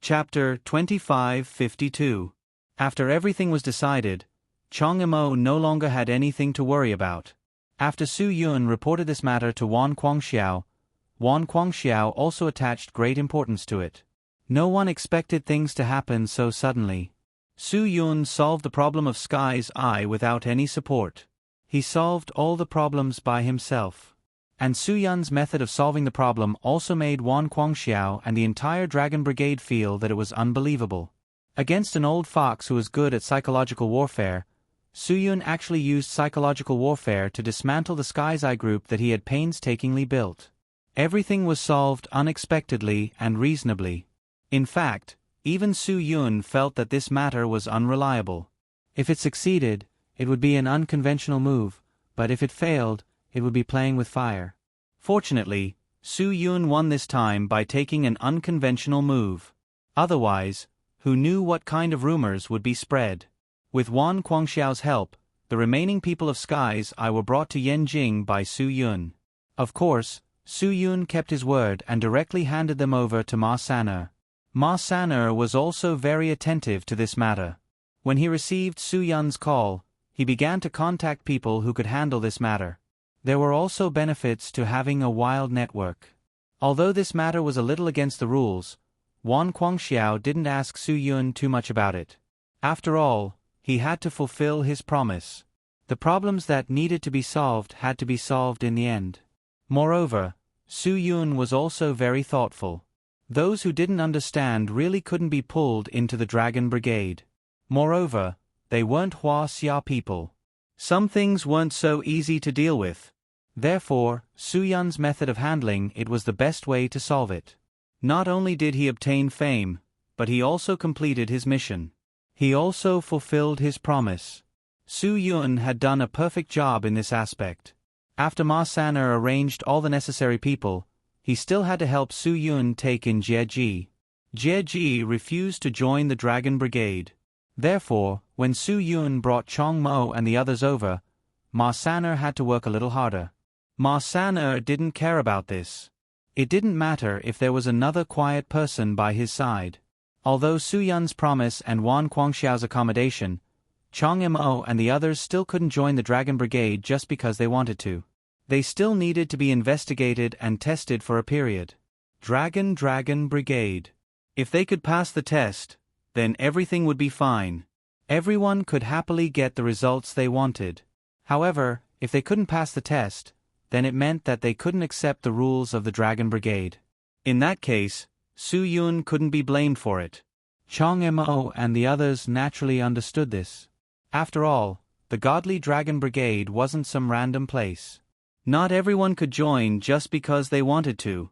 Chapter 2552. After everything was decided, Chong Mo no longer had anything to worry about. After Su Yun reported this matter to Wan Guangxiao also attached great importance to it. No one expected things to happen so suddenly. Su Yun solved the problem of Sky's Eye without any support. He solved all the problems by himself. And Su Yun's method of solving the problem also made Wan Guangxiao and the entire Dragon Brigade feel that it was unbelievable. Against an old fox who was good at psychological warfare, Su Yun actually used psychological warfare to dismantle the Sky's Eye group that he had painstakingly built. Everything was solved unexpectedly and reasonably. In fact, even Su Yun felt that this matter was unreliable. If it succeeded, it would be an unconventional move, but if it failed, it would be playing with fire. Fortunately, Su Yun won this time by taking an unconventional move. Otherwise, who knew what kind of rumors would be spread? With Wan Guangxiao's help, the remaining people of Sky's Eye were brought to Yanjing by Su Yun. Of course, Su Yun kept his word and directly handed them over to Ma San'er. Ma San'er was also very attentive to this matter. When he received Su Yun's call, he began to contact people who could handle this matter. There were also benefits to having a wild network. Although this matter was a little against the rules, Wan Guangxiao didn't ask Su Yun too much about it. After all, he had to fulfill his promise. The problems that needed to be solved had to be solved in the end. Moreover, Su Yun was also very thoughtful. Those who didn't understand really couldn't be pulled into the Dragon Brigade. Moreover, they weren't Hua Xia people. Some things weren't so easy to deal with. Therefore, Su Yun's method of handling it was the best way to solve it. Not only did he obtain fame, but he also completed his mission. He also fulfilled his promise. Su Yun had done a perfect job in this aspect. After Ma San'er arranged all the necessary people, he still had to help Su Yun take in Jie Ji. Jie Ji refused to join the Dragon Brigade. Therefore, when Su Yun brought Chong Mo and the others over, Ma San'er had to work a little harder. Ma San'er didn't care about this. It didn't matter if there was another quiet person by his side. Although Su Yun's promise and Wan Guangxiao's accommodation, Chong Mo and the others still couldn't join the Dragon Brigade just because they wanted to. They still needed to be investigated and tested for a period. Dragon Brigade. If they could pass the test, then everything would be fine. Everyone could happily get the results they wanted. However, if they couldn't pass the test, then it meant that they couldn't accept the rules of the Dragon Brigade. In that case, Su Yun couldn't be blamed for it. Chong Mo and the others naturally understood this. After all, the godly Dragon Brigade wasn't some random place. Not everyone could join just because they wanted to.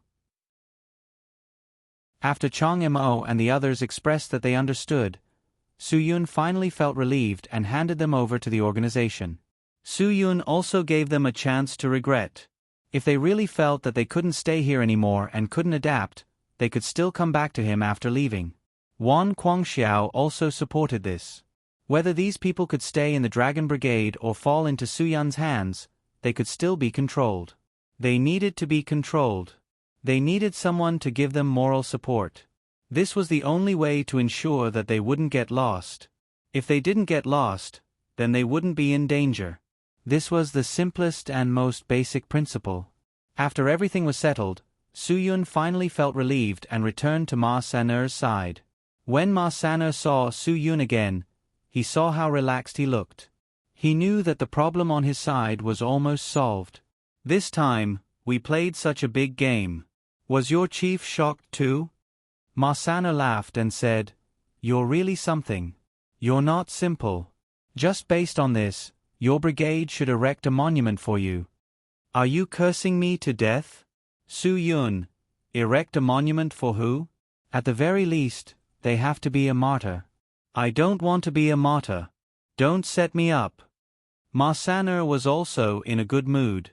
After Chong Mo and the others expressed that they understood, Su Yun finally felt relieved and handed them over to the organization. Su Yun also gave them a chance to regret. If they really felt that they couldn't stay here anymore and couldn't adapt, they could still come back to him after leaving. Wan Guangxiao also supported this. Whether these people could stay in the Dragon Brigade or fall into Su Yun's hands, they could still be controlled. They needed to be controlled. They needed someone to give them moral support. This was the only way to ensure that they wouldn't get lost. If they didn't get lost, then they wouldn't be in danger. This was the simplest and most basic principle. After everything was settled, Su Yun finally felt relieved and returned to Ma San'er's side. When Ma San'er saw Su Yun again, he saw how relaxed he looked. He knew that the problem on his side was almost solved. This time, we played such a big game. Was your chief shocked too? Ma San'er laughed and said, "You're really something. You're not simple. Just based on this, your brigade should erect a monument for you." Are you cursing me to death? Su Yun, erect a monument for who? At the very least, they have to be a martyr. I don't want to be a martyr. Don't set me up. Ma San'er was also in a good mood.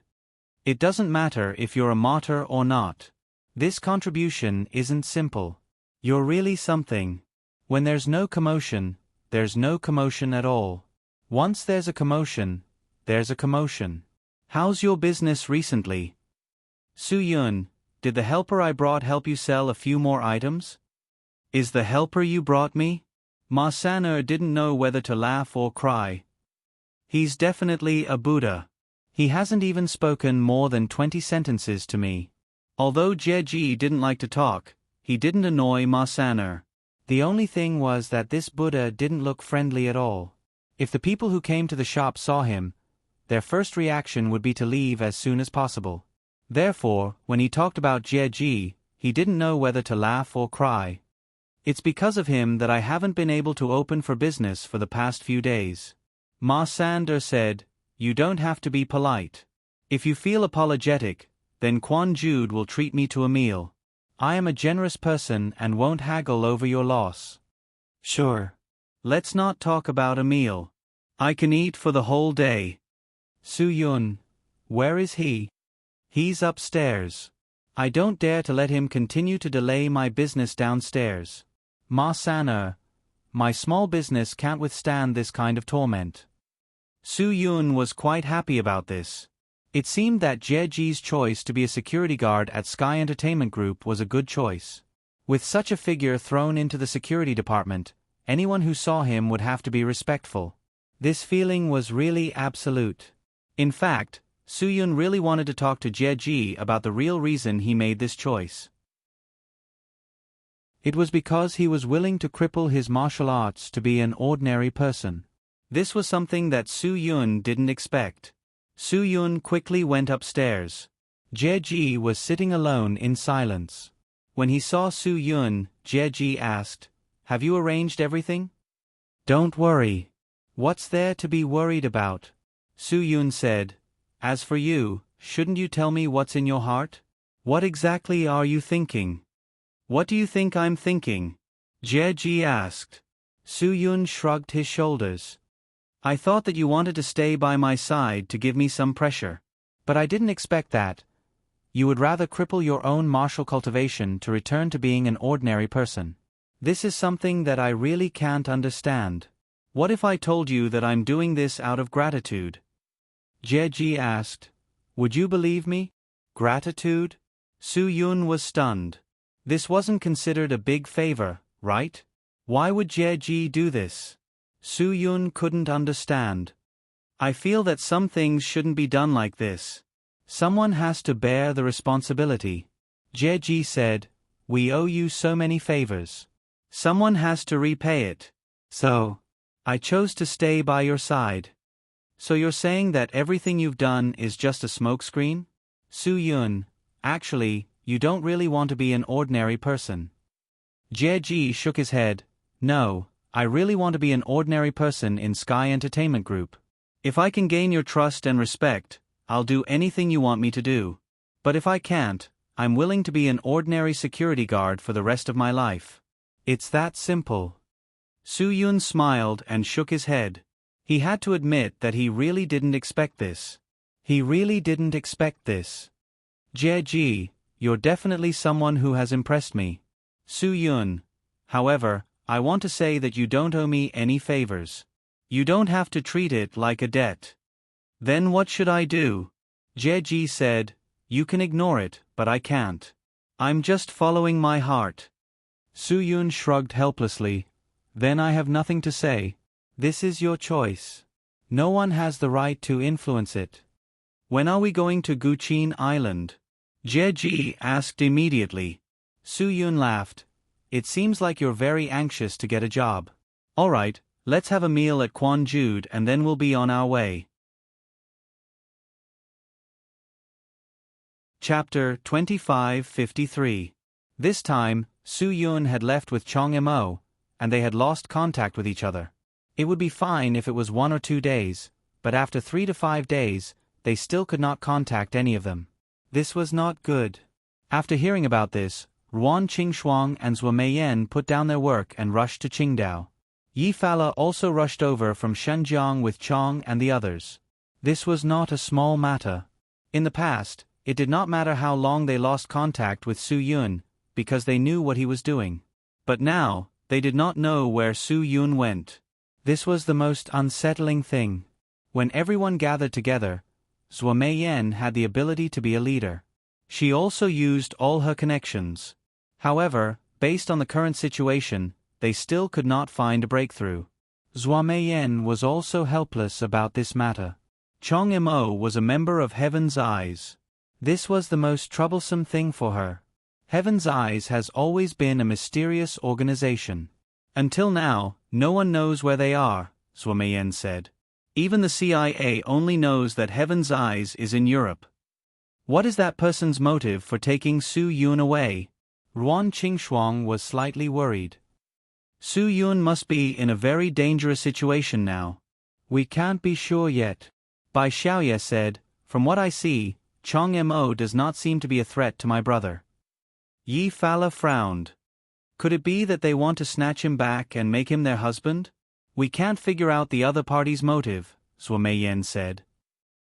It doesn't matter if you're a martyr or not. This contribution isn't simple. You're really something. When there's no commotion, there's no commotion at all. Once there's a commotion, there's a commotion. How's your business recently? Su Yun, did the helper I brought help you sell a few more items? Is the helper you brought me? Ma San'er didn't know whether to laugh or cry. He's definitely a Buddha. He hasn't even spoken more than 20 sentences to me. Although Jie didn't like to talk, he didn't annoy Ma San'er. The only thing was that this Buddha didn't look friendly at all. If the people who came to the shop saw him, their first reaction would be to leave as soon as possible. Therefore, when he talked about Jie, he didn't know whether to laugh or cry. It's because of him that I haven't been able to open for business for the past few days. Ma San'er said, "You don't have to be polite. If you feel apologetic, then Quan Jude will treat me to a meal. I am a generous person and won't haggle over your loss." "Sure. Let's not talk about a meal. I can eat for the whole day." "Su Yun. Where is he?" "He's upstairs. I don't dare to let him continue to delay my business downstairs. Ma San'er, my small business can't withstand this kind of torment." Su Yun was quite happy about this. It seemed that Jie's choice to be a security guard at Sky Entertainment Group was a good choice. With such a figure thrown into the security department, anyone who saw him would have to be respectful. This feeling was really absolute. In fact, Su Yun really wanted to talk to Jie about the real reason he made this choice. It was because he was willing to cripple his martial arts to be an ordinary person. This was something that Su Yun didn't expect. Su Yun quickly went upstairs. Jie was sitting alone in silence. When he saw Su Yun, Jie asked, "Have you arranged everything?" "Don't worry. What's there to be worried about?" Su Yun said. "As for you, shouldn't you tell me what's in your heart? What exactly are you thinking?" "What do you think I'm thinking?" Jie asked. Su Yun shrugged his shoulders. "I thought that you wanted to stay by my side to give me some pressure. But I didn't expect that. You would rather cripple your own martial cultivation to return to being an ordinary person. This is something that I really can't understand. What if I told you that I'm doing this out of gratitude?" Jie asked. "Would you believe me? Gratitude?" Su Yun was stunned. This wasn't considered a big favor, right? Why would Jie do this? Su Yun couldn't understand. "I feel that some things shouldn't be done like this. Someone has to bear the responsibility." Jie said, "We owe you so many favors. Someone has to repay it. So, I chose to stay by your side." "So you're saying that everything you've done is just a smokescreen?" Su Yun, "Actually, you don't really want to be an ordinary person." Jie shook his head. "No, I really want to be an ordinary person in Sky Entertainment Group. If I can gain your trust and respect, I'll do anything you want me to do. But if I can't, I'm willing to be an ordinary security guard for the rest of my life. It's that simple." Su Yun smiled and shook his head. He had to admit that he really didn't expect this. He really didn't expect this. "Jie, you're definitely someone who has impressed me. Su Yun. However, I want to say that you don't owe me any favors. You don't have to treat it like a debt." "Then what should I do?" Jie said. "You can ignore it, but I can't. I'm just following my heart." Su Yun shrugged helplessly. "Then I have nothing to say. This is your choice. No one has the right to influence it." "When are we going to Guqin Island?" Jie asked immediately. Su Yun laughed. "It seems like you're very anxious to get a job. All right, let's have a meal at Quan Jude and then we'll be on our way." Chapter 2553. This time, Su Yun had left with Chong Mo, and they had lost contact with each other. It would be fine if it was 1 or 2 days, but after 3 to 5 days, they still could not contact any of them. This was not good. After hearing about this, RuanQingshuang and Zhuo Meiyan put down their work and rushed to Qingdao. Yi Fala also rushed over from Shenzhen with Chong and the others. This was not a small matter. In the past, it did not matter how long they lost contact with Su Yun, because they knew what he was doing. But now, they did not know where Su Yun went. This was the most unsettling thing. When everyone gathered together, Zhuo Meiyan had the ability to be a leader. She also used all her connections. However, based on the current situation, they still could not find a breakthrough. Zhua Meiyan was also helpless about this matter. Chong Mo was a member of Heaven's Eyes. This was the most troublesome thing for her. Heaven's Eyes has always been a mysterious organization. Until now, no one knows where they are, Zhua Meiyan said. Even the CIA only knows that Heaven's Eyes is in Europe. What is that person's motive for taking Su Yun away? Ruan Qingxuang was slightly worried. Su Yun must be in a very dangerous situation now. We can't be sure yet. Bai Xiaoye said, from what I see, Chong Mo does not seem to be a threat to my brother. Yi Fala frowned. Could it be that they want to snatch him back and make him their husband? We can't figure out the other party's motive, Zhua Meiyan said.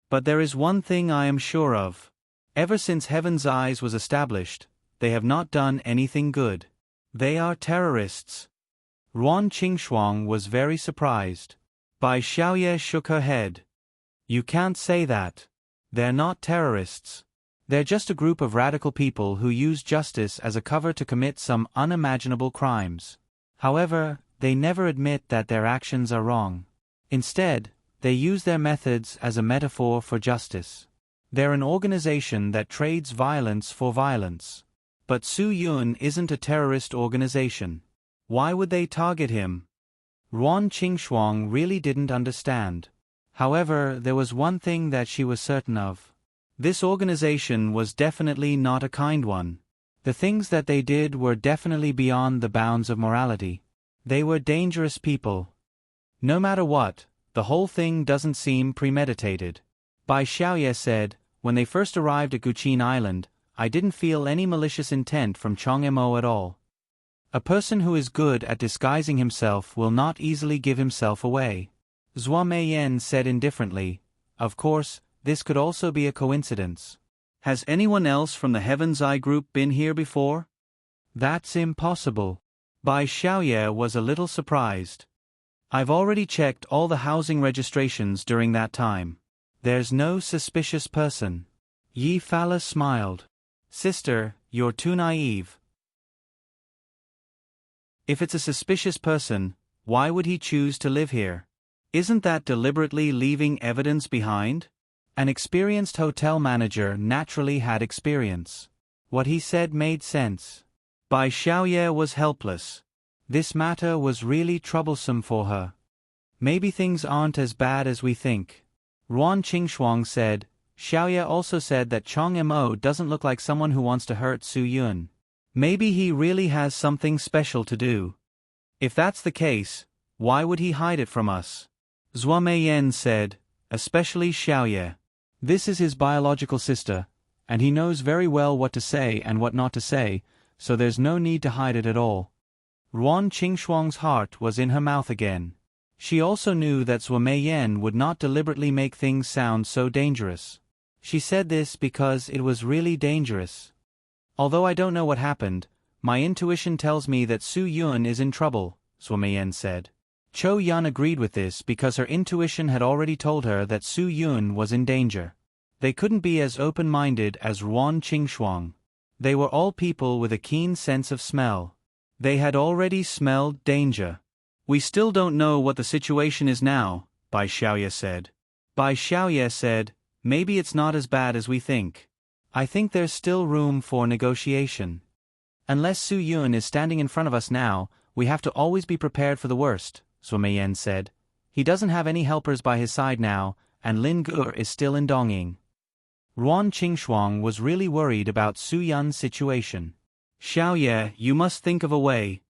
But there is one thing I am sure of. Ever since Heaven's Eyes was established, they have not done anything good. They are terrorists. Ruan Qingxuang was very surprised. Bai Xiaoye shook her head. You can't say that. They're not terrorists. They're just a group of radical people who use justice as a cover to commit some unimaginable crimes. However, they never admit that their actions are wrong. Instead, they use their methods as a metaphor for justice. They're an organization that trades violence for violence. But Su Yun isn't a terrorist organization. Why would they target him? Ruan Qingxuang really didn't understand. However, there was one thing that she was certain of. This organization was definitely not a kind one. The things that they did were definitely beyond the bounds of morality. They were dangerous people. No matter what, the whole thing doesn't seem premeditated. Bai Xiaoye said, when they first arrived at Guqin Island, I didn't feel any malicious intent from Chong Mo at all. A person who is good at disguising himself will not easily give himself away. Zhua Meiyan said indifferently, of course, this could also be a coincidence. Has anyone else from the Heaven's Eye group been here before? That's impossible. Bai Xiaoye was a little surprised. I've already checked all the housing registrations during that time. There's no suspicious person. Yi Fala smiled. Sister, you're too naive. If it's a suspicious person, why would he choose to live here? Isn't that deliberately leaving evidence behind? An experienced hotel manager naturally had experience. What he said made sense. Bai Xiaoye was helpless. This matter was really troublesome for her. Maybe things aren't as bad as we think. Ruan Qingxuang said. Xiaoye also said that Chong Mo doesn't look like someone who wants to hurt Su Yun. Maybe he really has something special to do. If that's the case, why would he hide it from us? Zhua Meiyan said, especially Xiaoye. This is his biological sister, and he knows very well what to say and what not to say, so there's no need to hide it at all. Ruan Qingxuang's heart was in her mouth again. She also knew that Zhua Meiyan would not deliberately make things sound so dangerous. She said this because it was really dangerous. Although I don't know what happened, my intuition tells me that Su Yun is in trouble, Zhua Meiyan said. Cho Yun agreed with this because her intuition had already told her that Su Yun was in danger. They couldn't be as open-minded as Ruan Qingxuang. They were all people with a keen sense of smell. They had already smelled danger. We still don't know what the situation is now, Bai Xiaoye said. Bai Xiaoye said, maybe it's not as bad as we think. I think there's still room for negotiation. Unless Su Yun is standing in front of us now, we have to always be prepared for the worst, Zhua Meiyan said. He doesn't have any helpers by his side now, and Lin Gur is still in Dongying. Ruan Qingxuang was really worried about Su Yun's situation. Xiaoye, you must think of a way.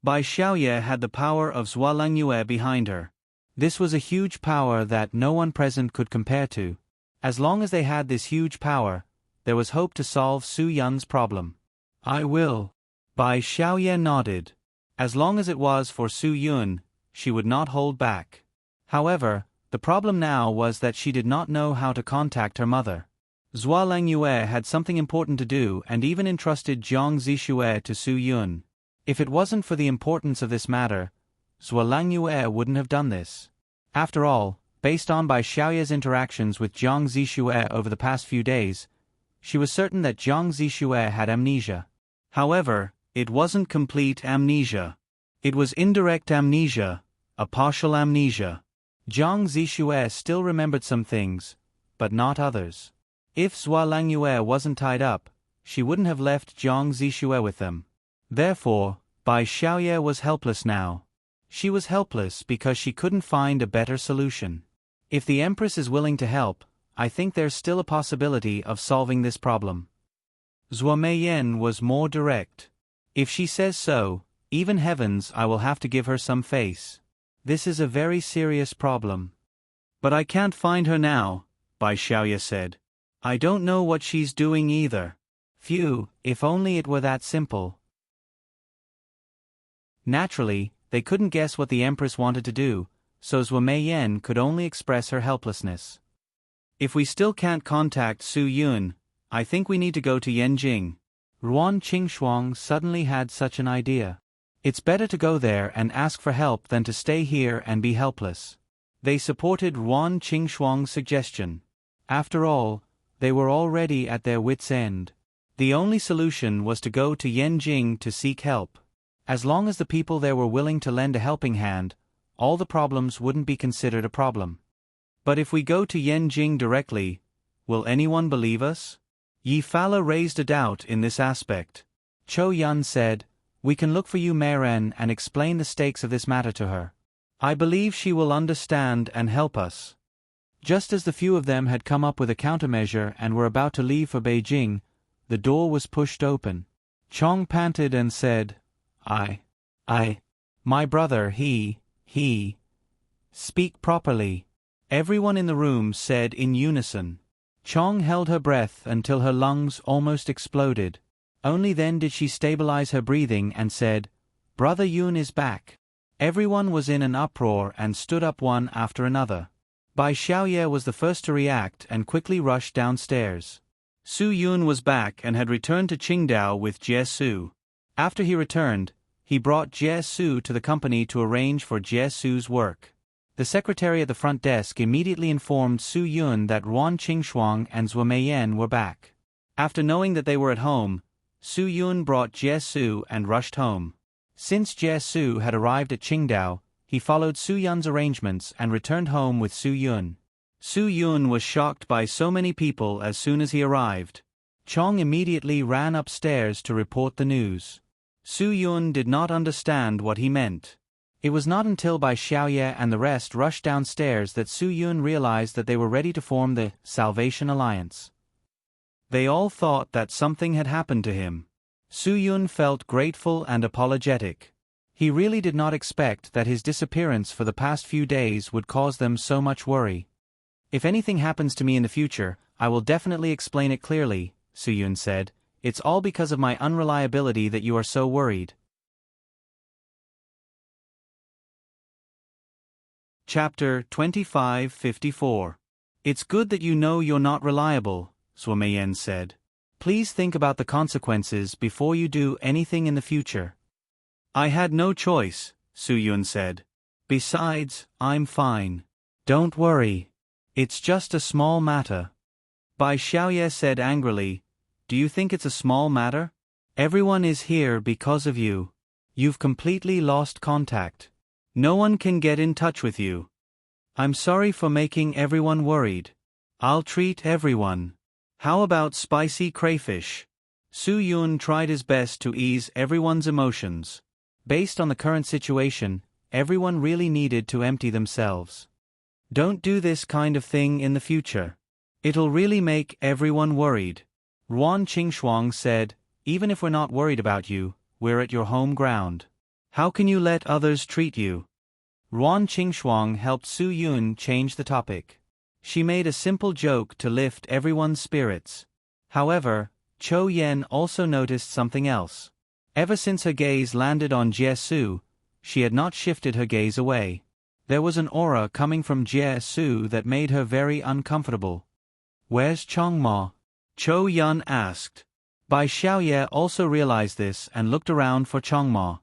Bai Xiaoye had the power of Zhua Langyue behind her. This was a huge power that no one present could compare to. As long as they had this huge power, there was hope to solve Su Yun's problem. I will. Bai Xiaoye nodded. As long as it was for Su Yun, she would not hold back. However, the problem now was that she did not know how to contact her mother. Zhua Langyue had something important to do and even entrusted Jiang Zixue to Su Yun. If it wasn't for the importance of this matter, Zhua Langyue wouldn't have done this. After all, based on Bai Xiaoye's interactions with Jiang Zixue over the past few days, she was certain that Jiang Zixue had amnesia. However, It wasn't complete amnesia. It was indirect amnesia, a partial amnesia. Jiang Zixue still remembered some things, but not others. If Zhuo Langyue wasn't tied up, she wouldn't have left Jiang Zixue with them. Therefore, Bai Xiaoye was helpless now. She was helpless because she couldn't find a better solution. If the Empress is willing to help, I think there's still a possibility of solving this problem. Zhuo Meiyan was more direct. If she says so, even heavens, I will have to give her some face. This is a very serious problem. But I can't find her now, Bai Xiaoye said. I don't know what she's doing either. Phew, if only it were that simple. Naturally, they couldn't guess what the Empress wanted to do, so Zhuo Meiyan could only express her helplessness. If we still can't contact Su Yun, I think we need to go to Yanjing. Ruan Qingshuang suddenly had such an idea. It's better to go there and ask for help than to stay here and be helpless. They supported Ruan Qingshuang's suggestion. After all, they were already at their wits' end. The only solution was to go to Yanjing to seek help. As long as the people there were willing to lend a helping hand, all the problems wouldn't be considered a problem. But if we go to Yanjing directly, will anyone believe us? Yi Fala raised a doubt in this aspect. Chou Yun said, "We can look for Yu Meiren and explain the stakes of this matter to her. I believe she will understand and help us." Just as the few of them had come up with a countermeasure and were about to leave for Beijing, the door was pushed open. Chong panted and said, My brother, he, speak properly." Everyone in the room said in unison. Chong held her breath until her lungs almost exploded. Only then did she stabilize her breathing and said, "Brother Yun is back." Everyone was in an uproar and stood up one after another. Bai Xiaoye was the first to react and quickly rushed downstairs. Su Yun was back and had returned to Qingdao with Jie Su. After he returned, he brought Jie Su to the company to arrange for Jie Su's work. The secretary at the front desk immediately informed Su Yun that Ruan Qingshuang and Zhuo Meiyan were back. After knowing that they were at home, Su Yun brought Jie Su and rushed home. Since Jie Su had arrived at Qingdao, he followed Su Yun's arrangements and returned home with Su Yun. Su Yun was shocked by so many people as soon as he arrived. Chong immediately ran upstairs to report the news. Su Yun did not understand what he meant. It was not until Bai Xiaoye and the rest rushed downstairs that Su Yun realized that they were ready to form the Salvation Alliance. They all thought that something had happened to him. Su Yun felt grateful and apologetic. He really did not expect that his disappearance for the past few days would cause them so much worry. "If anything happens to me in the future, I will definitely explain it clearly," Su Yun said. "It's all because of my unreliability that you are so worried." Chapter 2554. "It's good that you know you're not reliable," Zhuo Meiyan said. "Please think about the consequences before you do anything in the future." "I had no choice," Su Yun said. "Besides, I'm fine. Don't worry. It's just a small matter." Bai Xiaoye said angrily, "Do you think it's a small matter? Everyone is here because of you. You've completely lost contact. No one can get in touch with you. I'm sorry for making everyone worried. I'll treat everyone. How about spicy crayfish?" Su Yun tried his best to ease everyone's emotions. Based on the current situation, everyone really needed to empty themselves. "Don't do this kind of thing in the future. It'll really make everyone worried." Ruan Qingshuang said, "Even if we're not worried about you, we're at your home ground. How can you let others treat you?" Ruan Qingshuang helped Su Yun change the topic. She made a simple joke to lift everyone's spirits. However, Chou Yen also noticed something else. Ever since her gaze landed on Jie Su, she had not shifted her gaze away. There was an aura coming from Jie Su that made her very uncomfortable. "Where's Chongma?" Chou Yun asked. Bai Xiaoye also realized this and looked around for Chongma.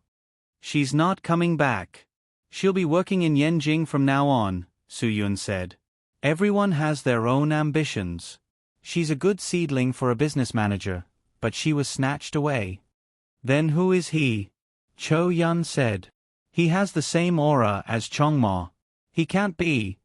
"She's not coming back. She'll be working in Yanjing from now on," Su Yun said. "Everyone has their own ambitions. She's a good seedling for a business manager, but she was snatched away." Then who is he? Cho Yun said. He has the same aura as Chongmo. He can't be.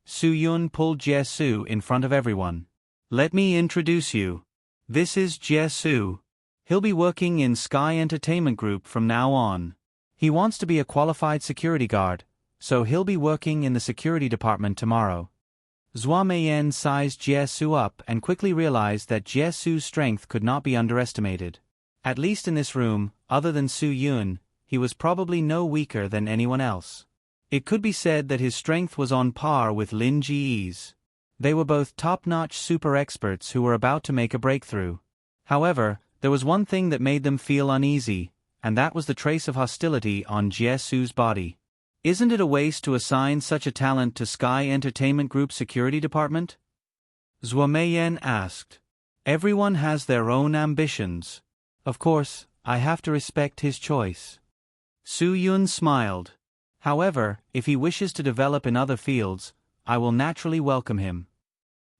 Su Yun pulled Jie Su in front of everyone. Let me introduce you. This is Jie Su. He'll be working in Sky Entertainment Group from now on. He wants to be a qualified security guard, so he'll be working in the security department tomorrow. Zhua Meiyan sized Jie Su up and quickly realized that Jie Su's strength could not be underestimated. At least in this room, other than Su Yun, he was probably no weaker than anyone else. It could be said that his strength was on par with Lin Ji's. They were both top-notch super experts who were about to make a breakthrough. However, there was one thing that made them feel uneasy, and that was the trace of hostility on Jie Su's body. Isn't it a waste to assign such a talent to Sky Entertainment Group Security Department? Zhua Meiyan asked. Everyone has their own ambitions. Of course, I have to respect his choice. Su Yun smiled. However, if he wishes to develop in other fields, I will naturally welcome him.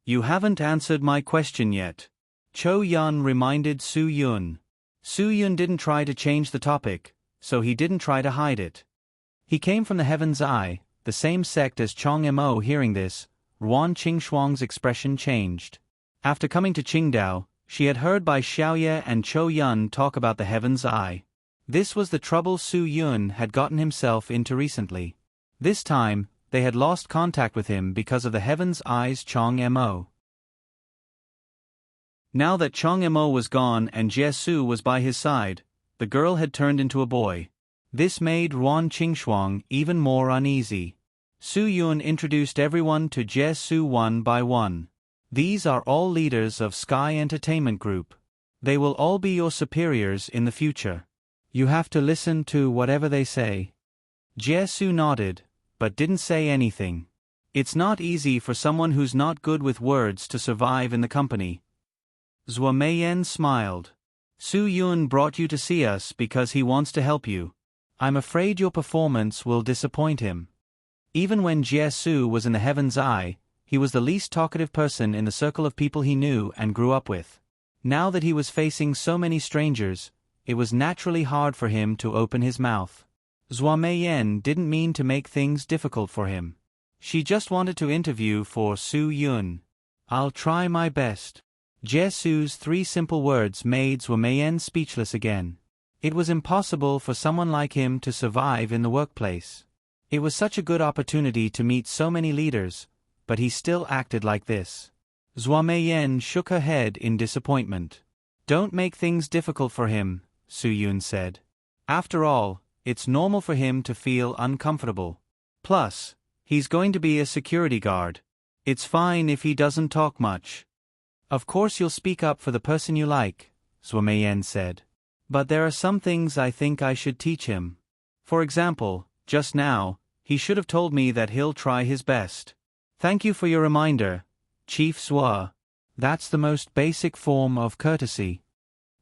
You haven't answered my question yet. Cho Yun reminded Su Yun. Su Yun didn't try to change the topic, so he didn't try to hide it. He came from the Heaven's Eye, the same sect as Chong Mo. Hearing this, Ruan Qingxuang's expression changed. After coming to Qingdao, she had heard by Xiaoye and Cho Yun talk about the Heaven's Eye. This was the trouble Su Yun had gotten himself into recently. This time, they had lost contact with him because of the Heaven's Eye's Chong Mo. Now that Chong Mo was gone and Jie Su was by his side, the girl had turned into a boy. This made Ruan Qingxuang even more uneasy. Su Yun introduced everyone to Jie Su one by one. These are all leaders of Sky Entertainment Group. They will all be your superiors in the future. You have to listen to whatever they say. Jie Su nodded, but didn't say anything. It's not easy for someone who's not good with words to survive in the company. Zhua Meiyan smiled. Su Yun brought you to see us because he wants to help you. I'm afraid your performance will disappoint him. Even when Jie Su was in the Heaven's Eye, he was the least talkative person in the circle of people he knew and grew up with. Now that he was facing so many strangers, it was naturally hard for him to open his mouth. Zhua Meiyan didn't mean to make things difficult for him. She just wanted to interview for Su Yun. I'll try my best. Jie Su's 3 simple words made Zhua Meiyan speechless again. It was impossible for someone like him to survive in the workplace. It was such a good opportunity to meet so many leaders, but he still acted like this. Zhua Meiyan shook her head in disappointment. Don't make things difficult for him, Su Yun said. After all, it's normal for him to feel uncomfortable. Plus, he's going to be a security guard. It's fine if he doesn't talk much. Of course you'll speak up for the person you like, Zhua Meiyan said. But there are some things I think I should teach him. For example, just now, he should have told me that he'll try his best. Thank you for your reminder, Chief Zhua. That's the most basic form of courtesy.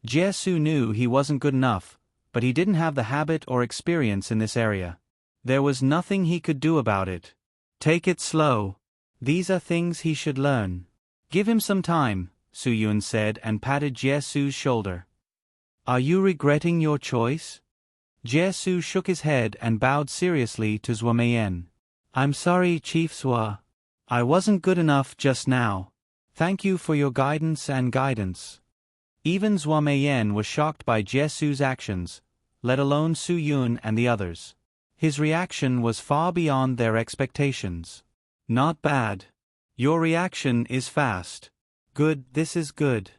Jie Su knew he wasn't good enough, but he didn't have the habit or experience in this area. There was nothing he could do about it. Take it slow. These are things he should learn. Give him some time, Su Yun said and patted Jie Su's shoulder. Are you regretting your choice? Jie Su shook his head and bowed seriously to Zhua Meiyan. I'm sorry, Chief Zhua. I wasn't good enough just now. Thank you for your guidance and guidance. Even Zhua Meiyan was shocked by Jie Su's actions, let alone Su Yun and the others. His reaction was far beyond their expectations. Not bad. Your reaction is fast. Good, this is good.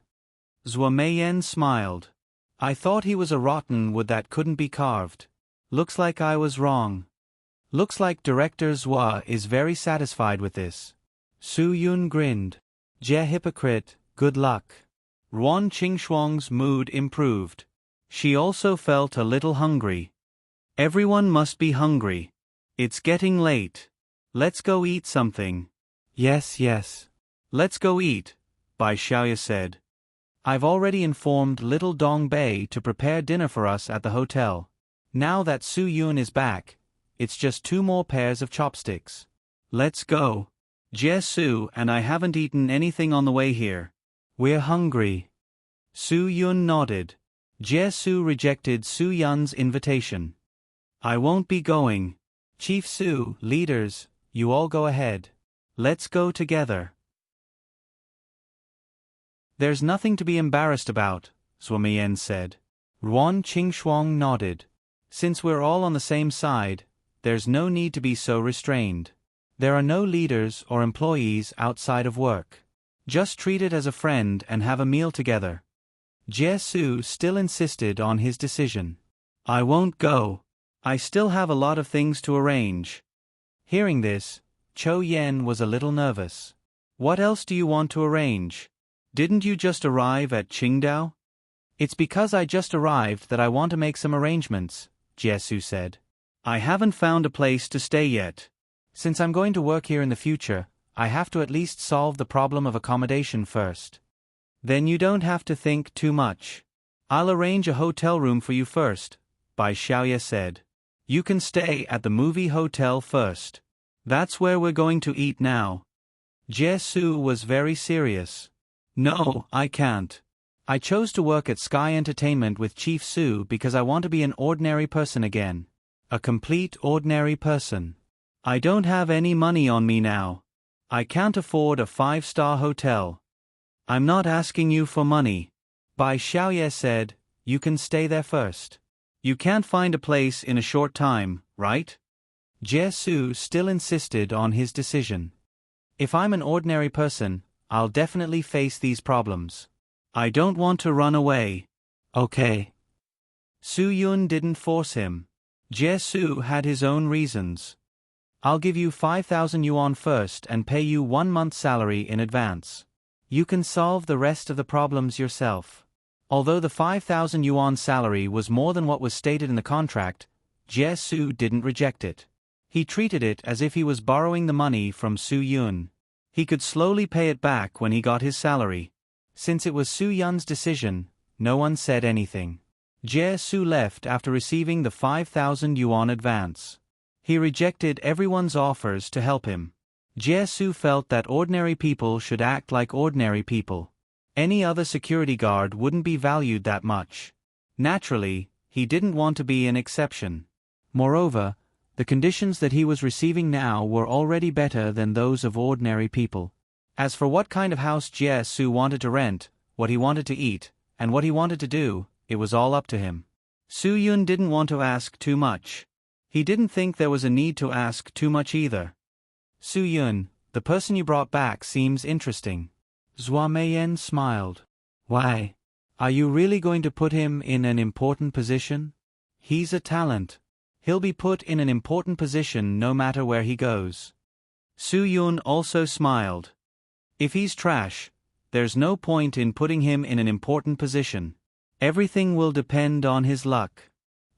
Zhua Meiyan smiled. I thought he was a rotten wood that couldn't be carved. Looks like I was wrong. Looks like Director Zhua is very satisfied with this. Su Yun grinned. Jie hypocrite, good luck. Ruan Qingxuang's mood improved. She also felt a little hungry. Everyone must be hungry. It's getting late. Let's go eat something. Yes. Let's go eat, Bai Xiaoye said. I've already informed little Dong Bei to prepare dinner for us at the hotel. Now that Su Yun is back, it's just 2 more pairs of chopsticks. Let's go. Jie Su and I haven't eaten anything on the way here. We're hungry. Su Yun nodded. Jie Su rejected Su Yun's invitation. I won't be going. Chief Su, leaders, you all go ahead. Let's go together. There's nothing to be embarrassed about, Zhuo Meiyan said. Ruan Qingxuang nodded. Since we're all on the same side, there's no need to be so restrained. There are no leaders or employees outside of work. Just treat it as a friend and have a meal together. Jie Su still insisted on his decision. I won't go. I still have a lot of things to arrange. Hearing this, Chou Yen was a little nervous. What else do you want to arrange? Didn't you just arrive at Qingdao? It's because I just arrived that I want to make some arrangements, Jie Su said. I haven't found a place to stay yet. Since I'm going to work here in the future, I have to at least solve the problem of accommodation first. Then you don't have to think too much. I'll arrange a hotel room for you first, Bai Xiaoye said. You can stay at the movie hotel first. That's where we're going to eat now. Jie Su was very serious. No, I can't. I chose to work at Sky Entertainment with Chief Su because I want to be an ordinary person again. A complete ordinary person. I don't have any money on me now. I can't afford a 5-star hotel. I'm not asking you for money. Bai Xiaoye said, you can stay there first. You can't find a place in a short time, right? Jie Su still insisted on his decision. If I'm an ordinary person, I'll definitely face these problems. I don't want to run away. Okay. Su Yun didn't force him. Jie Su had his own reasons. I'll give you 5,000 yuan first and pay you 1 month's salary in advance. You can solve the rest of the problems yourself. Although the 5,000 yuan salary was more than what was stated in the contract, Jie Su didn't reject it. He treated it as if he was borrowing the money from Su Yun. He could slowly pay it back when he got his salary. Since it was Su Yun's decision, no one said anything. Jie Su left after receiving the 5,000 yuan advance. He rejected everyone's offers to help him. Jie Su felt that ordinary people should act like ordinary people. Any other security guard wouldn't be valued that much. Naturally, he didn't want to be an exception. Moreover, the conditions that he was receiving now were already better than those of ordinary people. As for what kind of house Jie Su wanted to rent, what he wanted to eat, and what he wanted to do, it was all up to him. Su Yun didn't want to ask too much. He didn't think there was a need to ask too much either. Su Yun, the person you brought back seems interesting. Zhuo Meiyan smiled. Why? Are you really going to put him in an important position? He's a talent. He'll be put in an important position no matter where he goes. Su Yun also smiled. If he's trash, there's no point in putting him in an important position. Everything will depend on his luck.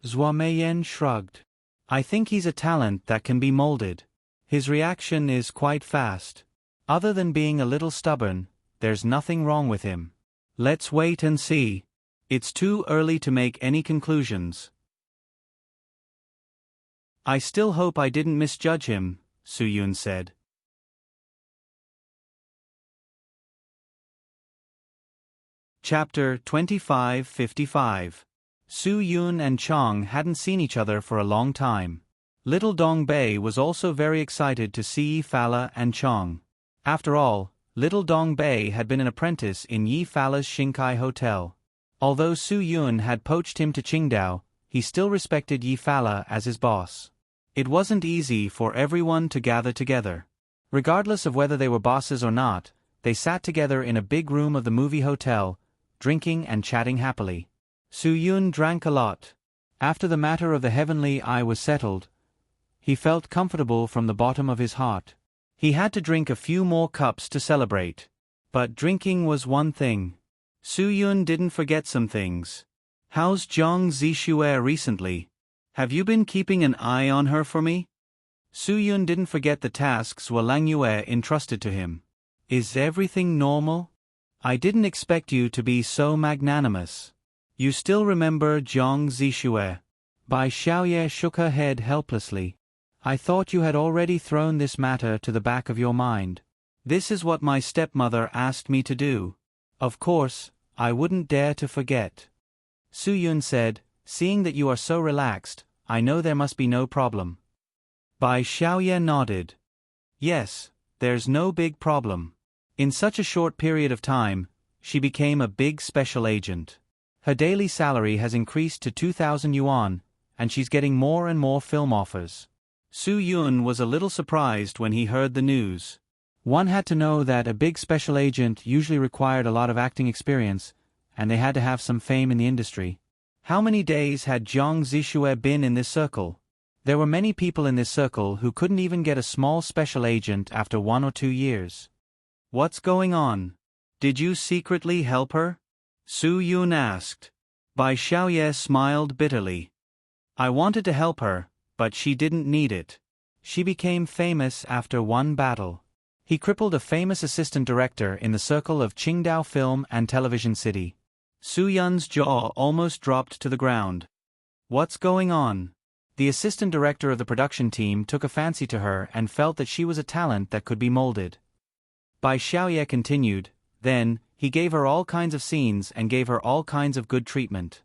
Zhuo Meiyan shrugged. I think he's a talent that can be molded. His reaction is quite fast. Other than being a little stubborn, there's nothing wrong with him. Let's wait and see. It's too early to make any conclusions. I still hope I didn't misjudge him, Su Yun said. Chapter 2555. Su Yun and Chang hadn't seen each other for a long time. Little Dong Bei was also very excited to see Yi Fala and Chang. After all, Little Dong Bei had been an apprentice in Yi Fala's Xinkai Hotel. Although Su Yun had poached him to Qingdao, he still respected Yi Fala as his boss. It wasn't easy for everyone to gather together. Regardless of whether they were bosses or not, they sat together in a big room of the movie hotel, drinking and chatting happily. Su Yun drank a lot. After the matter of the heavenly eye was settled, he felt comfortable from the bottom of his heart. He had to drink a few more cups to celebrate. But drinking was one thing. Su Yun didn't forget some things. How's Zhang Zixue recently? Have you been keeping an eye on her for me? Su Yun didn't forget the tasks Lang Yue entrusted to him. Is everything normal? I didn't expect you to be so magnanimous. You still remember Zhang Zixue? Bai Xiaoye shook her head helplessly. I thought you had already thrown this matter to the back of your mind. This is what my stepmother asked me to do. Of course, I wouldn't dare to forget. Su Yun said, "Seeing that you are so relaxed, I know there must be no problem." Bai Xiaoye nodded. "Yes, there's no big problem." In such a short period of time, she became a big special agent. Her daily salary has increased to 2,000 yuan, and she's getting more and more film offers. Su Yun was a little surprised when he heard the news. One had to know that a big special agent usually required a lot of acting experience, and they had to have some fame in the industry. How many days had Jiang Zixue been in this circle? There were many people in this circle who couldn't even get a small special agent after 1 or 2 years. "What's going on? Did you secretly help her?" Su Yun asked. Bai Xiaoye smiled bitterly. "I wanted to help her, but she didn't need it. She became famous after one battle." He crippled a famous assistant director in the circle of Qingdao Film and Television City. Su Yun's jaw almost dropped to the ground. "What's going on?" The assistant director of the production team took a fancy to her and felt that she was a talent that could be molded. Bai Xiaoye continued, "Then, he gave her all kinds of scenes and gave her all kinds of good treatment."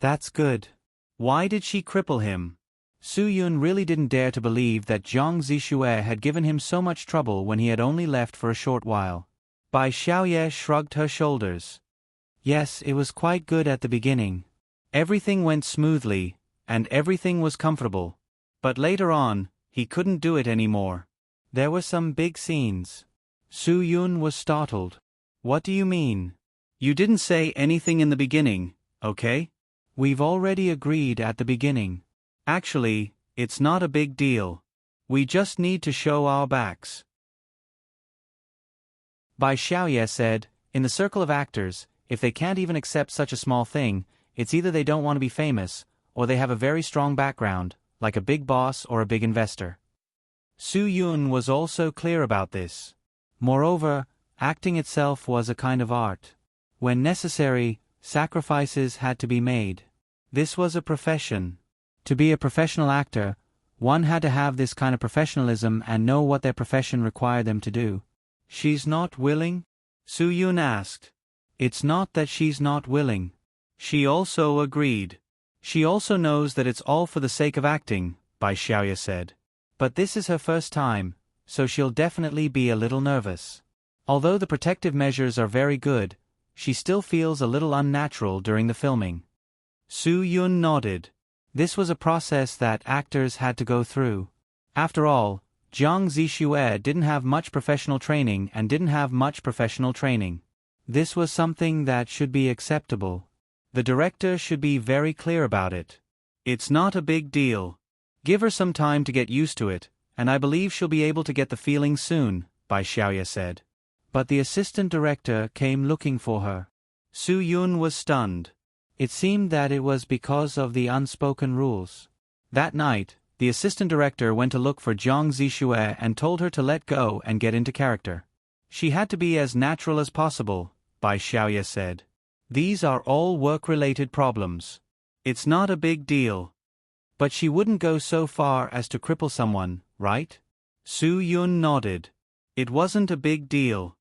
"That's good. Why did she cripple him?" Su Yun really didn't dare to believe that Jiang Zixue had given him so much trouble when he had only left for a short while. Bai Xiaoye shrugged her shoulders. "Yes, it was quite good at the beginning. Everything went smoothly, and everything was comfortable. But later on, he couldn't do it anymore. There were some big scenes." Su Yun was startled. "What do you mean? You didn't say anything in the beginning, okay?" "We've already agreed at the beginning. Actually, it's not a big deal. We just need to show our backs." Bai Xiaoye said, "In the circle of actors, if they can't even accept such a small thing, it's either they don't want to be famous, or they have a very strong background, like a big boss or a big investor." Su Yun was also clear about this. Moreover, acting itself was a kind of art. When necessary, sacrifices had to be made. This was a profession. To be a professional actor, one had to have this kind of professionalism and know what their profession required them to do. "She's not willing?" Su Yun asked. "It's not that she's not willing." She also agreed. "She also knows that it's all for the sake of acting," Bai Xiaoye said. "But this is her first time, so she'll definitely be a little nervous. Although the protective measures are very good, she still feels a little unnatural during the filming." Su Yun nodded. This was a process that actors had to go through. After all, Jiang Zixue didn't have much professional training and didn't have much professional training. This was something that should be acceptable. The director should be very clear about it. "It's not a big deal. Give her some time to get used to it, and I believe she'll be able to get the feeling soon," Bai Xiaoye said. But the assistant director came looking for her. Su Yun was stunned. It seemed that it was because of the unspoken rules. That night, the assistant director went to look for Jiang Zixue and told her to let go and get into character. She had to be as natural as possible, Bai Xiaoye said. "These are all work-related problems. It's not a big deal." "But she wouldn't go so far as to cripple someone, right?" Su Yun nodded. "It wasn't a big deal."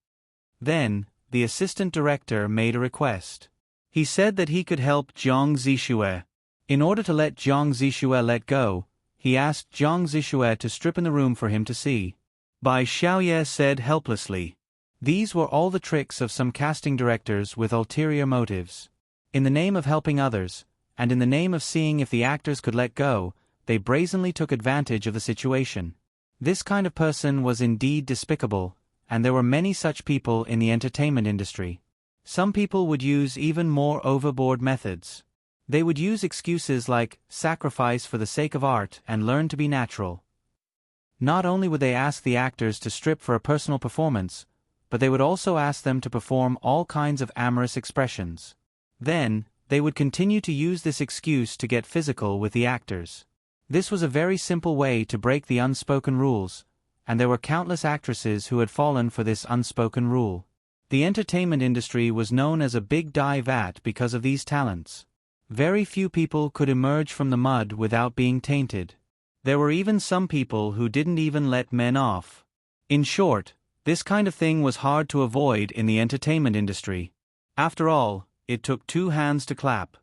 Then, the assistant director made a request. He said that he could help Jiang Zixue. In order to let Jiang Zixue let go, he asked Jiang Zixue to strip in the room for him to see. Bai Xiaoye said helplessly. These were all the tricks of some casting directors with ulterior motives. In the name of helping others, and in the name of seeing if the actors could let go, they brazenly took advantage of the situation. This kind of person was indeed despicable, and there were many such people in the entertainment industry. Some people would use even more overboard methods. They would use excuses like sacrifice for the sake of art and learn to be natural. Not only would they ask the actors to strip for a personal performance, but they would also ask them to perform all kinds of amorous expressions. Then, they would continue to use this excuse to get physical with the actors. This was a very simple way to break the unspoken rules, and there were countless actresses who had fallen for this unspoken rule. The entertainment industry was known as a big dye vat because of these talents. Very few people could emerge from the mud without being tainted. There were even some people who didn't even let men off. In short, this kind of thing was hard to avoid in the entertainment industry. After all, it took 2 hands to clap.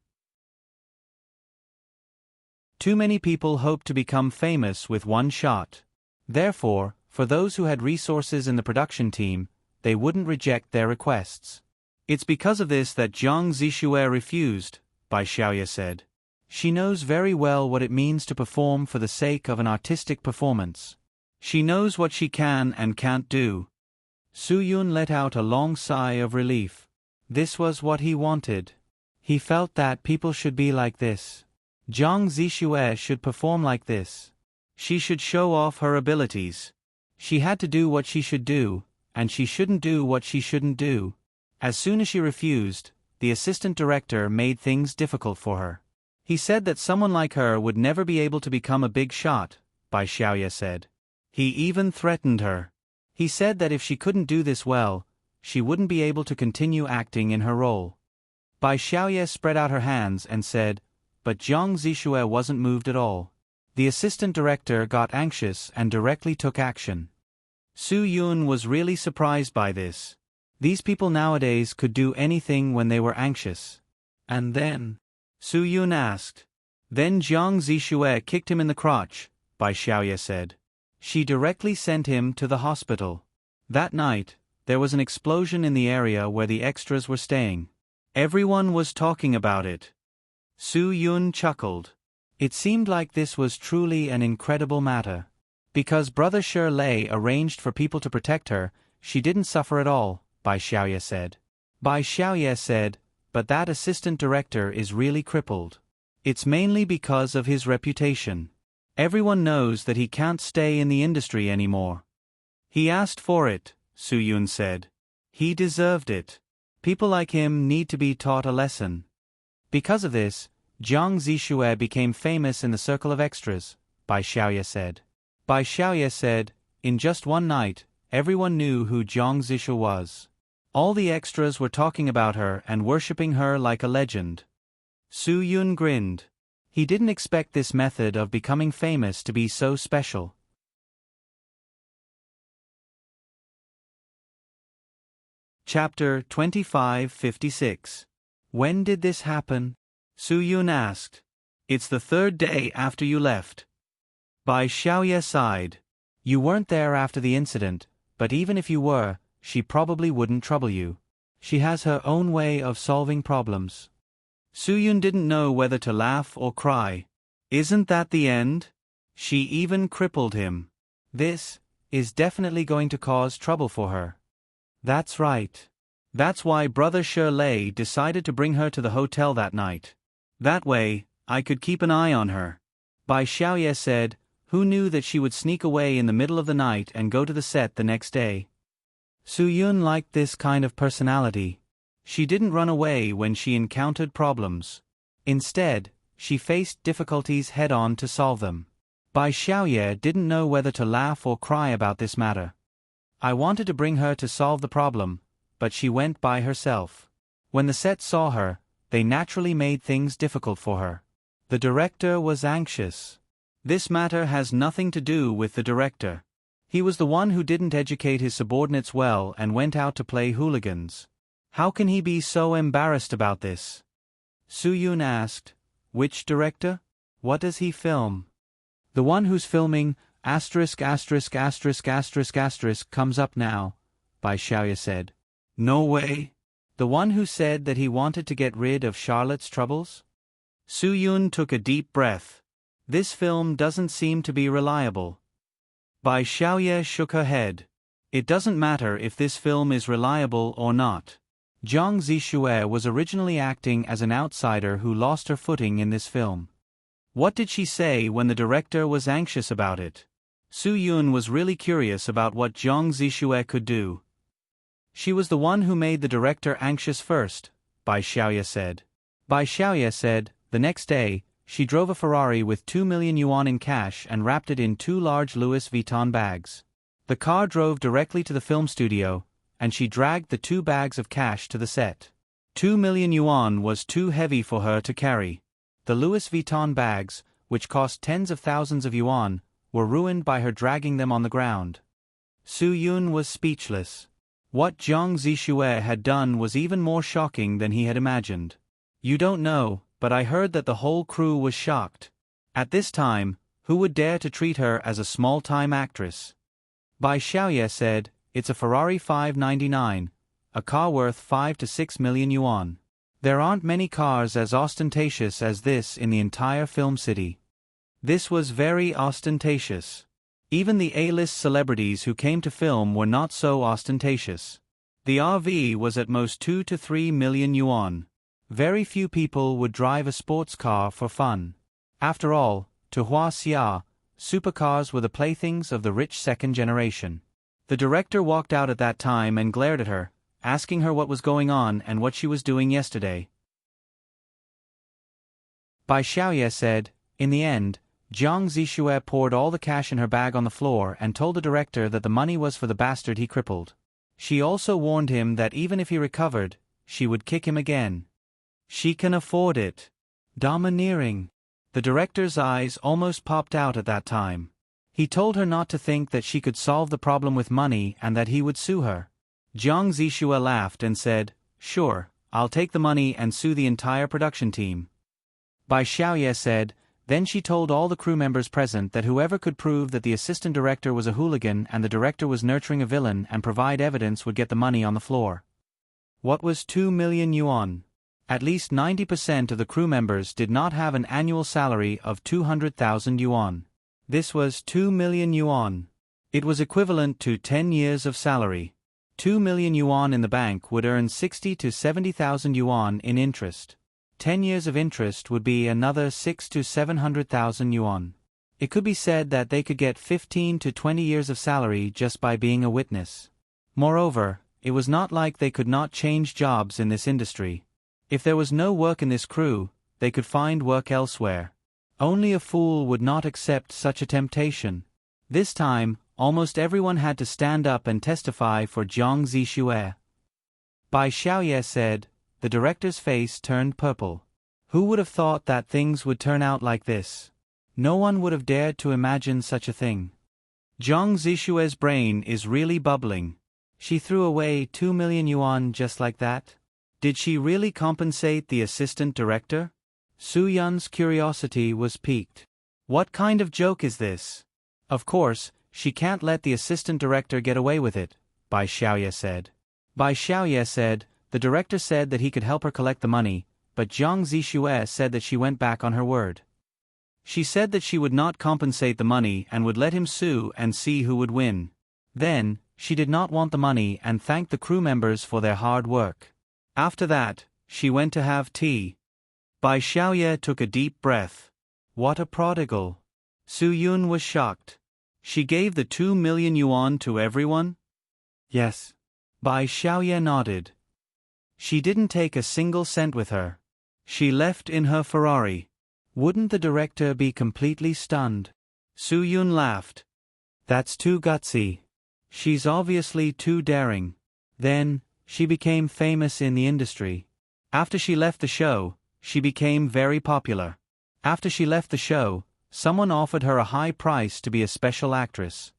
Too many people hope to become famous with one shot. Therefore, for those who had resources in the production team, they wouldn't reject their requests. It's because of this that Jiang Zishue refused, Bai Xiaoye said. She knows very well what it means to perform for the sake of an artistic performance. She knows what she can and can't do. Su Yun let out a long sigh of relief. This was what he wanted. He felt that people should be like this. Jiang Zishue should perform like this. She should show off her abilities. She had to do what she should do, and she shouldn't do what she shouldn't do. As soon as she refused, the assistant director made things difficult for her. He said that someone like her would never be able to become a big shot, Bai Xiaoye said. He even threatened her. He said that if she couldn't do this well, she wouldn't be able to continue acting in her role. Bai Xiaoye spread out her hands and said, but Jiang Zishue wasn't moved at all. The assistant director got anxious and directly took action. Su Yun was really surprised by this. These people nowadays could do anything when they were anxious. And then? Su Yun asked. Then Jiang Zishue kicked him in the crotch, Bai Xiaoye said. She directly sent him to the hospital. That night, there was an explosion in the area where the extras were staying. Everyone was talking about it. Su Yun chuckled. It seemed like this was truly an incredible matter. Because Brother Shirley arranged for people to protect her, she didn't suffer at all, Bai Xiaoye said. Bai Xiaoye said, but that assistant director is really crippled. It's mainly because of his reputation. Everyone knows that he can't stay in the industry anymore. He asked for it, Su Yun said. He deserved it. People like him need to be taught a lesson. Because of this, Jiang Zishue became famous in the circle of extras, Bai Xiaoye said. Bai Xiaoye said, in just one night, everyone knew who Jiang Zishue was. All the extras were talking about her and worshipping her like a legend. Su Yun grinned. He didn't expect this method of becoming famous to be so special. Chapter 2556. When did this happen? Su Yun asked. It's the third day after you left. Bai Xiaoye sighed. You weren't there after the incident, but even if you were, she probably wouldn't trouble you. She has her own way of solving problems. Su Yun didn't know whether to laugh or cry. Isn't that the end? She even crippled him. This is definitely going to cause trouble for her. That's right. That's why Brother Shirley decided to bring her to the hotel that night. That way, I could keep an eye on her. Bai Xiaoye said, who knew that she would sneak away in the middle of the night and go to the set the next day? Su Yun liked this kind of personality. She didn't run away when she encountered problems. Instead, she faced difficulties head-on to solve them. Bai Xiaoye didn't know whether to laugh or cry about this matter. I wanted to bring her to solve the problem, but she went by herself. When the set saw her, they naturally made things difficult for her. The director was anxious. This matter has nothing to do with the director. He was the one who didn't educate his subordinates well and went out to play hooligans. How can he be so embarrassed about this? Su Yun asked, which director? What does he film? The one who's filming ******* comes up now, Bai Xiaoye said. No way. The one who said that he wanted to get rid of Charlotte's troubles? Su Yun took a deep breath. This film doesn't seem to be reliable. Bai Xiaoye shook her head. It doesn't matter if this film is reliable or not. Jiang Zishue was originally acting as an outsider who lost her footing in this film. What did she say when the director was anxious about it? Su Yun was really curious about what Jiang Zishue could do. She was the one who made the director anxious first, Bai Xiaoye said. Bai Xiaoye said, the next day, she drove a Ferrari with 2 million yuan in cash and wrapped it in 2 large Louis Vuitton bags. The car drove directly to the film studio, and she dragged the 2 bags of cash to the set. 2 million yuan was too heavy for her to carry. The Louis Vuitton bags, which cost tens of thousands of yuan, were ruined by her dragging them on the ground. Su Yun was speechless. What Jiang Zishue had done was even more shocking than he had imagined. You don't know, but I heard that the whole crew was shocked. At this time, who would dare to treat her as a small-time actress? Bai Xiaoye said, "It's a Ferrari 599, a car worth 5 to 6 million yuan. There aren't many cars as ostentatious as this in the entire film city." This was very ostentatious. Even the A-list celebrities who came to film were not so ostentatious. The RV was at most 2 to 3 million yuan. Very few people would drive a sports car for fun. After all, to Hua Xia, supercars were the playthings of the rich second generation. The director walked out at that time and glared at her, asking her what was going on and what she was doing yesterday. Bai Xiaoye said, in the end, Jiang Zixue poured all the cash in her bag on the floor and told the director that the money was for the bastard he crippled. She also warned him that even if he recovered, she would kick him again. She can afford it. Domineering. The director's eyes almost popped out at that time. He told her not to think that she could solve the problem with money and that he would sue her. Jiang Zixue laughed and said, "Sure, I'll take the money and sue the entire production team." Bai Xiaoye said, then she told all the crew members present that whoever could prove that the assistant director was a hooligan and the director was nurturing a villain and provide evidence would get the money on the floor. What was 2 million yuan? At least 90% of the crew members did not have an annual salary of 200,000 yuan. This was 2 million yuan. It was equivalent to 10 years of salary. 2 million yuan in the bank would earn 60 to 70,000 yuan in interest. 10 years of interest would be another 6 to 700,000 yuan. It could be said that they could get 15 to 20 years of salary just by being a witness. Moreover, it was not like they could not change jobs in this industry. If there was no work in this crew, they could find work elsewhere. Only a fool would not accept such a temptation. This time, almost everyone had to stand up and testify for Jiang Zixue. Bai Xiaoye said, the director's face turned purple. Who would have thought that things would turn out like this? No one would have dared to imagine such a thing. Jiang Zixue's brain is really bubbling. She threw away 2 million yuan just like that? Did she really compensate the assistant director? Su Yun's curiosity was piqued. What kind of joke is this? Of course, she can't let the assistant director get away with it, Bai Xiaoye said. Bai Xiaoye said, the director said that he could help her collect the money, but Jiang Zixue said that she went back on her word. She said that she would not compensate the money and would let him sue and see who would win. Then, she did not want the money and thanked the crew members for their hard work. After that, she went to have tea. Bai Xiaoye took a deep breath. What a prodigal. Su Yun was shocked. She gave the 2 million yuan to everyone? Yes. Bai Xiaoye nodded. She didn't take a single cent with her. She left in her Ferrari. Wouldn't the director be completely stunned? Su Yun laughed. That's too gutsy. She's obviously too daring. Then, she became famous in the industry. After she left the show, she became very popular. After she left the show, someone offered her a high price to be a special actress.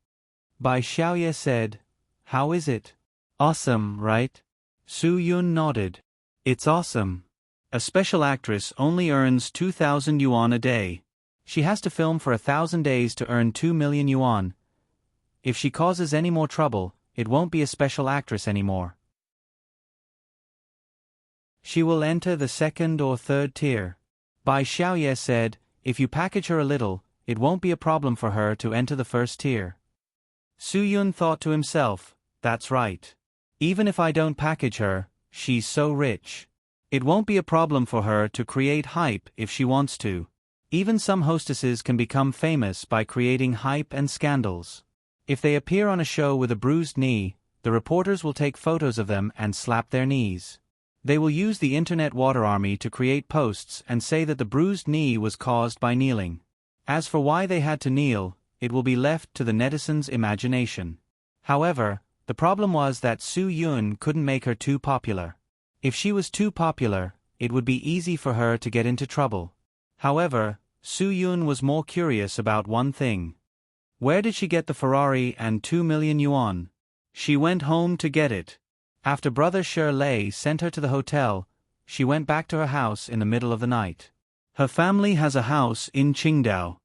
Bai Xiaoye said, "How is it? Awesome, right?" Su Yun nodded. It's awesome. A special actress only earns 2,000 yuan a day. She has to film for 1,000 days to earn 2 million yuan. If she causes any more trouble, it won't be a special actress anymore. She will enter the second or third tier. Bai Xiaoye said, if you package her a little, it won't be a problem for her to enter the first tier. Su Yun thought to himself, that's right. Even if I don't package her, she's so rich. It won't be a problem for her to create hype if she wants to. Even some hostesses can become famous by creating hype and scandals. If they appear on a show with a bruised knee, the reporters will take photos of them and slap their knees. They will use the internet water army to create posts and say that the bruised knee was caused by kneeling. As for why they had to kneel, it will be left to the netizens' imagination. However, the problem was that Su Yun couldn't make her too popular. If she was too popular, it would be easy for her to get into trouble. However, Su Yun was more curious about one thing. Where did she get the Ferrari and 2 million yuan? She went home to get it. After brother Shirley sent her to the hotel, she went back to her house in the middle of the night. Her family has a house in Qingdao.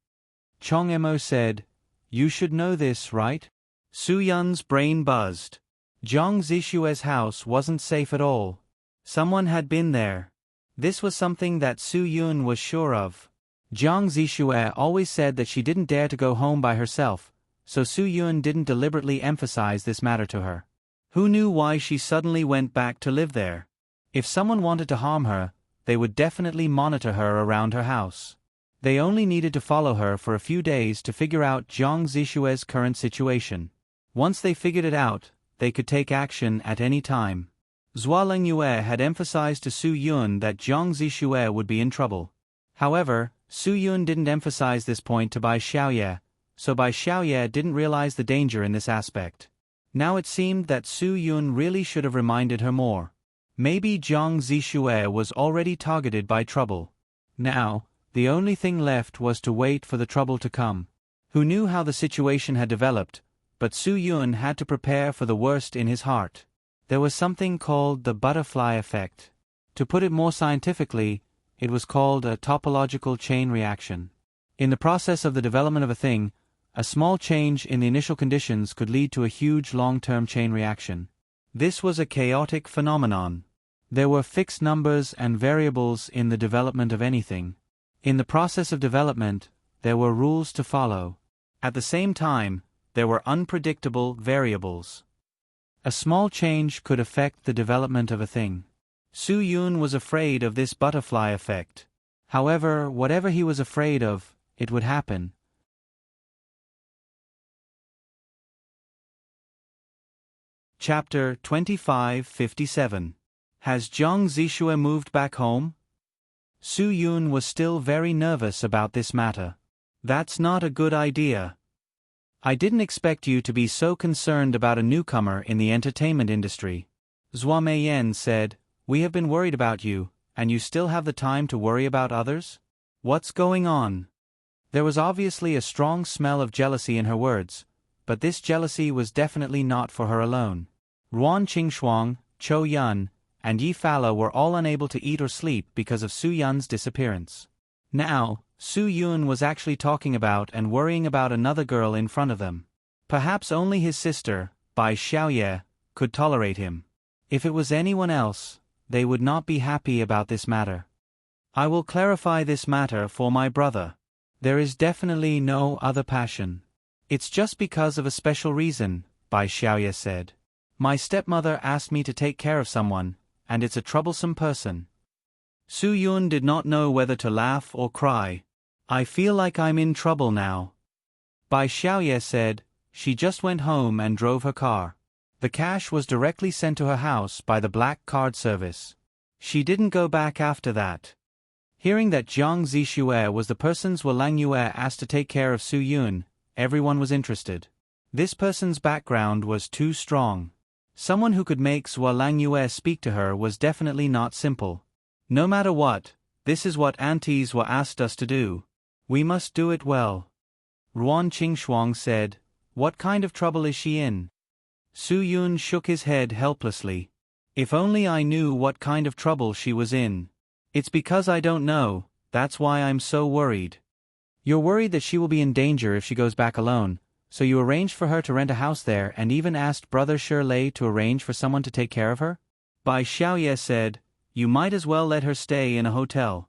Chong Emo said, "You should know this, right?" Su Yun's brain buzzed. Jiang Zishue's house wasn't safe at all. Someone had been there. This was something that Su Yun was sure of. Jiang Zishue always said that she didn't dare to go home by herself, so Su Yun didn't deliberately emphasize this matter to her. Who knew why she suddenly went back to live there? If someone wanted to harm her, they would definitely monitor her around her house. They only needed to follow her for a few days to figure out Jiang Zishue's current situation. Once they figured it out, they could take action at any time. Zhua Lengyue had emphasized to Su Yun that Jiang Zishue would be in trouble. However, Su Yun didn't emphasize this point to Bai Xiaoye, so Bai Xiaoye didn't realize the danger in this aspect. Now it seemed that Su Yun really should have reminded her more. Maybe Jiang Zishue was already targeted by trouble. Now, the only thing left was to wait for the trouble to come. Who knew how the situation had developed, but Su Yun had to prepare for the worst in his heart. There was something called the butterfly effect. To put it more scientifically, it was called a topological chain reaction. In the process of the development of a thing, a small change in the initial conditions could lead to a huge long-term chain reaction. This was a chaotic phenomenon. There were fixed numbers and variables in the development of anything. In the process of development, there were rules to follow. At the same time, there were unpredictable variables. A small change could affect the development of a thing. Su Yun was afraid of this butterfly effect. However, whatever he was afraid of, it would happen. Chapter 2557. Has Jiang Zishue moved back home? Su Yun was still very nervous about this matter. That's not a good idea. I didn't expect you to be so concerned about a newcomer in the entertainment industry. Zhua Meiyan said, "We have been worried about you, and you still have the time to worry about others? What's going on?" There was obviously a strong smell of jealousy in her words, but this jealousy was definitely not for her alone. Ruan Qingxuang, Chou Yun, and Yi Fala were all unable to eat or sleep because of Su Yun's disappearance. Now, Su Yun was actually talking about and worrying about another girl in front of them. Perhaps only his sister, Bai Xiaoye, could tolerate him. If it was anyone else, they would not be happy about this matter. I will clarify this matter for my brother. There is definitely no other passion. It's just because of a special reason, Bai Xiaoye said. My stepmother asked me to take care of someone, and it's a troublesome person. Su Yun did not know whether to laugh or cry. I feel like I'm in trouble now. Bai Xiaoye said, she just went home and drove her car. The cash was directly sent to her house by the black card service. She didn't go back after that. Hearing that Jiang Zishue was the person Zhuo Langyue asked to take care of Su Yun, everyone was interested. This person's background was too strong. Someone who could make Zhuo Langyue speak to her was definitely not simple. No matter what, this is what Auntie Zhuo asked us to do. We must do it well. Ruan Qingxuang said, "What kind of trouble is she in?" Su Yun shook his head helplessly. If only I knew what kind of trouble she was in. It's because I don't know, that's why I'm so worried. You're worried that she will be in danger if she goes back alone, so you arranged for her to rent a house there and even asked Brother Shirlei to arrange for someone to take care of her? Bai Xiaoye said, "You might as well let her stay in a hotel."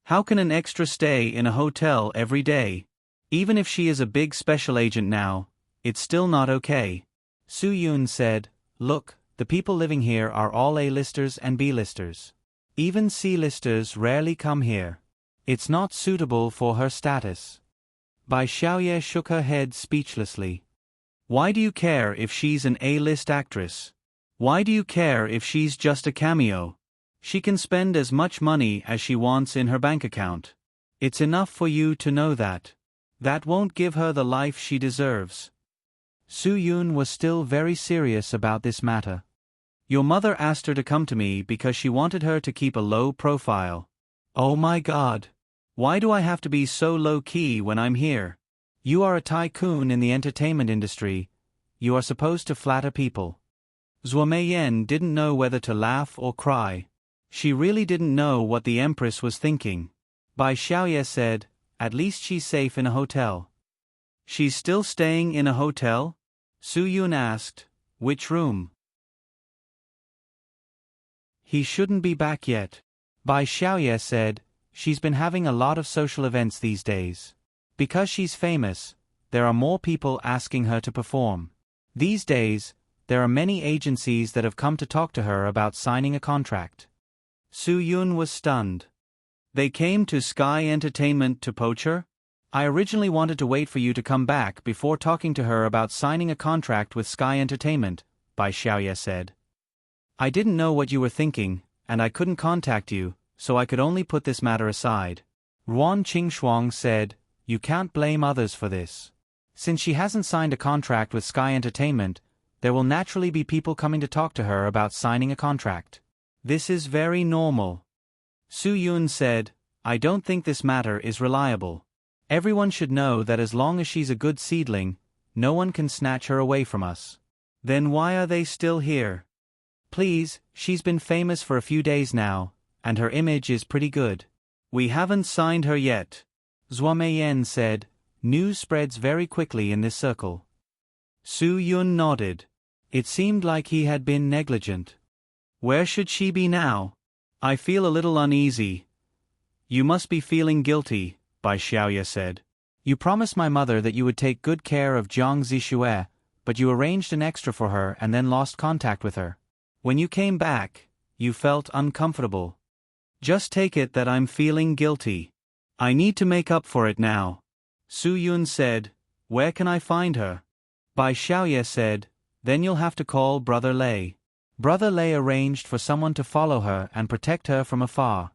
How can an extra stay in a hotel every day? Even if she is a big special agent now, it's still not okay. Su Yun said, "Look, the people living here are all A-listers and B-listers. Even C-listers rarely come here. It's not suitable for her status." Bai Xiaoye shook her head speechlessly. Why do you care if she's an A-list actress? Why do you care if she's just a cameo? She can spend as much money as she wants in her bank account. It's enough for you to know that. That won't give her the life she deserves. Su Yun was still very serious about this matter. Your mother asked her to come to me because she wanted her to keep a low profile. Oh my God. Why do I have to be so low-key when I'm here? You are a tycoon in the entertainment industry. You are supposed to flatter people. Zhuo Meiyan didn't know whether to laugh or cry. She really didn't know what the Empress was thinking. Bai Xiaoye said, "At least she's safe in a hotel." "She's still staying in a hotel?" Su Yun asked. "Which room?" "He shouldn't be back yet." Bai Xiaoye said, "She's been having a lot of social events these days. Because she's famous, there are more people asking her to perform. These days, there are many agencies that have come to talk to her about signing a contract." Su Yun was stunned. "They came to Sky Entertainment to poach her? I originally wanted to wait for you to come back before talking to her about signing a contract with Sky Entertainment," Bai Xiaoye said. "I didn't know what you were thinking, and I couldn't contact you, so I could only put this matter aside." Ruan Qingshuang said, "You can't blame others for this. Since she hasn't signed a contract with Sky Entertainment, there will naturally be people coming to talk to her about signing a contract. This is very normal." Su Yun said, "I don't think this matter is reliable. Everyone should know that as long as she's a good seedling, no one can snatch her away from us. Then why are they still here? Please, she's been famous for a few days now, and her image is pretty good. We haven't signed her yet." Zhuo Meiyan said, "News spreads very quickly in this circle." Su Yun nodded. It seemed like he had been negligent. "Where should she be now? I feel a little uneasy." "You must be feeling guilty," Bai Xiaoye said. "You promised my mother that you would take good care of Jiang Zixue, but you arranged an extra for her and then lost contact with her. When you came back, you felt uncomfortable. Just take it that I'm feeling guilty. I need to make up for it now." Su Yun said, "Where can I find her?" Bai Xiaoye said, "Then you'll have to call Brother Lei." Brother Lei arranged for someone to follow her and protect her from afar.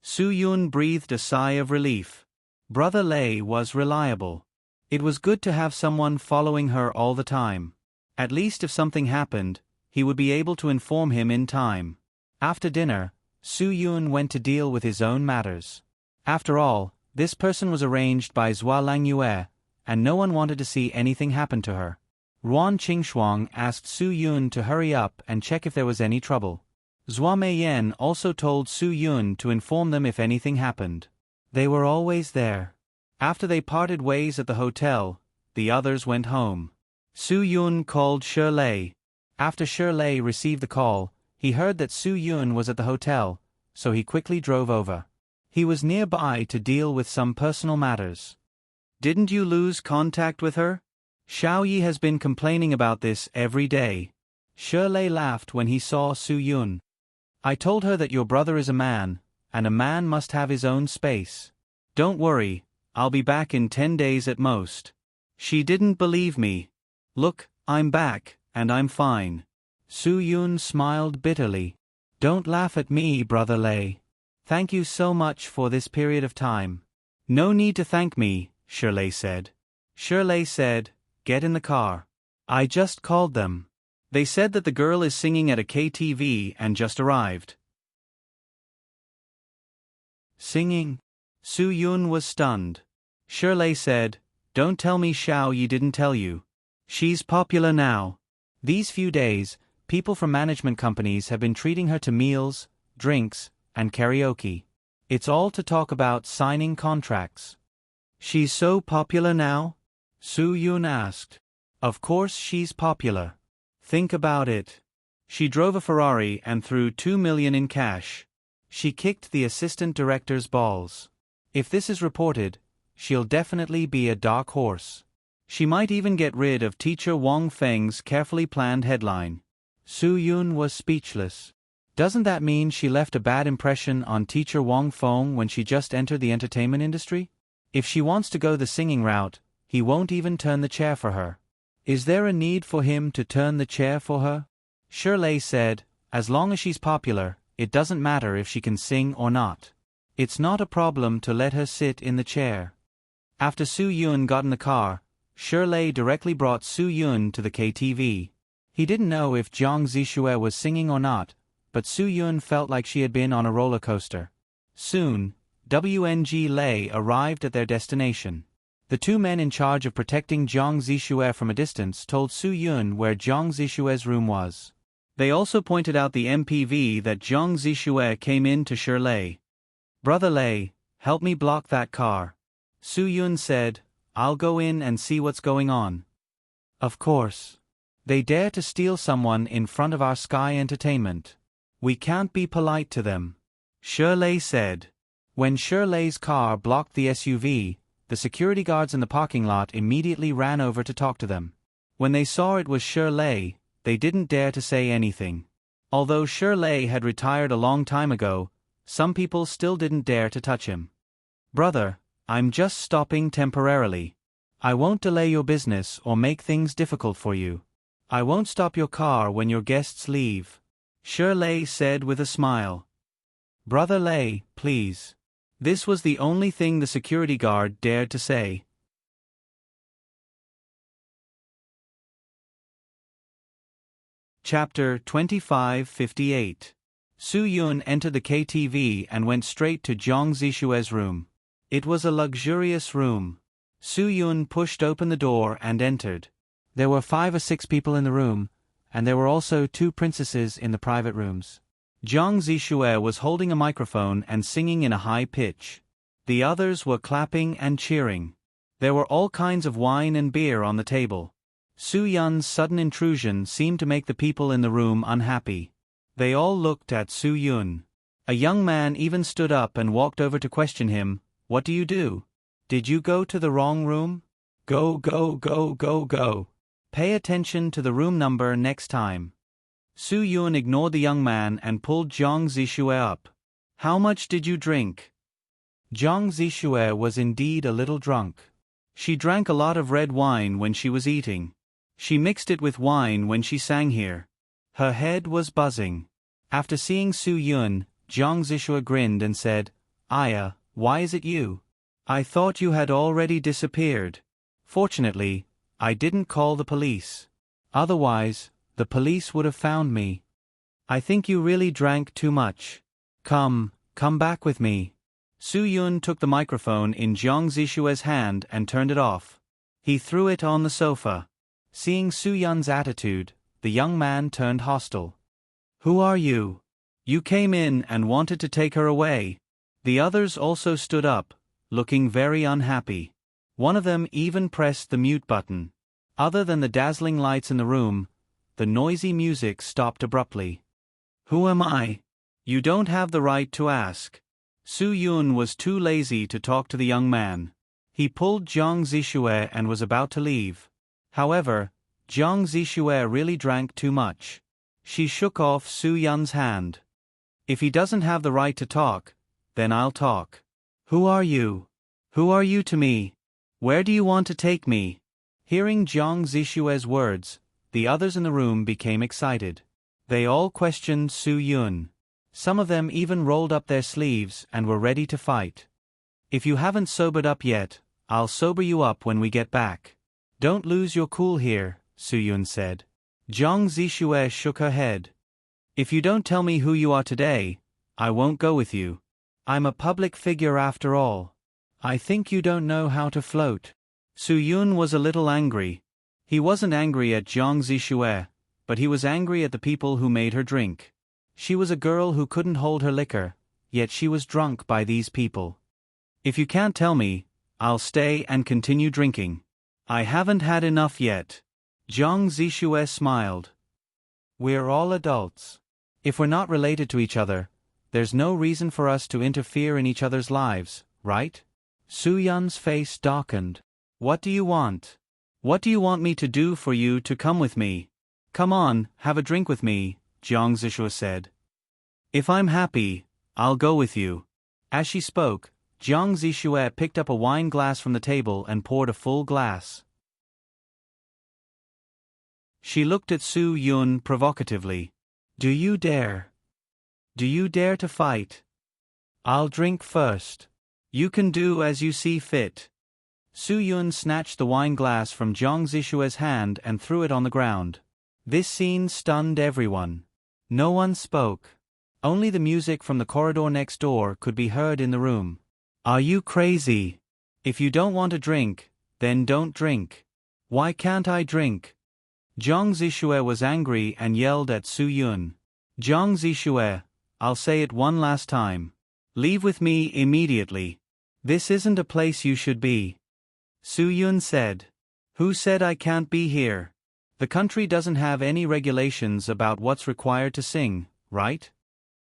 Su Yun breathed a sigh of relief. Brother Lei was reliable. It was good to have someone following her all the time. At least if something happened, he would be able to inform him in time. After dinner, Su Yun went to deal with his own matters. After all, this person was arranged by Zhua Langyue, and no one wanted to see anything happen to her. Ruan Qingshuang asked Su Yun to hurry up and check if there was any trouble. Zhuo Meiyan also told Su Yun to inform them if anything happened. They were always there. After they parted ways at the hotel, the others went home. Su Yun called Shi Lei. After Shi Lei received the call, he heard that Su Yun was at the hotel, so he quickly drove over. He was nearby to deal with some personal matters. "Didn't you lose contact with her? Xiao Yi has been complaining about this every day." Shi Lei laughed when he saw Su Yun. "I told her that your brother is a man, and a man must have his own space. Don't worry, I'll be back in 10 days at most." She didn't believe me. "Look, I'm back, and I'm fine." Su Yun smiled bitterly. "Don't laugh at me, Brother Lei. Thank you so much for this period of time." "No need to thank me," Shi Lei said. Shi Lei said, "Get in the car. I just called them. They said that the girl is singing at a KTV and just arrived." Singing? Su Yun was stunned. Shi Lei said, "Don't tell me Xiao Yi didn't tell you. She's popular now. These few days, people from management companies have been treating her to meals, drinks, and karaoke. It's all to talk about signing contracts." "She's so popular now?" Su Yun asked. "Of course she's popular. Think about it. She drove a Ferrari and threw 2 million in cash. She kicked the assistant director's balls. If this is reported, she'll definitely be a dark horse. She might even get rid of teacher Wang Feng's carefully planned headline." Su Yun was speechless. Doesn't that mean she left a bad impression on teacher Wang Feng when she just entered the entertainment industry? If she wants to go the singing route, he won't even turn the chair for her. Is there a need for him to turn the chair for her? Shi Lei said, "As long as she's popular, it doesn't matter if she can sing or not. It's not a problem to let her sit in the chair." After Su Yun got in the car, Shi Lei directly brought Su Yun to the KTV. He didn't know if Jiang Zixue was singing or not, but Su Yun felt like she had been on a roller coaster. Soon, WNG Lei arrived at their destination. The two men in charge of protecting Jiang Zixue from a distance told Su Yun where Jiang Zixue's room was. They also pointed out the MPV that Jiang Zixue came in to Shi Lei. "Brother Lei, help me block that car. Su Yun said, I'll go in and see what's going on. Of course. They dare to steal someone in front of our Sky Entertainment. We can't be polite to them. Shirley said. When Shirley's car blocked the SUV, the security guards in the parking lot immediately ran over to talk to them. When they saw it was Shirley, they didn't dare to say anything. Although Shirley had retired a long time ago, some people still didn't dare to touch him. Brother, I'm just stopping temporarily. I won't delay your business or make things difficult for you. I won't stop your car when your guests leave. Shirley said with a smile. Brother Lei, please. This was the only thing the security guard dared to say. Chapter 2558. Su Yun entered the KTV and went straight to Jiang Zishue's room. It was a luxurious room. Su Yun pushed open the door and entered. There were 5 or 6 people in the room, and there were also 2 princesses in the private rooms. Jiang Zishue was holding a microphone and singing in a high pitch. The others were clapping and cheering. There were all kinds of wine and beer on the table. Su Yun's sudden intrusion seemed to make the people in the room unhappy. They all looked at Su Yun. A young man even stood up and walked over to question him, What do you do? Did you go to the wrong room? Go, go, go, go, go. Pay attention to the room number next time. Su Yun ignored the young man and pulled Jiang Zishue up. How much did you drink? Jiang Zishue was indeed a little drunk. She drank a lot of red wine when she was eating. She mixed it with wine when she sang here. Her head was buzzing. After seeing Su Yun, Jiang Zishue grinned and said, Aya, why is it you? I thought you had already disappeared. Fortunately, I didn't call the police. Otherwise, the police would have found me. I think you really drank too much. Come back with me. Su Yun took the microphone in Jiang Zishue's hand and turned it off. He threw it on the sofa. Seeing Su Yun's attitude, the young man turned hostile. Who are you? You came in and wanted to take her away. The others also stood up, looking very unhappy. One of them even pressed the mute button. Other than the dazzling lights in the room, the noisy music stopped abruptly. Who am I? You don't have the right to ask. Su Yun was too lazy to talk to the young man. He pulled Jiang Zishue and was about to leave. However, Jiang Zishue really drank too much. She shook off Su Yun's hand. If he doesn't have the right to talk, then I'll talk. Who are you? Who are you to me? Where do you want to take me? Hearing Jiang Zishue's words, the others in the room became excited. They all questioned Su Yun. Some of them even rolled up their sleeves and were ready to fight. If you haven't sobered up yet, I'll sober you up when we get back. Don't lose your cool here, Su Yun said. Jiang Zishue shook her head. If you don't tell me who you are today, I won't go with you. I'm a public figure after all. I think you don't know how to float. Su Yun was a little angry. He wasn't angry at Jiang Zishue, but he was angry at the people who made her drink. She was a girl who couldn't hold her liquor, yet she was drunk by these people. If you can't tell me, I'll stay and continue drinking. I haven't had enough yet. Jiang Zishue smiled. We're all adults. If we're not related to each other, there's no reason for us to interfere in each other's lives, right? Su Yun's face darkened. What do you want? What do you want me to do for you to come with me? Come on, have a drink with me, Jiang Zishue said. If I'm happy, I'll go with you. As she spoke, Jiang Zishue picked up a wine glass from the table and poured a full glass. She looked at Su Yun provocatively. Do you dare? Do you dare to fight? I'll drink first. You can do as you see fit. Su Yun snatched the wine glass from Jiang Zishue's hand and threw it on the ground. This scene stunned everyone. No one spoke. Only the music from the corridor next door could be heard in the room. Are you crazy? If you don't want to drink, then don't drink. Why can't I drink? Jiang Zishue was angry and yelled at Su Yun. Jiang Zishue, I'll say it one last time. Leave with me immediately. This isn't a place you should be. Su Yun said. Who said I can't be here? The country doesn't have any regulations about what's required to sing, right?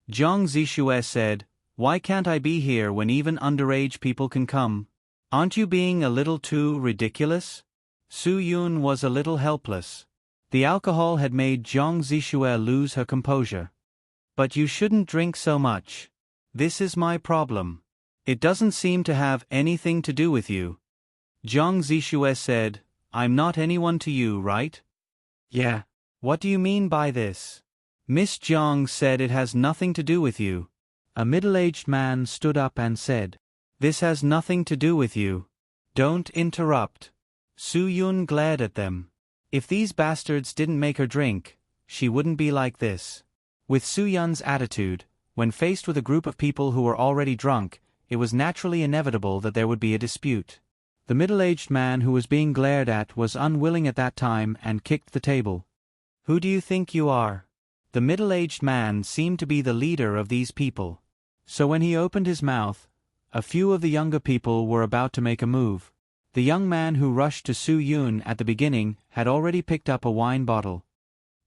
Jiang Zishue said, why can't I be here when even underage people can come? Aren't you being a little too ridiculous? Su Yun was a little helpless. The alcohol had made Jiang Zishue lose her composure. But you shouldn't drink so much. This is my problem. It doesn't seem to have anything to do with you. Jiang Zishue said, I'm not anyone to you, right? Yeah. What do you mean by this? Miss Jiang said it has nothing to do with you. A middle-aged man stood up and said, this has nothing to do with you. Don't interrupt. Su Yun glared at them. If these bastards didn't make her drink, she wouldn't be like this. With Su Yun's attitude, when faced with a group of people who were already drunk, it was naturally inevitable that there would be a dispute. The middle-aged man who was being glared at was unwilling at that time and kicked the table. Who do you think you are? The middle-aged man seemed to be the leader of these people. So when he opened his mouth, a few of the younger people were about to make a move. The young man who rushed to Su Yun at the beginning had already picked up a wine bottle.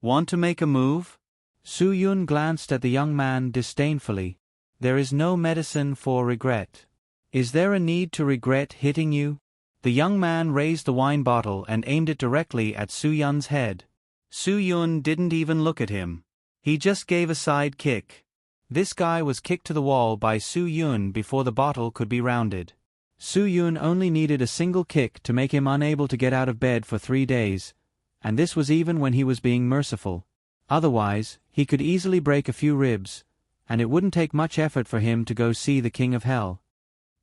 Want to make a move? Su Yun glanced at the young man disdainfully. There is no medicine for regret. Is there a need to regret hitting you? The young man raised the wine bottle and aimed it directly at Su Yun's head. Su Yun didn't even look at him. He just gave a side kick. This guy was kicked to the wall by Su Yun before the bottle could be rounded. Su Yun only needed a single kick to make him unable to get out of bed for 3 days, and this was even when he was being merciful. Otherwise, he could easily break a few ribs, and it wouldn't take much effort for him to go see the King of Hell.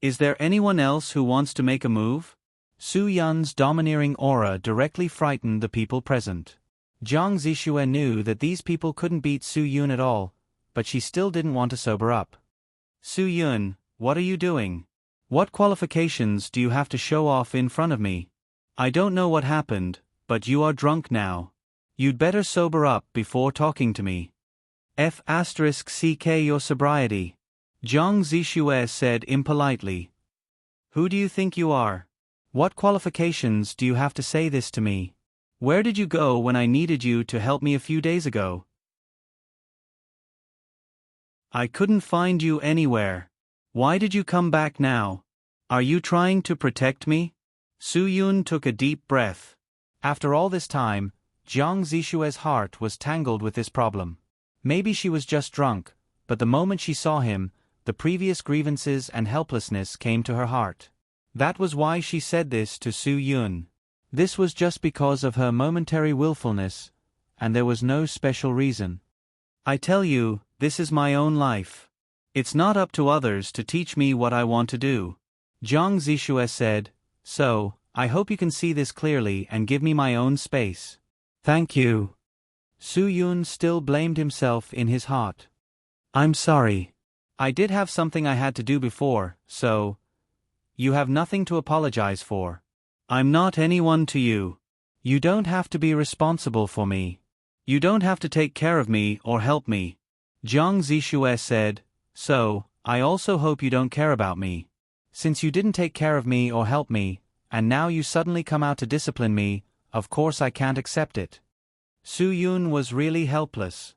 Is there anyone else who wants to make a move? Su Yun's domineering aura directly frightened the people present. Jiang Zishue knew that these people couldn't beat Su Yun at all, but she still didn't want to sober up. Su Yun, what are you doing? What qualifications do you have to show off in front of me? I don't know what happened, but you are drunk now. You'd better sober up before talking to me. *CK your sobriety. Jiang Zishue said impolitely. Who do you think you are? What qualifications do you have to say this to me? Where did you go when I needed you to help me a few days ago? I couldn't find you anywhere. Why did you come back now? Are you trying to protect me? Su Yun took a deep breath. After all this time, Jiang Zishue's heart was tangled with this problem. Maybe she was just drunk, but the moment she saw him, the previous grievances and helplessness came to her heart. That was why she said this to Su Yun. This was just because of her momentary willfulness, and there was no special reason. I tell you, this is my own life. It's not up to others to teach me what I want to do. Jiang Zishue said, so, I hope you can see this clearly and give me my own space. Thank you. Su Yun still blamed himself in his heart. I'm sorry. I did have something I had to do before, so... You have nothing to apologize for. I'm not anyone to you. You don't have to be responsible for me. You don't have to take care of me or help me. Jiang Zishue said, so, I also hope you don't care about me. Since you didn't take care of me or help me, and now you suddenly come out to discipline me, of course I can't accept it. Su Yun was really helpless.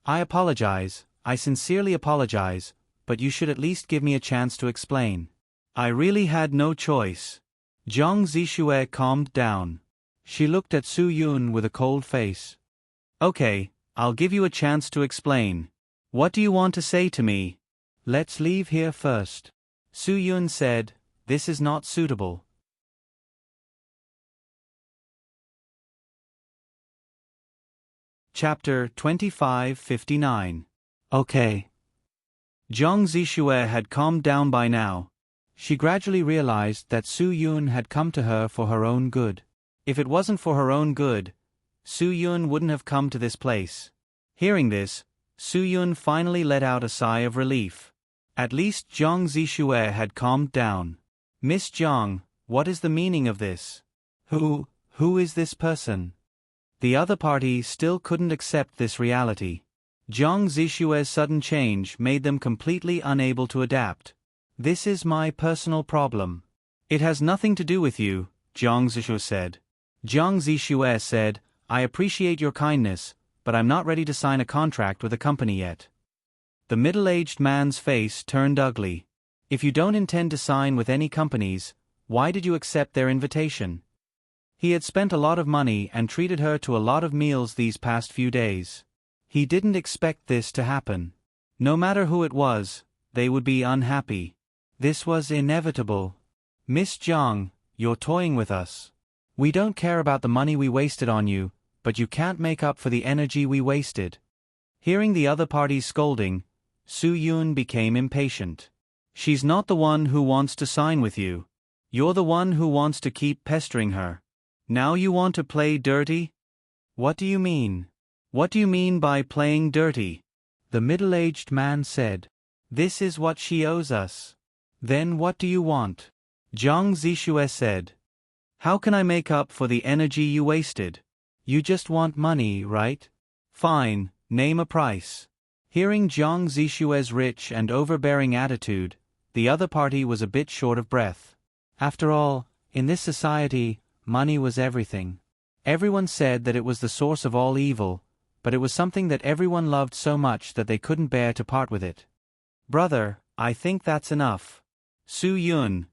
I apologize, I sincerely apologize, but you should at least give me a chance to explain. I really had no choice. Jiang Zishue calmed down. She looked at Su Yun with a cold face. Okay, I'll give you a chance to explain. What do you want to say to me? Let's leave here first. Su Yun said, this is not suitable. Chapter 2559. Okay. Jiang Zishue had calmed down by now. She gradually realized that Su Yun had come to her for her own good. If it wasn't for her own good, Su Yun wouldn't have come to this place. Hearing this, Su Yun finally let out a sigh of relief. At least Jiang Zishue had calmed down. Miss Jiang, what is the meaning of this? Who is this person? The other party still couldn't accept this reality. Jiang Zishue's sudden change made them completely unable to adapt. This is my personal problem. It has nothing to do with you, Jiang Zishue said. Jiang Zishue said, I appreciate your kindness, but I'm not ready to sign a contract with a company yet. The middle-aged man's face turned ugly. If you don't intend to sign with any companies, why did you accept their invitation? He had spent a lot of money and treated her to a lot of meals these past few days. He didn't expect this to happen. No matter who it was, they would be unhappy. This was inevitable. Miss Jiang, you're toying with us. We don't care about the money we wasted on you, but you can't make up for the energy we wasted. Hearing the other party's scolding, Su Yun became impatient. She's not the one who wants to sign with you. You're the one who wants to keep pestering her. Now you want to play dirty? What do you mean? What do you mean by playing dirty? The middle-aged man said. This is what she owes us. Then what do you want? Jiang Zishue said. How can I make up for the energy you wasted? You just want money, right? Fine, name a price. Hearing Jiang Zishue's rich and overbearing attitude, the other party was a bit short of breath. After all, in this society, money was everything. Everyone said that it was the source of all evil, but it was something that everyone loved so much that they couldn't bear to part with it. Brother, I think that's enough. Su Yun.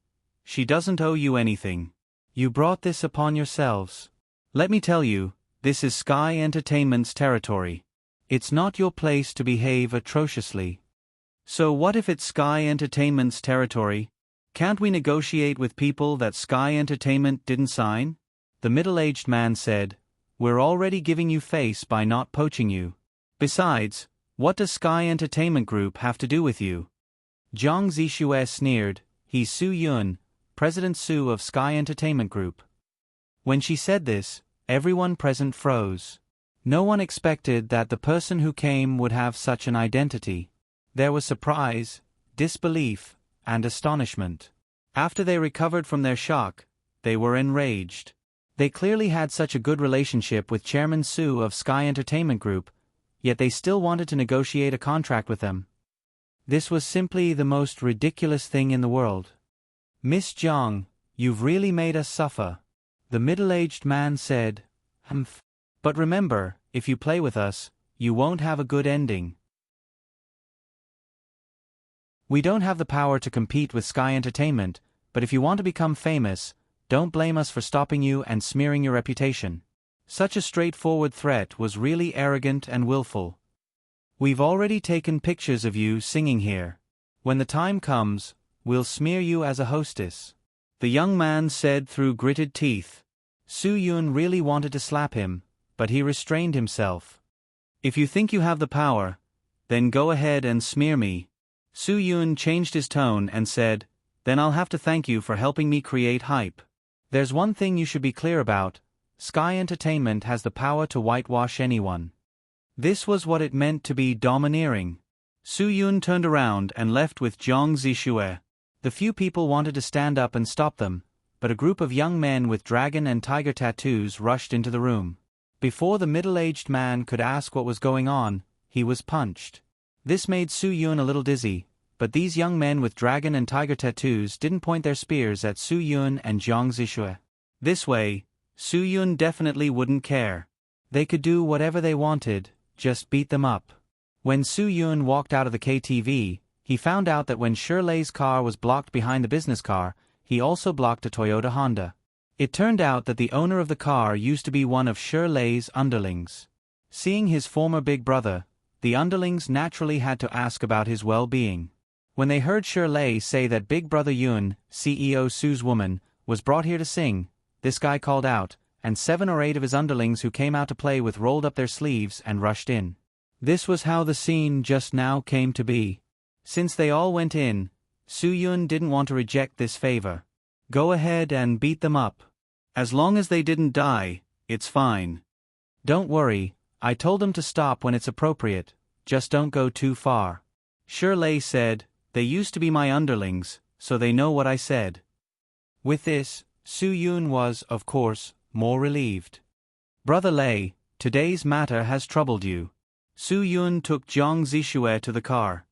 She doesn't owe you anything. You brought this upon yourselves. Let me tell you, this is Sky Entertainment's territory. It's not your place to behave atrociously. So what if it's Sky Entertainment's territory? Can't we negotiate with people that Sky Entertainment didn't sign? The middle-aged man said, We're already giving you face by not poaching you. Besides, what does Sky Entertainment Group have to do with you? Jiang Zishue sneered, He's Su Yun, President Su of Sky Entertainment Group. When she said this, everyone present froze. No one expected that the person who came would have such an identity. There was surprise, disbelief, and astonishment. After they recovered from their shock, they were enraged. They clearly had such a good relationship with Chairman Su of Sky Entertainment Group, yet they still wanted to negotiate a contract with them. This was simply the most ridiculous thing in the world. Miss Jiang, you've really made us suffer. The middle-aged man said, Humph. But remember, if you play with us, you won't have a good ending. We don't have the power to compete with Sky Entertainment, but if you want to become famous, don't blame us for stopping you and smearing your reputation. Such a straightforward threat was really arrogant and willful. We've already taken pictures of you singing here. When the time comes, we'll smear you as a hostess. The young man said through gritted teeth. Su Yun really wanted to slap him, but he restrained himself. If you think you have the power, then go ahead and smear me. Su Yun changed his tone and said, Then I'll have to thank you for helping me create hype. There's one thing you should be clear about, Sky Entertainment has the power to whitewash anyone. This was what it meant to be domineering. Su Yun turned around and left with Jiang Zishue. The few people wanted to stand up and stop them, but a group of young men with dragon and tiger tattoos rushed into the room. Before the middle-aged man could ask what was going on, he was punched. This made Su Yun a little dizzy, but these young men with dragon and tiger tattoos didn't point their spears at Su Yun and Jiang Zishue. This way, Su Yun definitely wouldn't care. They could do whatever they wanted, just beat them up. When Su Yun walked out of the KTV, he found out that when Shirley's car was blocked behind the business car, he also blocked a Toyota Honda. It turned out that the owner of the car used to be one of Shirley's underlings. Seeing his former big brother, the underlings naturally had to ask about his well-being. When they heard Shirley say that Big Brother Yun, CEO Su's woman, was brought here to sing, this guy called out, and 7 or 8 of his underlings who came out to play with rolled up their sleeves and rushed in. This was how the scene just now came to be. Since they all went in, Su Yun didn't want to reject this favor. Go ahead and beat them up. As long as they didn't die, it's fine. Don't worry, I told them to stop when it's appropriate, just don't go too far. Shirley said, They used to be my underlings, so they know what I said. With this, Su Yun was, of course, more relieved. Brother Lei, today's matter has troubled you. Su Yun took Jiang Zishue to the car.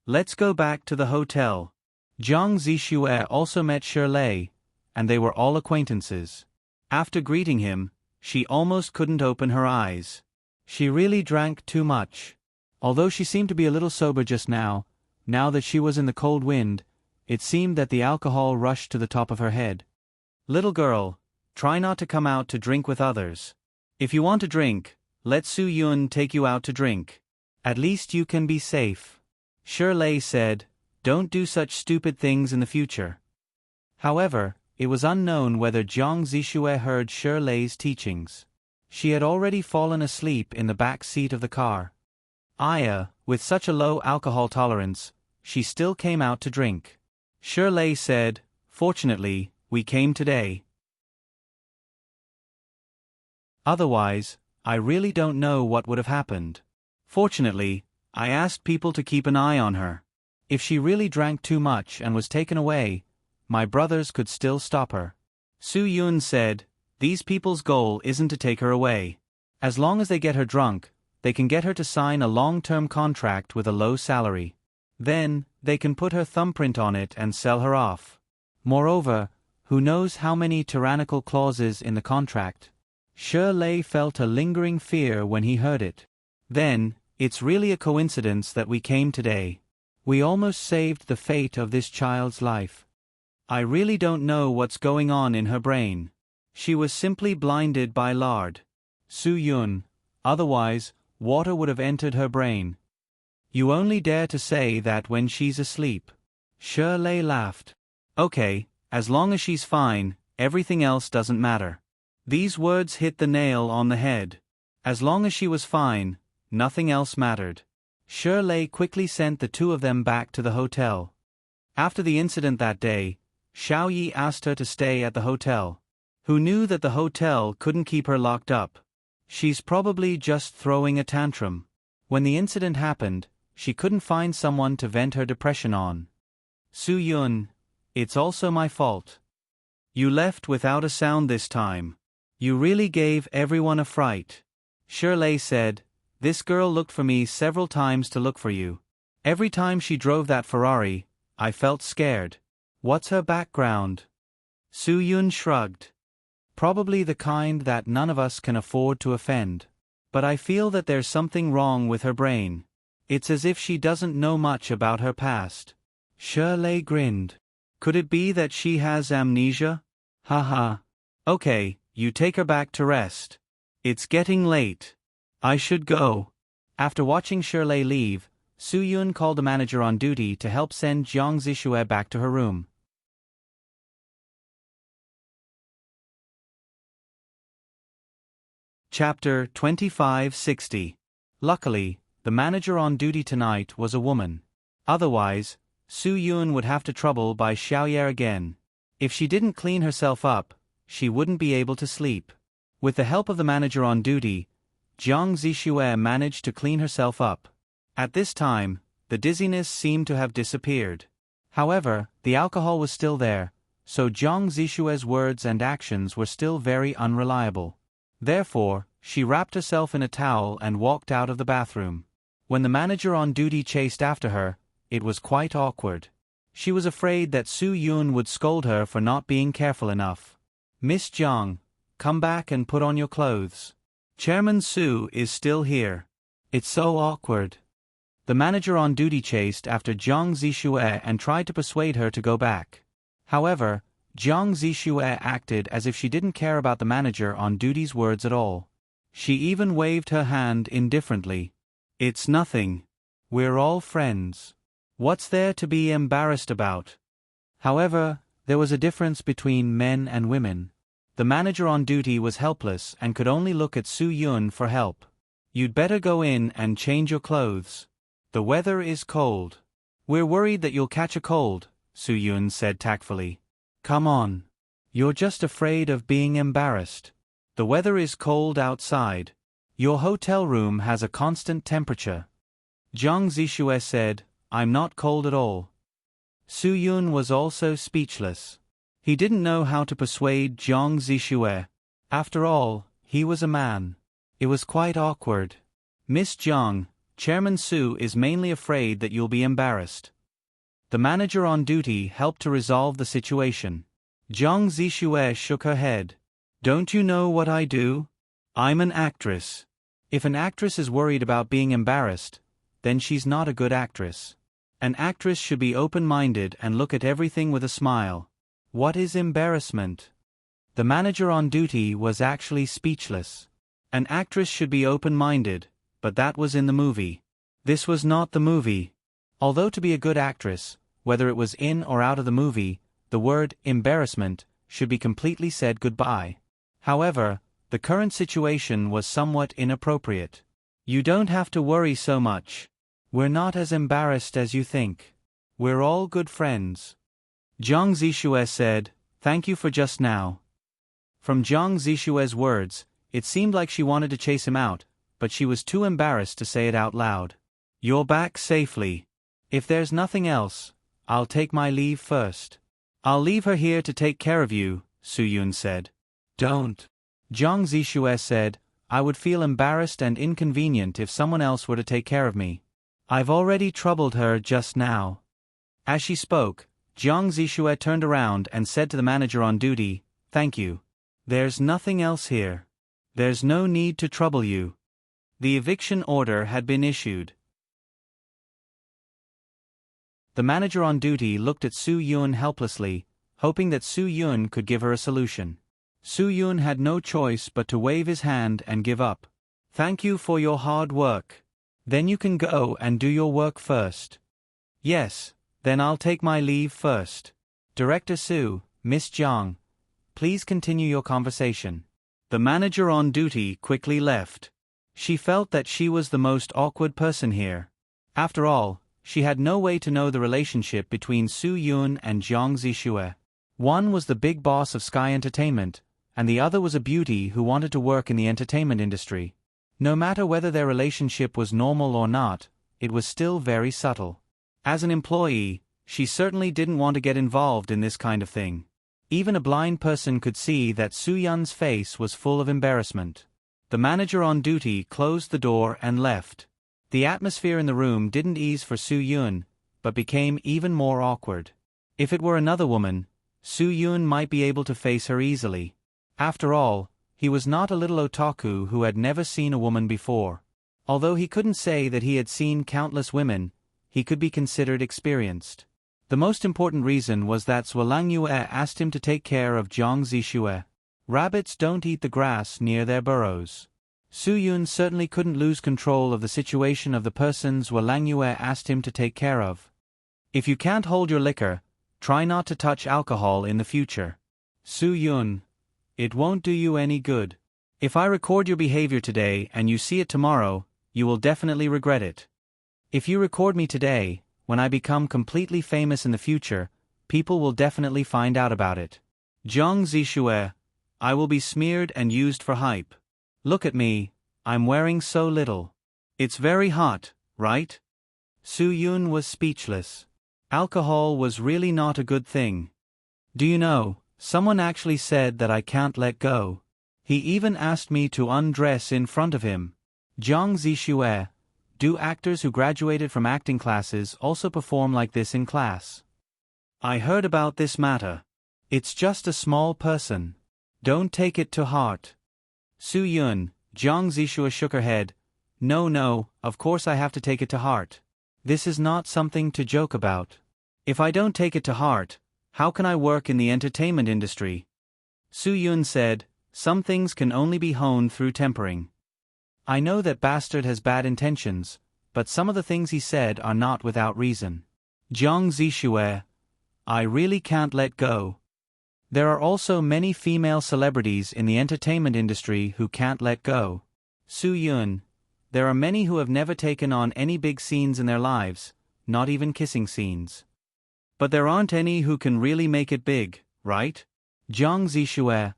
Let's go back to the hotel. Jiang Zixue also met Shirley, and they were all acquaintances. After greeting him, she almost couldn't open her eyes. She really drank too much. Although she seemed to be a little sober just now that she was in the cold wind, it seemed that the alcohol rushed to the top of her head. Little girl, try not to come out to drink with others. If you want to drink, let Su Yun take you out to drink. At least you can be safe. Shirley said, don't do such stupid things in the future. However, it was unknown whether Jiang Zixue heard Shirley's teachings. She had already fallen asleep in the back seat of the car. With such a low alcohol tolerance, she still came out to drink. Shirley said, fortunately, we came today. Otherwise, I really don't know what would have happened. Fortunately, I asked people to keep an eye on her. If she really drank too much and was taken away, my brothers could still stop her. Su Yun said, these people's goal isn't to take her away. As long as they get her drunk, they can get her to sign a long-term contract with a low salary. Then, they can put her thumbprint on it and sell her off. Moreover, who knows how many tyrannical clauses in the contract? Shirley felt a lingering fear when he heard it. Then, it's really a coincidence that we came today. We almost saved the fate of this child's life. I really don't know what's going on in her brain. She was simply blinded by lard. Su Yun. Otherwise, water would have entered her brain. You only dare to say that when she's asleep. Shirley laughed. Okay, as long as she's fine, everything else doesn't matter. These words hit the nail on the head. As long as she was fine, nothing else mattered. Shirley quickly sent the two of them back to the hotel. After the incident that day, Xiao Yi asked her to stay at the hotel. Who knew that the hotel couldn't keep her locked up? She's probably just throwing a tantrum. When the incident happened, she couldn't find someone to vent her depression on. Su Yun, it's also my fault. You left without a sound this time. You really gave everyone a fright. Shirley said, this girl looked for me several times to look for you. Every time she drove that Ferrari, I felt scared. What's her background? Su Yun shrugged. Probably the kind that none of us can afford to offend. But I feel that there's something wrong with her brain. It's as if she doesn't know much about her past. Shirley grinned. Could it be that she has amnesia? Haha. Okay, you take her back to rest. It's getting late. I should go. After watching Shirley leave, Su Yun called the manager on duty to help send Jiang Zixue back to her room. Chapter 2560. Luckily, the manager on duty tonight was a woman. Otherwise, Su Yun would have to trouble by Xiaoye again. If she didn't clean herself up, she wouldn't be able to sleep. With the help of the manager on duty, Jiang Zixue managed to clean herself up. At this time, the dizziness seemed to have disappeared. However, the alcohol was still there, so Jiang Zixue's words and actions were still very unreliable. Therefore, she wrapped herself in a towel and walked out of the bathroom. When the manager on duty chased after her, it was quite awkward. She was afraid that Su Yun would scold her for not being careful enough. Miss Jiang, come back and put on your clothes. Chairman Su is still here. It's so awkward. The manager on duty chased after Jiang Zixue and tried to persuade her to go back. However, Jiang Zixue acted as if she didn't care about the manager on duty's words at all. She even waved her hand indifferently. It's nothing. We're all friends. What's there to be embarrassed about? However, there was a difference between men and women. The manager on duty was helpless and could only look at Su Yun for help. You'd better go in and change your clothes. The weather is cold. We're worried that you'll catch a cold, Su Yun said tactfully. Come on. You're just afraid of being embarrassed. The weather is cold outside. Your hotel room has a constant temperature. Jiang Zixue said, I'm not cold at all. Su Yun was also speechless. He didn't know how to persuade Jiang Zixue. After all, he was a man. It was quite awkward. Miss Jiang, Chairman Su is mainly afraid that you'll be embarrassed. The manager on duty helped to resolve the situation. Jiang Zixue shook her head. Don't you know what I do? I'm an actress. If an actress is worried about being embarrassed, then she's not a good actress. An actress should be open-minded and look at everything with a smile. What is embarrassment? The manager on duty was actually speechless. An actress should be open-minded, but that was in the movie. This was not the movie. Although to be a good actress, whether it was in or out of the movie, the word embarrassment should be completely said goodbye. However, the current situation was somewhat inappropriate. You don't have to worry so much. We're not as embarrassed as you think. We're all good friends. Jiang Zixue said, "Thank you for just now." From Jiang Zixue's words, it seemed like she wanted to chase him out, but she was too embarrassed to say it out loud. You're back safely. If there's nothing else, I'll take my leave first. I'll leave her here to take care of you, Su Yun said. Don't. Jiang Zixue said, I would feel embarrassed and inconvenient if someone else were to take care of me. I've already troubled her just now. As she spoke, Jiang Zixue turned around and said to the manager on duty, Thank you. There's nothing else here. There's no need to trouble you. The eviction order had been issued. The manager on duty looked at Su Yun helplessly, hoping that Su Yun could give her a solution. Su Yun had no choice but to wave his hand and give up. Thank you for your hard work. Then you can go and do your work first. Yes, then I'll take my leave first. Director Su, Miss Jiang, please continue your conversation. The manager on duty quickly left. She felt that she was the most awkward person here. After all, she had no way to know the relationship between Su Yun and Jiang Zixue. One was the big boss of Sky Entertainment, and the other was a beauty who wanted to work in the entertainment industry. No matter whether their relationship was normal or not, it was still very subtle. As an employee, she certainly didn't want to get involved in this kind of thing. Even a blind person could see that Su Yun's face was full of embarrassment. The manager on duty closed the door and left. The atmosphere in the room didn't ease for Su Yun, but became even more awkward. If it were another woman, Su Yun might be able to face her easily. After all, he was not a little otaku who had never seen a woman before. Although he couldn't say that he had seen countless women, he could be considered experienced. The most important reason was that Zhualangyue asked him to take care of Jiang Zixue. Rabbits don't eat the grass near their burrows. Su Yun certainly couldn't lose control of the situation of the person Zhualangyue asked him to take care of. If you can't hold your liquor, try not to touch alcohol in the future. Su Yun, it won't do you any good. If I record your behavior today and you see it tomorrow, you will definitely regret it. If you record me today, when I become completely famous in the future, people will definitely find out about it. Jiang Zixue, I will be smeared and used for hype. Look at me, I'm wearing so little. It's very hot, right? Su Yun was speechless. Alcohol was really not a good thing. Do you know, someone actually said that I can't let go. He even asked me to undress in front of him. Jiang Zixue, do actors who graduated from acting classes also perform like this in class? I heard about this matter. It's just a small person. Don't take it to heart. Su Yun, Jiang Zixue shook her head. No, of course I have to take it to heart. This is not something to joke about. If I don't take it to heart, how can I work in the entertainment industry? Su Yun said, some things can only be honed through tempering. I know that bastard has bad intentions, but some of the things he said are not without reason. Jiang Zixue, I really can't let go. There are also many female celebrities in the entertainment industry who can't let go. Su Yun, there are many who have never taken on any big scenes in their lives, not even kissing scenes. But there aren't any who can really make it big, right? Jiang Zixue,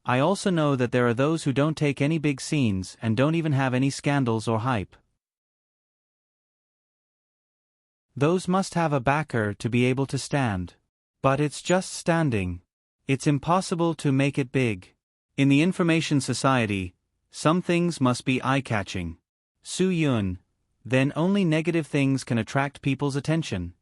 I also know that there are those who don't take any big scenes and don't even have any scandals or hype. Those must have a backer to be able to stand. But it's just standing. It's impossible to make it big. In the information society, some things must be eye-catching. Su Yun, then only negative things can attract people's attention.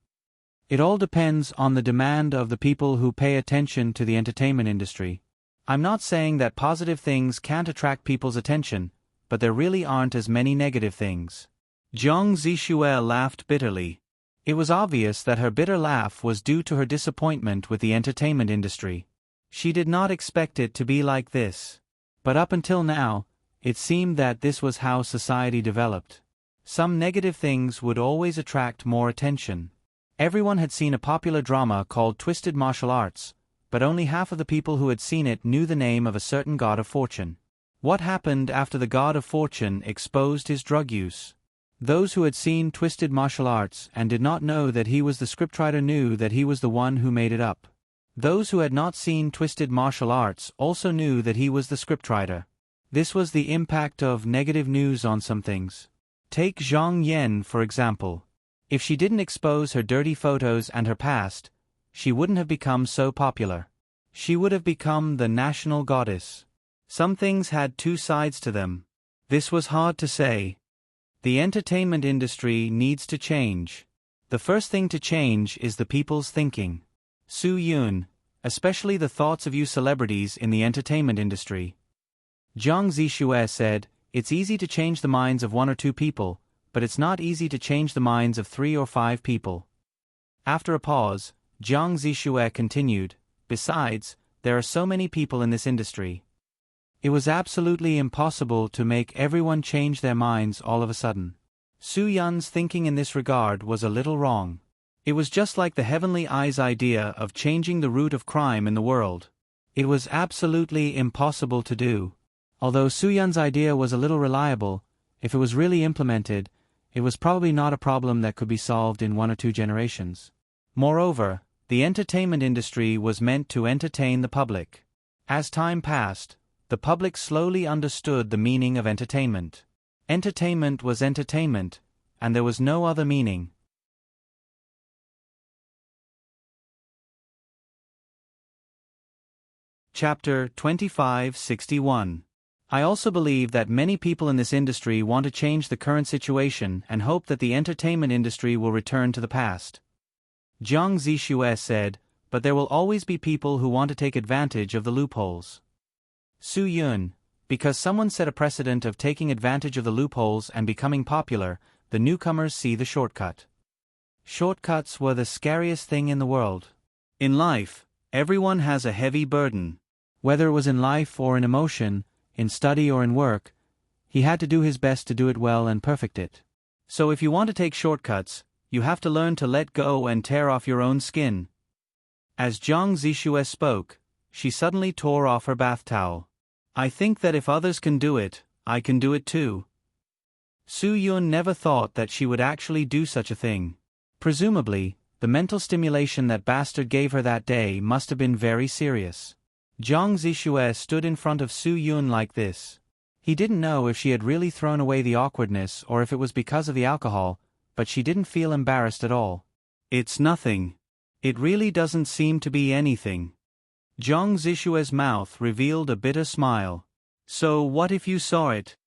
It all depends on the demand of the people who pay attention to the entertainment industry. I'm not saying that positive things can't attract people's attention, but there really aren't as many negative things. Jiang Zishue laughed bitterly. It was obvious that her bitter laugh was due to her disappointment with the entertainment industry. She did not expect it to be like this. But up until now, it seemed that this was how society developed. Some negative things would always attract more attention. Everyone had seen a popular drama called Twisted Martial Arts, but only half of the people who had seen it knew the name of a certain god of fortune. What happened after the god of fortune exposed his drug use? Those who had seen Twisted Martial Arts and did not know that he was the scriptwriter knew that he was the one who made it up. Those who had not seen Twisted Martial Arts also knew that he was the scriptwriter. This was the impact of negative news on some things. Take Zhang Yan for example. If she didn't expose her dirty photos and her past, she wouldn't have become so popular. She would have become the national goddess. Some things had two sides to them. This was hard to say. The entertainment industry needs to change. The first thing to change is the people's thinking. Su Yun, especially the thoughts of you celebrities in the entertainment industry. Jiang Zishue said, "It's easy to change the minds of 1 or 2 people, but it's not easy to change the minds of 3 or 5 people." After a pause, Jiang Zishue continued, "Besides, there are so many people in this industry. It was absolutely impossible to make everyone change their minds all of a sudden." Su Yun's thinking in this regard was a little wrong. It was just like the Heavenly Eye's idea of changing the root of crime in the world. It was absolutely impossible to do. Although Su Yun's idea was a little reliable, if it was really implemented, it was probably not a problem that could be solved in 1 or 2 generations. Moreover, the entertainment industry was meant to entertain the public. As time passed, the public slowly understood the meaning of entertainment. Entertainment was entertainment, and there was no other meaning. Chapter 2561. I also believe that many people in this industry want to change the current situation and hope that the entertainment industry will return to the past. Jiang Zishue said, "But there will always be people who want to take advantage of the loopholes." Su Yun, because someone set a precedent of taking advantage of the loopholes and becoming popular, the newcomers see the shortcut. Shortcuts were the scariest thing in the world. In life, everyone has a heavy burden. Whether it was in life or in emotion, in study or in work, he had to do his best to do it well and perfect it. So if you want to take shortcuts, you have to learn to let go and tear off your own skin. As Jiang Zishue spoke, she suddenly tore off her bath towel. "I think that if others can do it, I can do it too." Su Yun never thought that she would actually do such a thing. Presumably, the mental stimulation that Bastard gave her that day must have been very serious. Jiang Zishue stood in front of Su Yun like this. He didn't know if she had really thrown away the awkwardness or if it was because of the alcohol, but she didn't feel embarrassed at all. "It's nothing. It really doesn't seem to be anything." Jiang Zishue's mouth revealed a bitter smile. "So what if you saw it?"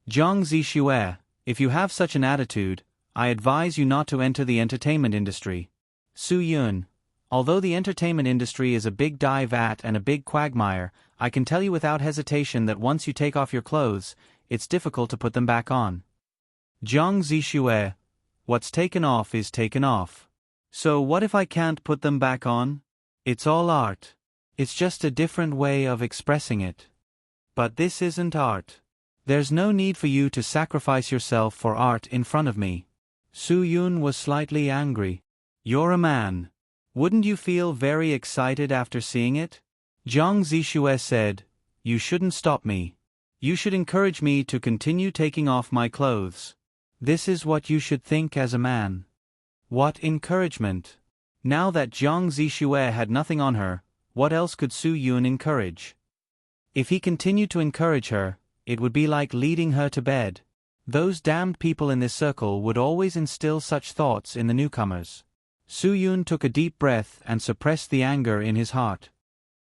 "Jiang Zishue, if you have such an attitude, I advise you not to enter the entertainment industry." Su Yun, although the entertainment industry is a big dye vat and a big quagmire, I can tell you without hesitation that once you take off your clothes, it's difficult to put them back on. Jiang Zishue, what's taken off is taken off. So what if I can't put them back on? It's all art. It's just a different way of expressing it. But this isn't art. There's no need for you to sacrifice yourself for art in front of me. Su Yun was slightly angry. "You're a man. Wouldn't you feel very excited after seeing it?" Jiang Zishue said, "You shouldn't stop me. You should encourage me to continue taking off my clothes. This is what you should think as a man." What encouragement! Now that Jiang Zishue had nothing on her, what else could Su Yun encourage? If he continued to encourage her, it would be like leading her to bed. Those damned people in this circle would always instill such thoughts in the newcomers. Su Yun took a deep breath and suppressed the anger in his heart.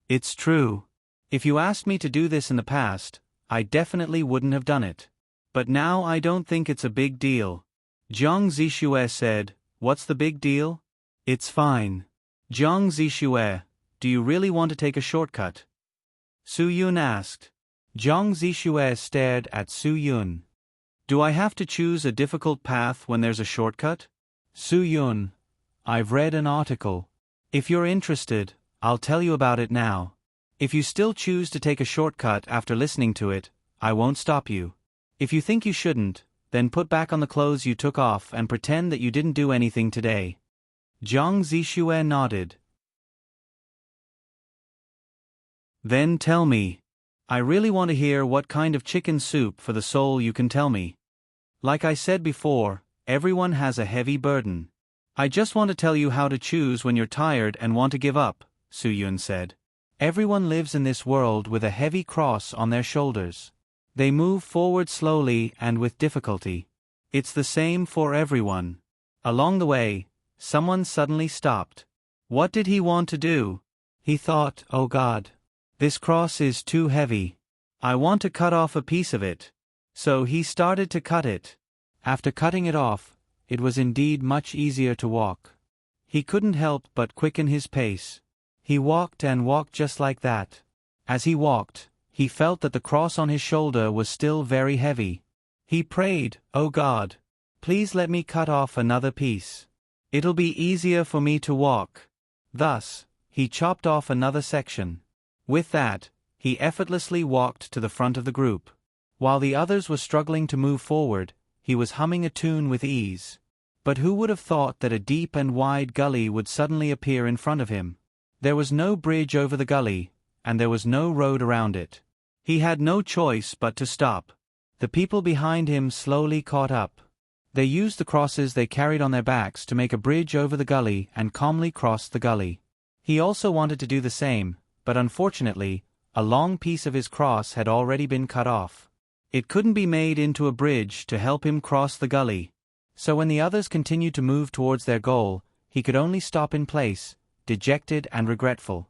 "It's true. If you asked me to do this in the past, I definitely wouldn't have done it. But now I don't think it's a big deal." Jiang Zishue said, "What's the big deal?" It's fine. Jiang Zixue, do you really want to take a shortcut? Su Yun asked. Jiang Zixue stared at Su Yun. Do I have to choose a difficult path when there's a shortcut? Su Yun, I've read an article. If you're interested, I'll tell you about it now. If you still choose to take a shortcut after listening to it, I won't stop you. If you think you shouldn't, then put back on the clothes you took off and pretend that you didn't do anything today. Jiang Zixue nodded. Then tell me. I really want to hear what kind of chicken soup for the soul you can tell me. Like I said before, everyone has a heavy burden. I just want to tell you how to choose when you're tired and want to give up, Su Yun said. Everyone lives in this world with a heavy cross on their shoulders. They move forward slowly and with difficulty. It's the same for everyone. Along the way, someone suddenly stopped. What did he want to do? He thought, oh God, this cross is too heavy. I want to cut off a piece of it. So he started to cut it. After cutting it off, it was indeed much easier to walk. He couldn't help but quicken his pace. He walked and walked just like that. As he walked, he felt that the cross on his shoulder was still very heavy. He prayed, oh God, please let me cut off another piece. It'll be easier for me to walk. Thus, he chopped off another section. With that, he effortlessly walked to the front of the group. While the others were struggling to move forward, he was humming a tune with ease. But who would have thought that a deep and wide gully would suddenly appear in front of him? There was no bridge over the gully, and there was no road around it. He had no choice but to stop. The people behind him slowly caught up. They used the crosses they carried on their backs to make a bridge over the gully and calmly crossed the gully. He also wanted to do the same, but unfortunately, a long piece of his cross had already been cut off. It couldn't be made into a bridge to help him cross the gully. So when the others continued to move towards their goal, he could only stop in place, dejected and regretful.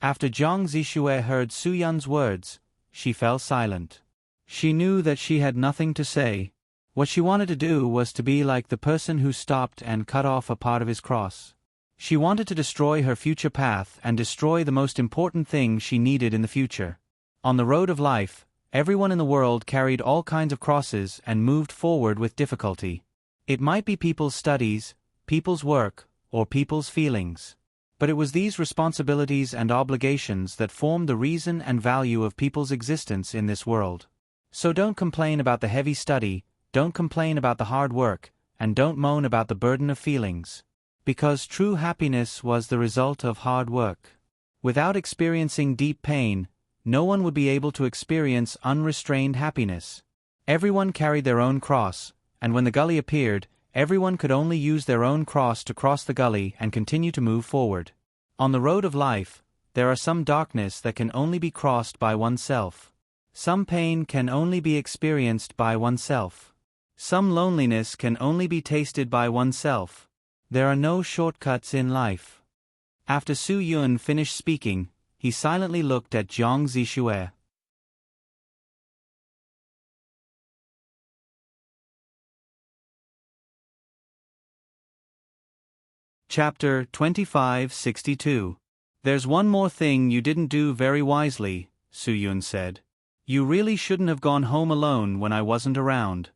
After Jiang Zixue heard Su Yun's words, she fell silent. She knew that she had nothing to say. What she wanted to do was to be like the person who stopped and cut off a part of his cross. She wanted to destroy her future path and destroy the most important thing she needed in the future. On the road of life, everyone in the world carried all kinds of crosses and moved forward with difficulty. It might be people's studies, people's work, or people's feelings. But it was these responsibilities and obligations that formed the reason and value of people's existence in this world. So don't complain about the heavy study, don't complain about the hard work, and don't moan about the burden of feelings. Because true happiness was the result of hard work. Without experiencing deep pain, no one would be able to experience unrestrained happiness. Everyone carried their own cross, and when the gully appeared, everyone could only use their own cross to cross the gully and continue to move forward. On the road of life, there are some darkness that can only be crossed by oneself. Some pain can only be experienced by oneself. Some loneliness can only be tasted by oneself. There are no shortcuts in life. After Su Yun finished speaking, he silently looked at Jiang Zixue. Chapter 2562. There's one more thing you didn't do very wisely, Su Yun said. You really shouldn't have gone home alone when I wasn't around.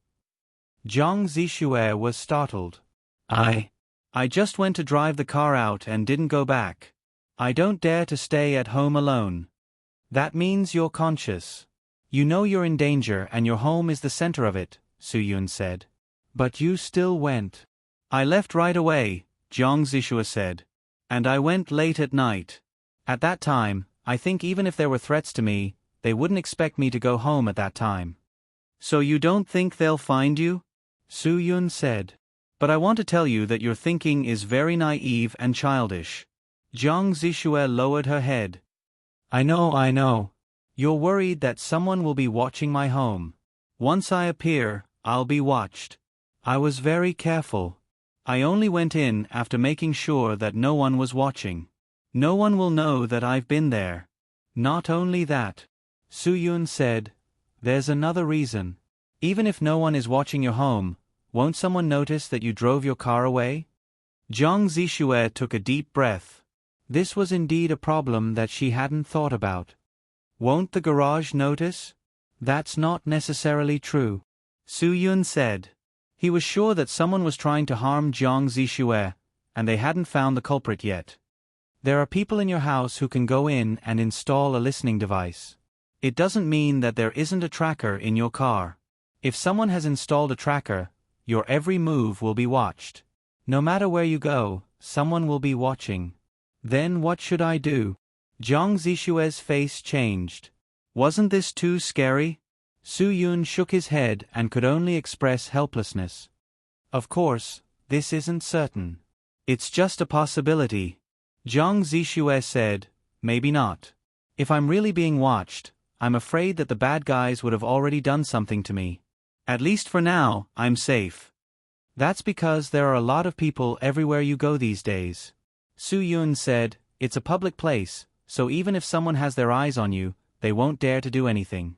Jiang Zixue was startled. I just went to drive the car out and didn't go back. I don't dare to stay at home alone. That means you're conscious. You know you're in danger and your home is the center of it, Su Yun said. But you still went. I left right away, Jiang Zixue said. And I went late at night. At that time, I think even if there were threats to me, they wouldn't expect me to go home at that time. So you don't think they'll find you? Su Yun said. But I want to tell you that your thinking is very naive and childish. Jiang Zixue lowered her head. I know. You're worried that someone will be watching my home. Once I appear, I'll be watched. I was very careful. I only went in after making sure that no one was watching. No one will know that I've been there. Not only that, Su Yun said, there's another reason. Even if no one is watching your home, won't someone notice that you drove your car away? Jiang Zishue took a deep breath. This was indeed a problem that she hadn't thought about. Won't the garage notice? That's not necessarily true, Su Yun said. He was sure that someone was trying to harm Jiang Zishue, and they hadn't found the culprit yet. There are people in your house who can go in and install a listening device. It doesn't mean that there isn't a tracker in your car. If someone has installed a tracker, your every move will be watched. No matter where you go, someone will be watching. Then what should I do? Jiang Zishue's face changed. Wasn't this too scary? Su Yun shook his head and could only express helplessness. Of course, this isn't certain. It's just a possibility. Jiang Zishue said, maybe not. If I'm really being watched, I'm afraid that the bad guys would have already done something to me. At least for now, I'm safe. That's because there are a lot of people everywhere you go these days. Su Yun said, it's a public place, so even if someone has their eyes on you, they won't dare to do anything.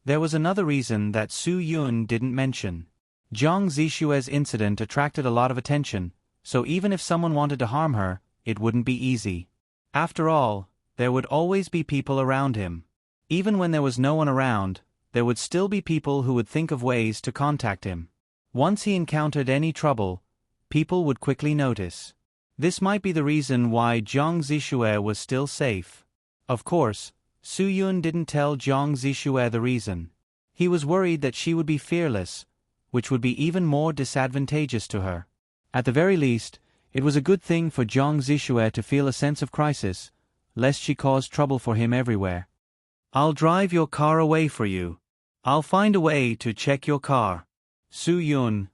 There was another reason that Su Yun didn't mention. Jiang Zishue's incident attracted a lot of attention, so even if someone wanted to harm her, it wouldn't be easy. After all, there would always be people around him. Even when there was no one around, there would still be people who would think of ways to contact him. Once he encountered any trouble, people would quickly notice. This might be the reason why Jiang Zishue was still safe. Of course, Su Yun didn't tell Jiang Zishue the reason. He was worried that she would be fearless, which would be even more disadvantageous to her. At the very least, it was a good thing for Jiang Zishue to feel a sense of crisis, lest she cause trouble for him everywhere. I'll drive your car away for you. I'll find a way to check your car. Su Yun.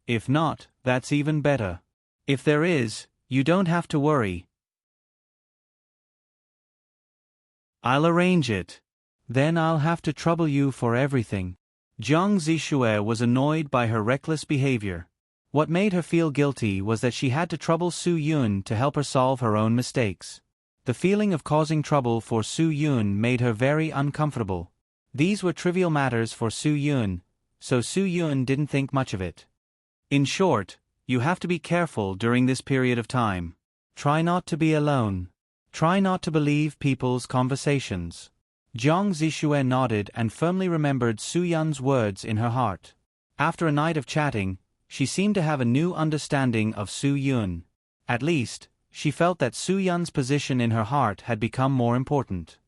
If not, that's even better. If there is, you don't have to worry. I'll arrange it. Then I'll have to trouble you for everything. Jiang Zishue was annoyed by her reckless behavior. What made her feel guilty was that she had to trouble Su Yun to help her solve her own mistakes. The feeling of causing trouble for Su Yun made her very uncomfortable. These were trivial matters for Su Yun, so Su Yun didn't think much of it. In short, you have to be careful during this period of time. Try not to be alone. Try not to believe people's conversations. Jiang Zishue nodded and firmly remembered Su Yun's words in her heart. After a night of chatting, she seemed to have a new understanding of Su Yun. At least, she felt that Su Yun's position in her heart had become more important.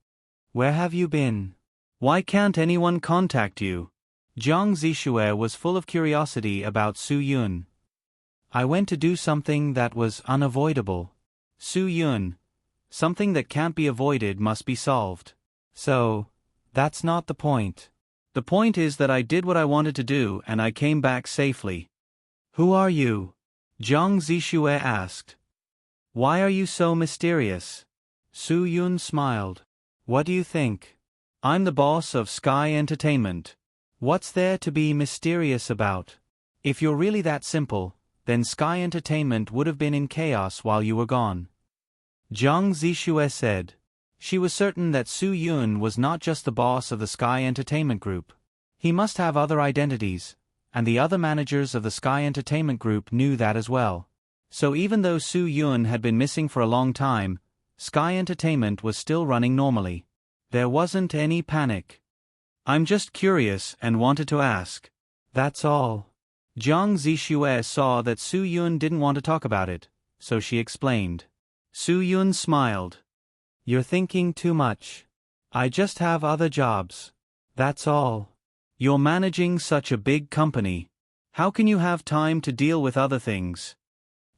Where have you been? Why can't anyone contact you? Jiang Zishue was full of curiosity about Su Yun. I went to do something that was unavoidable. Su Yun. Something that can't be avoided must be solved. So, that's not the point. The point is that I did what I wanted to do and I came back safely. Who are you? Jiang Zishue asked. Why are you so mysterious? Su Yun smiled. What do you think? I'm the boss of Sky Entertainment. What's there to be mysterious about? If you're really that simple, then Sky Entertainment would have been in chaos while you were gone. Jiang Zishue said. She was certain that Su Yun was not just the boss of the Sky Entertainment Group. He must have other identities, and the other managers of the Sky Entertainment Group knew that as well. So even though Su Yun had been missing for a long time, Sky Entertainment was still running normally. There wasn't any panic. I'm just curious and wanted to ask. That's all. Jiang Zishue saw that Su Yun didn't want to talk about it, so she explained. Su Yun smiled. You're thinking too much. I just have other jobs. That's all. You're managing such a big company. How can you have time to deal with other things?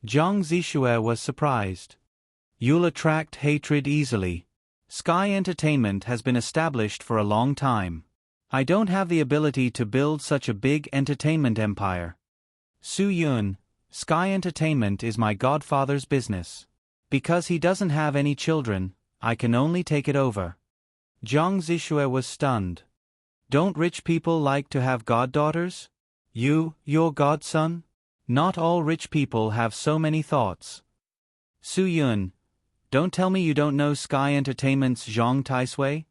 Jiang Zishue was surprised. You'll attract hatred easily. Sky Entertainment has been established for a long time. I don't have the ability to build such a big entertainment empire. Su Yun, Sky Entertainment is my godfather's business. Because he doesn't have any children, I can only take it over. Jiang Zishue was stunned. Don't rich people like to have goddaughters? Your godson? Not all rich people have so many thoughts. Su Yun, don't tell me you don't know Sky Entertainment's Zhang Taisui?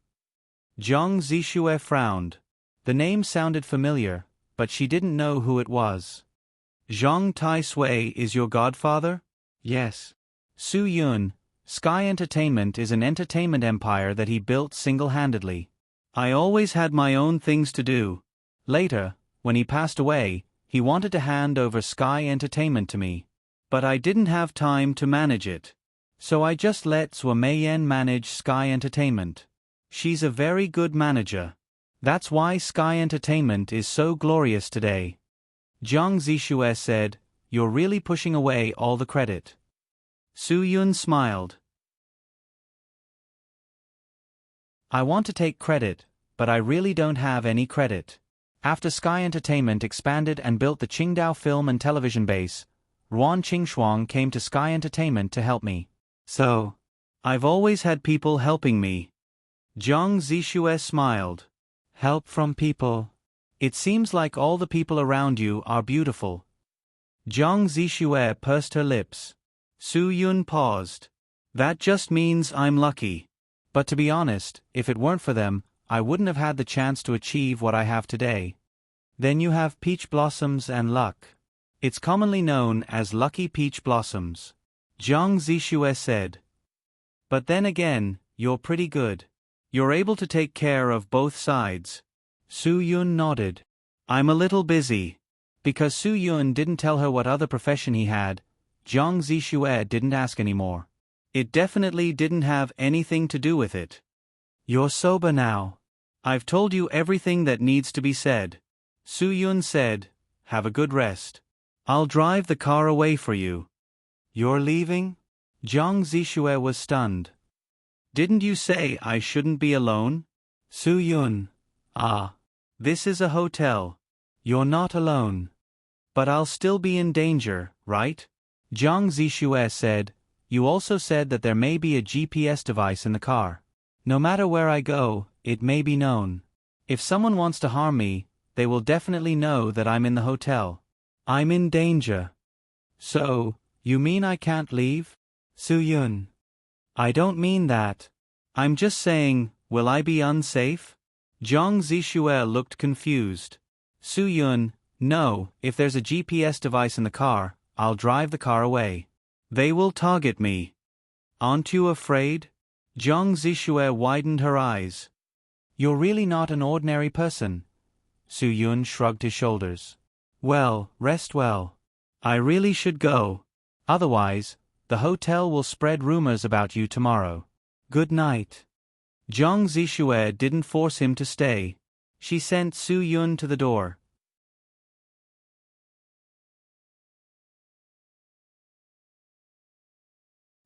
Jiang Zishue frowned. The name sounded familiar, but she didn't know who it was. Zhang Taisui is your godfather? Yes. Su Yun, Sky Entertainment is an entertainment empire that he built single-handedly. I always had my own things to do. Later, when he passed away, he wanted to hand over Sky Entertainment to me. But I didn't have time to manage it. So I just let Zhou Meiyan manage Sky Entertainment. She's a very good manager. That's why Sky Entertainment is so glorious today. Jiang Zixue said, "You're really pushing away all the credit." Su Yun smiled. "I want to take credit, but I really don't have any credit. After Sky Entertainment expanded and built the Qingdao film and television base, Ruan Qingshuang came to Sky Entertainment to help me. So, I've always had people helping me." Jiang Zixue smiled. "Help from people? It seems like all the people around you are beautiful." Jiang Zixue pursed her lips. Su Yun paused. "That just means I'm lucky. But to be honest, if it weren't for them, I wouldn't have had the chance to achieve what I have today." "Then you have peach blossoms and luck. It's commonly known as lucky peach blossoms," Jiang Zixue said. "But then again, you're pretty good. You're able to take care of both sides." Su Yun nodded. "I'm a little busy." Because Su Yun didn't tell her what other profession he had, Jiang Zixue didn't ask anymore. It definitely didn't have anything to do with it. "You're sober now. I've told you everything that needs to be said," Su Yun said. "Have a good rest. I'll drive the car away for you." "You're leaving?" Jiang Zixue was stunned. "Didn't you say I shouldn't be alone?" Su Yun. This is a hotel. You're not alone. But I'll still be in danger, right? Jiang Zixue said. "You also said that there may be a GPS device in the car. No matter where I go, it may be known. If someone wants to harm me, they will definitely know that I'm in the hotel. I'm in danger." "So, you mean I can't leave?" Su Yun. "I don't mean that. I'm just saying, will I be unsafe?" Jiang Zixue looked confused. Su Yun, "No, if there's a GPS device in the car, I'll drive the car away. They will target me." "Aren't you afraid?" Jiang Zixue widened her eyes. "You're really not an ordinary person." Su Yun shrugged his shoulders. "Well, rest well. I really should go. Otherwise, the hotel will spread rumors about you tomorrow. Good night." Jiang Zixue didn't force him to stay. She sent Su Yun to the door.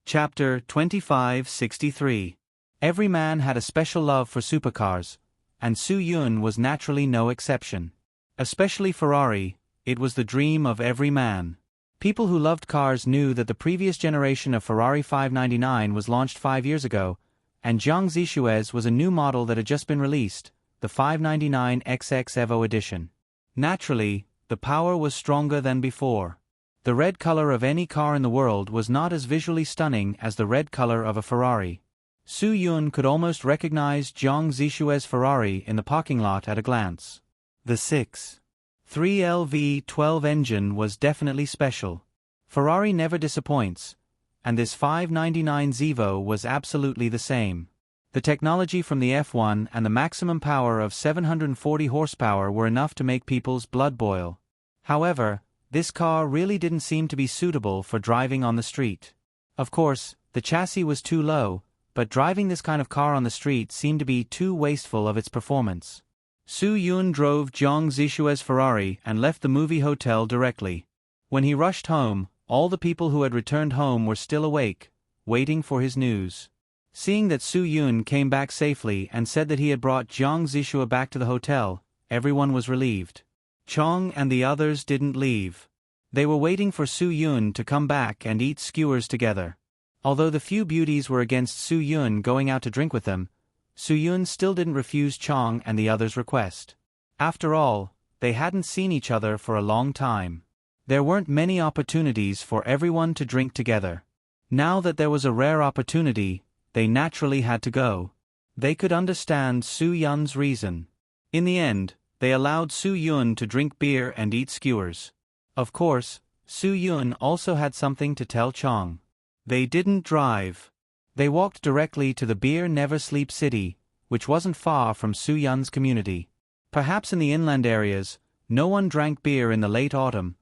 Chapter 2563. Every man had a special love for supercars, and Su Yun was naturally no exception. Especially Ferrari, it was the dream of every man. People who loved cars knew that the previous generation of Ferrari 599 was launched 5 years ago, and Jiang Zixue's was a new model that had just been released, the 599 XX Evo edition. Naturally, the power was stronger than before. The red color of any car in the world was not as visually stunning as the red color of a Ferrari. Su Yun could almost recognize Jiang Zixue's Ferrari in the parking lot at a glance. The 6.3 LV12 engine was definitely special. Ferrari never disappoints, and this 599 Zevo was absolutely the same. The technology from the F1 and the maximum power of 740 horsepower were enough to make people's blood boil. However, this car really didn't seem to be suitable for driving on the street. Of course, the chassis was too low, but driving this kind of car on the street seemed to be too wasteful of its performance. Su Yun drove Jiang Zixue's Ferrari and left the movie hotel directly. When he rushed home, all the people who had returned home were still awake, waiting for his news. Seeing that Su Yun came back safely and said that he had brought Jiang Zixue back to the hotel, everyone was relieved. Chong and the others didn't leave. They were waiting for Su Yun to come back and eat skewers together. Although the few beauties were against Su Yun going out to drink with them, Su Yun still didn't refuse Chong and the others' request. After all, they hadn't seen each other for a long time. There weren't many opportunities for everyone to drink together. Now that there was a rare opportunity, they naturally had to go. They could understand Su Yun's reason. In the end, they allowed Su Yun to drink beer and eat skewers. Of course, Su Yun also had something to tell Chong. They didn't drive. They walked directly to the Beer Never Sleep City, which wasn't far from Su Yun's community. Perhaps in the inland areas, no one drank beer in the late autumn,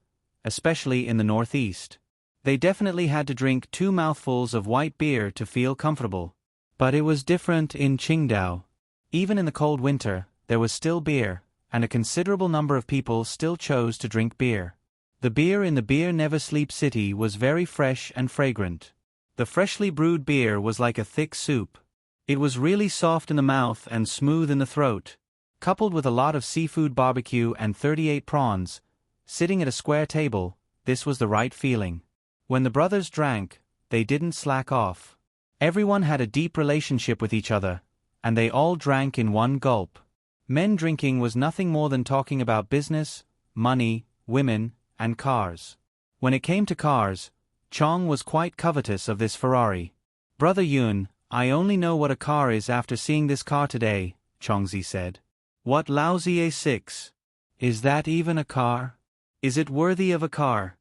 especially in the northeast. They definitely had to drink 2 mouthfuls of white beer to feel comfortable. But it was different in Qingdao. Even in the cold winter, there was still beer, and a considerable number of people still chose to drink beer. The beer in the Beer Never Sleep City was very fresh and fragrant. The freshly brewed beer was like a thick soup. It was really soft in the mouth and smooth in the throat. Coupled with a lot of seafood barbecue and 38 prawns, sitting at a square table, this was the right feeling. When the brothers drank, they didn't slack off. Everyone had a deep relationship with each other, and they all drank in one gulp. Men drinking was nothing more than talking about business, money, women, and cars. When it came to cars, Chong was quite covetous of this Ferrari. "Brother Yun, I only know what a car is after seeing this car today," Chongzi said. "What lousy A6? Is that even a car? Is it worthy of a car?"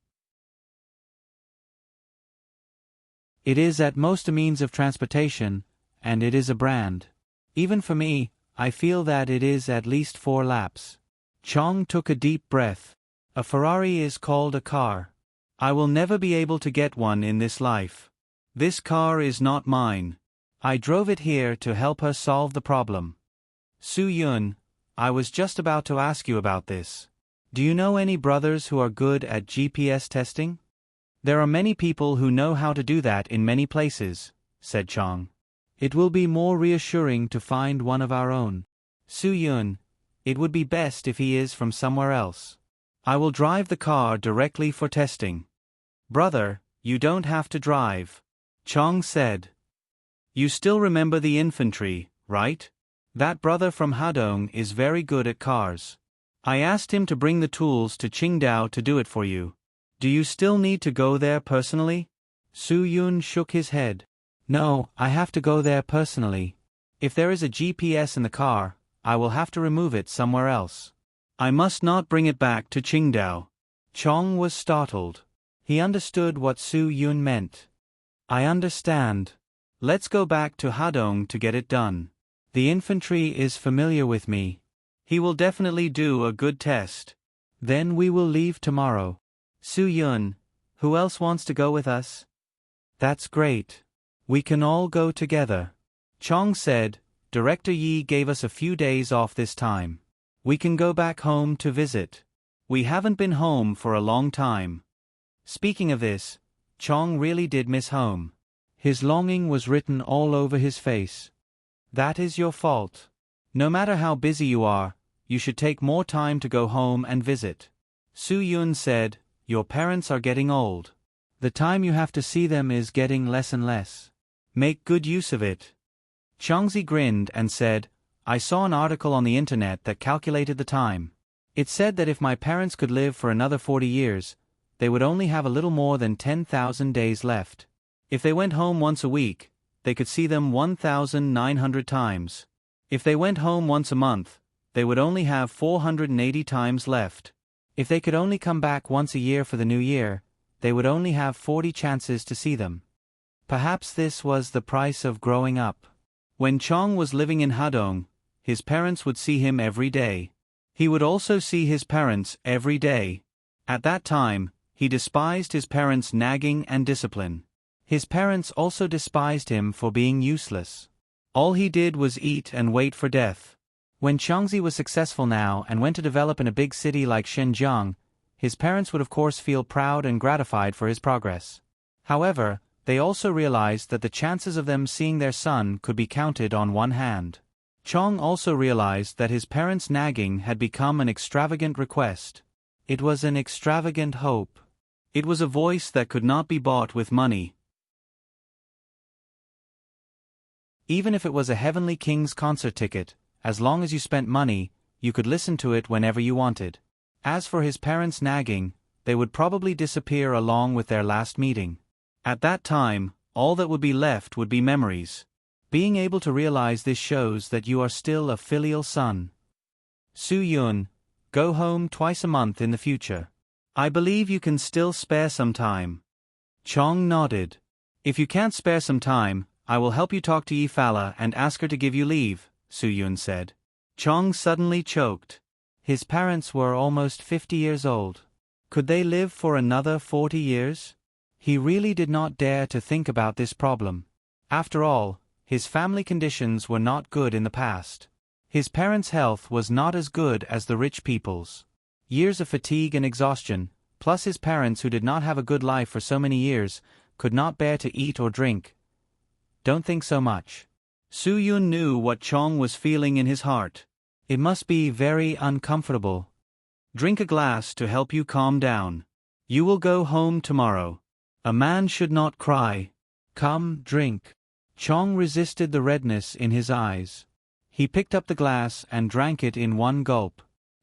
"It is at most a means of transportation, and it is a brand. Even for me, I feel that it is at least 4 laps." Chong took a deep breath. "A Ferrari is called a car. I will never be able to get one in this life. This car is not mine. I drove it here to help her solve the problem." "Su Yun, I was just about to ask you about this. Do you know any brothers who are good at GPS testing?" "There are many people who know how to do that in many places," said Chong. "It will be more reassuring to find one of our own. Su Yun, it would be best if he is from somewhere else. I will drive the car directly for testing." "Brother, you don't have to drive," Chong said. "You still remember the infantry, right? That brother from Hadong is very good at cars. I asked him to bring the tools to Qingdao to do it for you. Do you still need to go there personally?" Su Yun shook his head. "No, I have to go there personally. If there is a GPS in the car, I will have to remove it somewhere else. I must not bring it back to Qingdao." Chong was startled. He understood what Su Yun meant. "I understand. Let's go back to Hadong to get it done. The infantry is familiar with me. He will definitely do a good test. Then we will leave tomorrow." "Su Yun, who else wants to go with us?" "That's great. We can all go together." Chong said, "Director Yi gave us a few days off this time. We can go back home to visit. We haven't been home for a long time." Speaking of this, Chong really did miss home. His longing was written all over his face. "That is your fault. No matter how busy you are, you should take more time to go home and visit." Su Yun said, "Your parents are getting old. The time you have to see them is getting less and less. Make good use of it." Chongzi grinned and said, "I saw an article on the internet that calculated the time. It said that if my parents could live for another 40 years, they would only have a little more than 10,000 days left. If they went home once a week, they could see them 1,900 times. If they went home once a month, they would only have 480 times left. If they could only come back once a year for the new year, they would only have 40 chances to see them." Perhaps this was the price of growing up. When Chong was living in Hadong, his parents would see him every day. He would also see his parents every day. At that time, he despised his parents' nagging and discipline. His parents also despised him for being useless. All he did was eat and wait for death. When Chongzi was successful now and went to develop in a big city like Shenzhen, his parents would of course feel proud and gratified for his progress. However, they also realized that the chances of them seeing their son could be counted on one hand. Chong also realized that his parents' nagging had become an extravagant request. It was an extravagant hope. It was a voice that could not be bought with money. Even if it was a heavenly king's concert ticket, as long as you spent money, you could listen to it whenever you wanted. As for his parents' nagging, they would probably disappear along with their last meeting. At that time, all that would be left would be memories. Being able to realize this shows that you are still a filial son. Su Yun, go home twice a month in the future. I believe you can still spare some time. Chong nodded. If you can't spare some time, I will help you talk to Yifala and ask her to give you leave, Su Yun said. Chong suddenly choked. His parents were almost 50 years old. Could they live for another 40 years? He really did not dare to think about this problem. After all, his family conditions were not good in the past. His parents' health was not as good as the rich people's. Years of fatigue and exhaustion, plus his parents who did not have a good life for so many years, could not bear to eat or drink. Don't think so much. Su Yun knew what Chong was feeling in his heart. It must be very uncomfortable. Drink a glass to help you calm down. You will go home tomorrow. A man should not cry. Come, drink. Chong resisted the redness in his eyes. He picked up the glass and drank it in one gulp.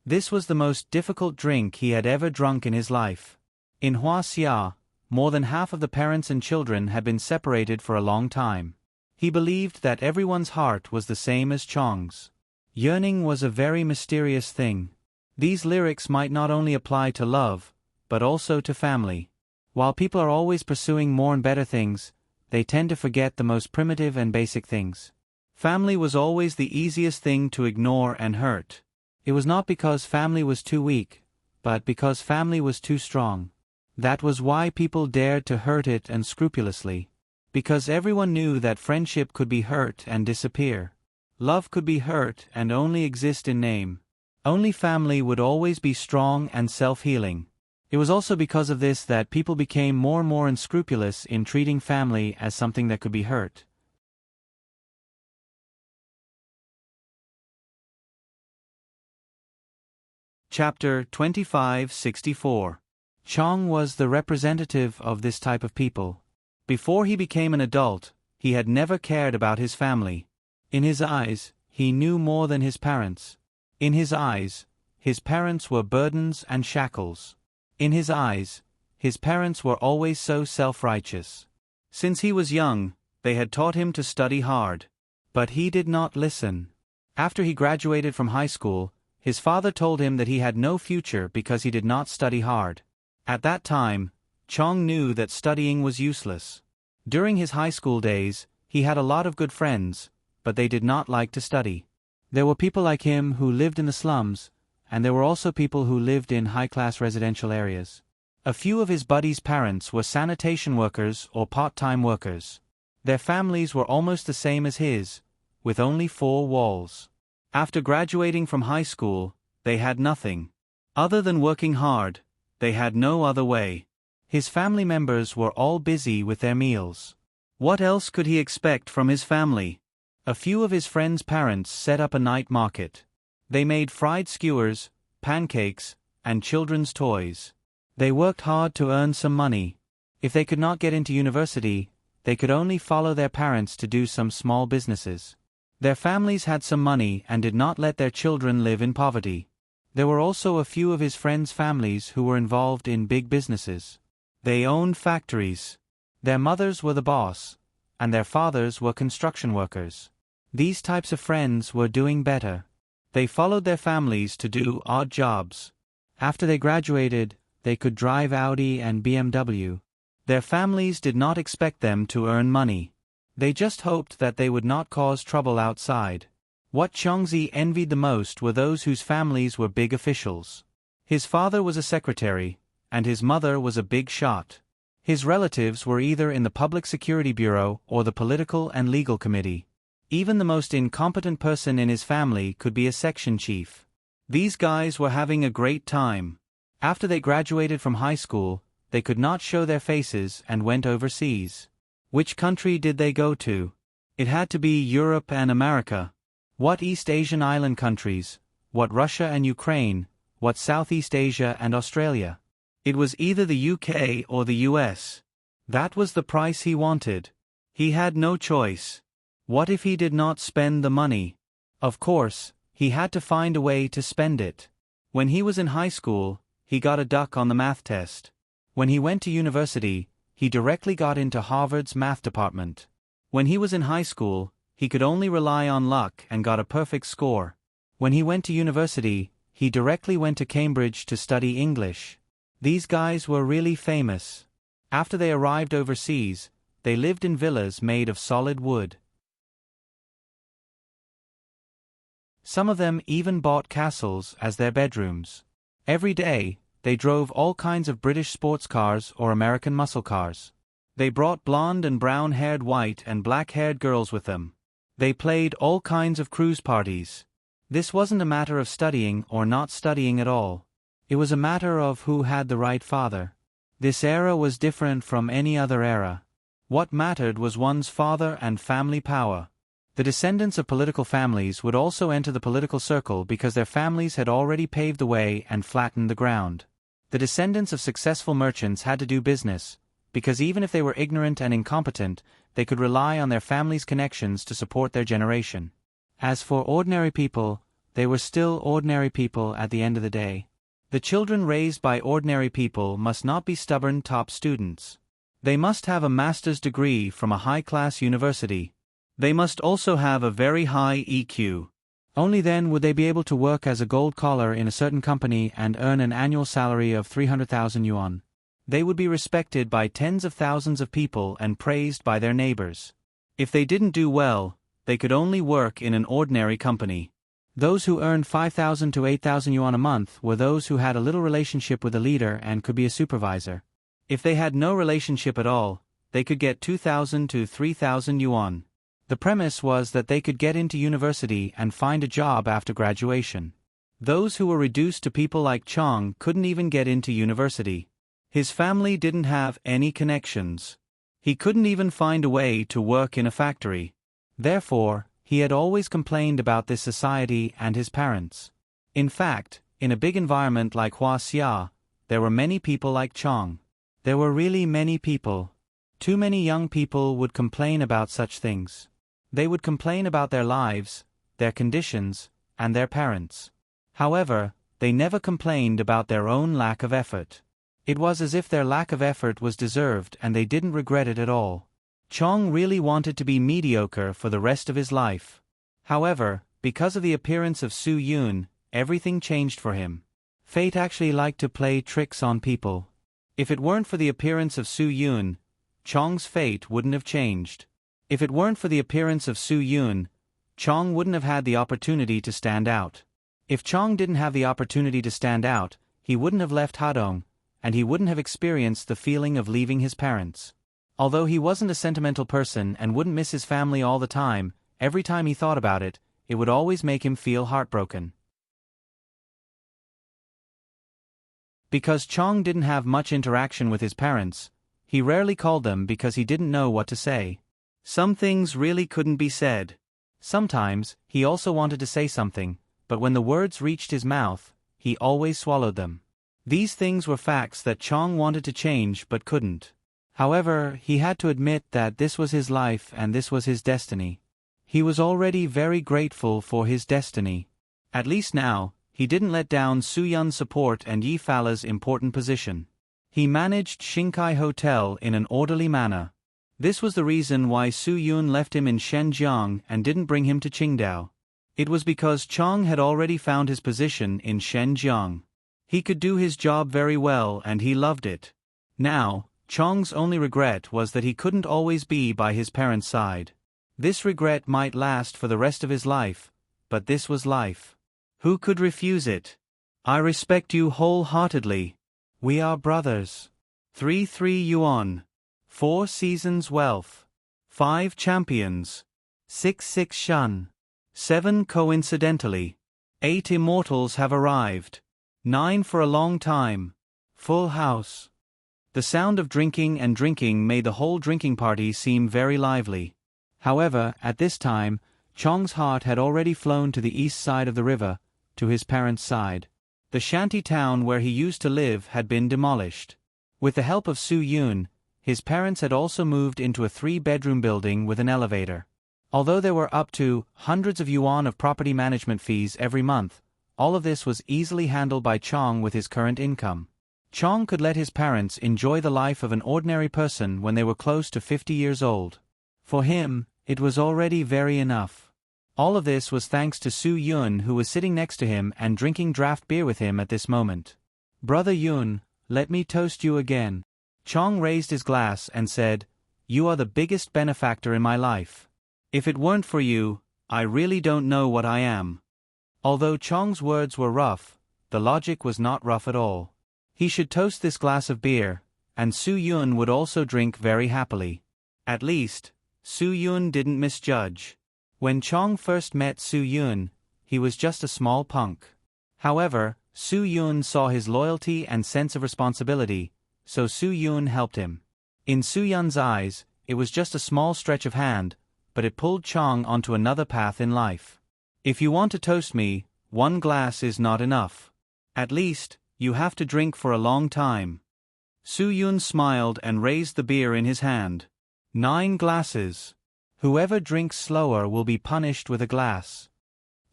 This was the most difficult drink he had ever drunk in his life. In Hua Xia, more than half of the parents and children had been separated for a long time. He believed that everyone's heart was the same as Chong's. Yearning was a very mysterious thing. These lyrics might not only apply to love, but also to family. While people are always pursuing more and better things, they tend to forget the most primitive and basic things. Family was always the easiest thing to ignore and hurt. It was not because family was too weak, but because family was too strong. That was why people dared to hurt it unscrupulously. Because everyone knew that friendship could be hurt and disappear. Love could be hurt and only exist in name. Only family would always be strong and self-healing. It was also because of this that people became more and more unscrupulous in treating family as something that could be hurt. Chapter 2564. Chong was the representative of this type of people. Before he became an adult, he had never cared about his family. In his eyes, he knew more than his parents. In his eyes, his parents were burdens and shackles. In his eyes, his parents were always so self-righteous. Since he was young, they had taught him to study hard. But he did not listen. After he graduated from high school, his father told him that he had no future because he did not study hard. At that time, Chong knew that studying was useless. During his high school days, he had a lot of good friends, but they did not like to study. There were people like him who lived in the slums, and there were also people who lived in high-class residential areas. A few of his buddies' parents were sanitation workers or part-time workers. Their families were almost the same as his, with only 4 walls. After graduating from high school, they had nothing. Other than working hard, they had no other way. His family members were all busy with their meals. What else could he expect from his family? A few of his friends' parents set up a night market. They made fried skewers, pancakes, and children's toys. They worked hard to earn some money. If they could not get into university, they could only follow their parents to do some small businesses. Their families had some money and did not let their children live in poverty. There were also a few of his friends' families who were involved in big businesses. They owned factories. Their mothers were the boss, and their fathers were construction workers. These types of friends were doing better. They followed their families to do odd jobs. After they graduated, they could drive Audi and BMW. Their families did not expect them to earn money. They just hoped that they would not cause trouble outside. What Chongzi envied the most were those whose families were big officials. His father was a secretary, and his mother was a big shot. His relatives were either in the Public Security Bureau or the Political and Legal Committee. Even the most incompetent person in his family could be a section chief. These guys were having a great time. After they graduated from high school, they could not show their faces and went overseas. Which country did they go to? It had to be Europe and America. What East Asian island countries? What Russia and Ukraine? What Southeast Asia and Australia? It was either the UK or the US. That was the price he wanted. He had no choice. What if he did not spend the money? Of course, he had to find a way to spend it. When he was in high school, he got a duck on the math test. When he went to university, he directly got into Harvard's math department. When he was in high school, he could only rely on luck and got a perfect score. When he went to university, he directly went to Cambridge to study English. These guys were really famous. After they arrived overseas, they lived in villas made of solid wood. Some of them even bought castles as their bedrooms. Every day, they drove all kinds of British sports cars or American muscle cars. They brought blonde and brown-haired white and black-haired girls with them. They played all kinds of cruise parties. This wasn't a matter of studying or not studying at all. It was a matter of who had the right father. This era was different from any other era. What mattered was one's father and family power. The descendants of political families would also enter the political circle because their families had already paved the way and flattened the ground. The descendants of successful merchants had to do business, because even if they were ignorant and incompetent, they could rely on their family's connections to support their generation. As for ordinary people, they were still ordinary people at the end of the day. The children raised by ordinary people must not be stubborn top students. They must have a master's degree from a high-class university. They must also have a very high EQ. Only then would they be able to work as a gold collar in a certain company and earn an annual salary of 300,000 yuan. They would be respected by tens of thousands of people and praised by their neighbors. If they didn't do well, they could only work in an ordinary company. Those who earned 5,000 to 8,000 yuan a month were those who had a little relationship with a leader and could be a supervisor. If they had no relationship at all, they could get 2,000 to 3,000 yuan. The premise was that they could get into university and find a job after graduation. Those who were reduced to people like Chong couldn't even get into university. His family didn't have any connections. He couldn't even find a way to work in a factory. Therefore, he had always complained about this society and his parents. In fact, in a big environment like Huaxia, there were many people like Chong. There were really many people. Too many young people would complain about such things. They would complain about their lives, their conditions, and their parents. However, they never complained about their own lack of effort. It was as if their lack of effort was deserved and they didn't regret it at all. Chong really wanted to be mediocre for the rest of his life. However, because of the appearance of Su Yun, everything changed for him. Fate actually liked to play tricks on people. If it weren't for the appearance of Su Yun, Chong's fate wouldn't have changed. If it weren't for the appearance of Su Yun, Chong wouldn't have had the opportunity to stand out. If Chong didn't have the opportunity to stand out, he wouldn't have left Hadong, and he wouldn't have experienced the feeling of leaving his parents. Although he wasn't a sentimental person and wouldn't miss his family all the time, every time he thought about it, it would always make him feel heartbroken. Because Chong didn't have much interaction with his parents, he rarely called them because he didn't know what to say. Some things really couldn't be said. Sometimes, he also wanted to say something, but when the words reached his mouth, he always swallowed them. These things were facts that Chong wanted to change but couldn't. However, he had to admit that this was his life and this was his destiny. He was already very grateful for his destiny. At least now, he didn't let down Su Yun's support and Yi Fala's important position. He managed Xinkai Hotel in an orderly manner. This was the reason why Su Yun left him in Shenzhen and didn't bring him to Qingdao. It was because Chong had already found his position in Shenzhen. He could do his job very well and he loved it. Now, Chong's only regret was that he couldn't always be by his parents' side. This regret might last for the rest of his life, but this was life. Who could refuse it? I respect you wholeheartedly. We are brothers. 3 yuan. 4 seasons wealth. 5 champions. 6 shun. 7 coincidentally. 8 immortals have arrived. 9 for a long time. Full house. The sound of drinking and drinking made the whole drinking party seem very lively. However, at this time, Chong's heart had already flown to the east side of the river, to his parents' side. The shanty town where he used to live had been demolished. With the help of Su Yun, his parents had also moved into a 3-bedroom building with an elevator. Although there were up to hundreds of yuan of property management fees every month, all of this was easily handled by Chong with his current income. Chong could let his parents enjoy the life of an ordinary person when they were close to 50 years old. For him, it was already very enough. All of this was thanks to Su Yun, who was sitting next to him and drinking draft beer with him at this moment. "Brother Yun, let me toast you again. Chong raised his glass and said, "You are the biggest benefactor in my life. If it weren't for you, I really don't know what I am." Although Chong's words were rough, the logic was not rough at all. He should toast this glass of beer, and Su Yun would also drink very happily. At least, Su Yun didn't misjudge. When Chong first met Su Yun, he was just a small punk. However, Su Yun saw his loyalty and sense of responsibility, so Su Yun helped him. In Su Yun's eyes, it was just a small stretch of hand, but it pulled Chong onto another path in life. "If you want to toast me, one glass is not enough. At least, you have to drink for a long time." Su Yun smiled and raised the beer in his hand. 9 glasses. Whoever drinks slower will be punished with a glass.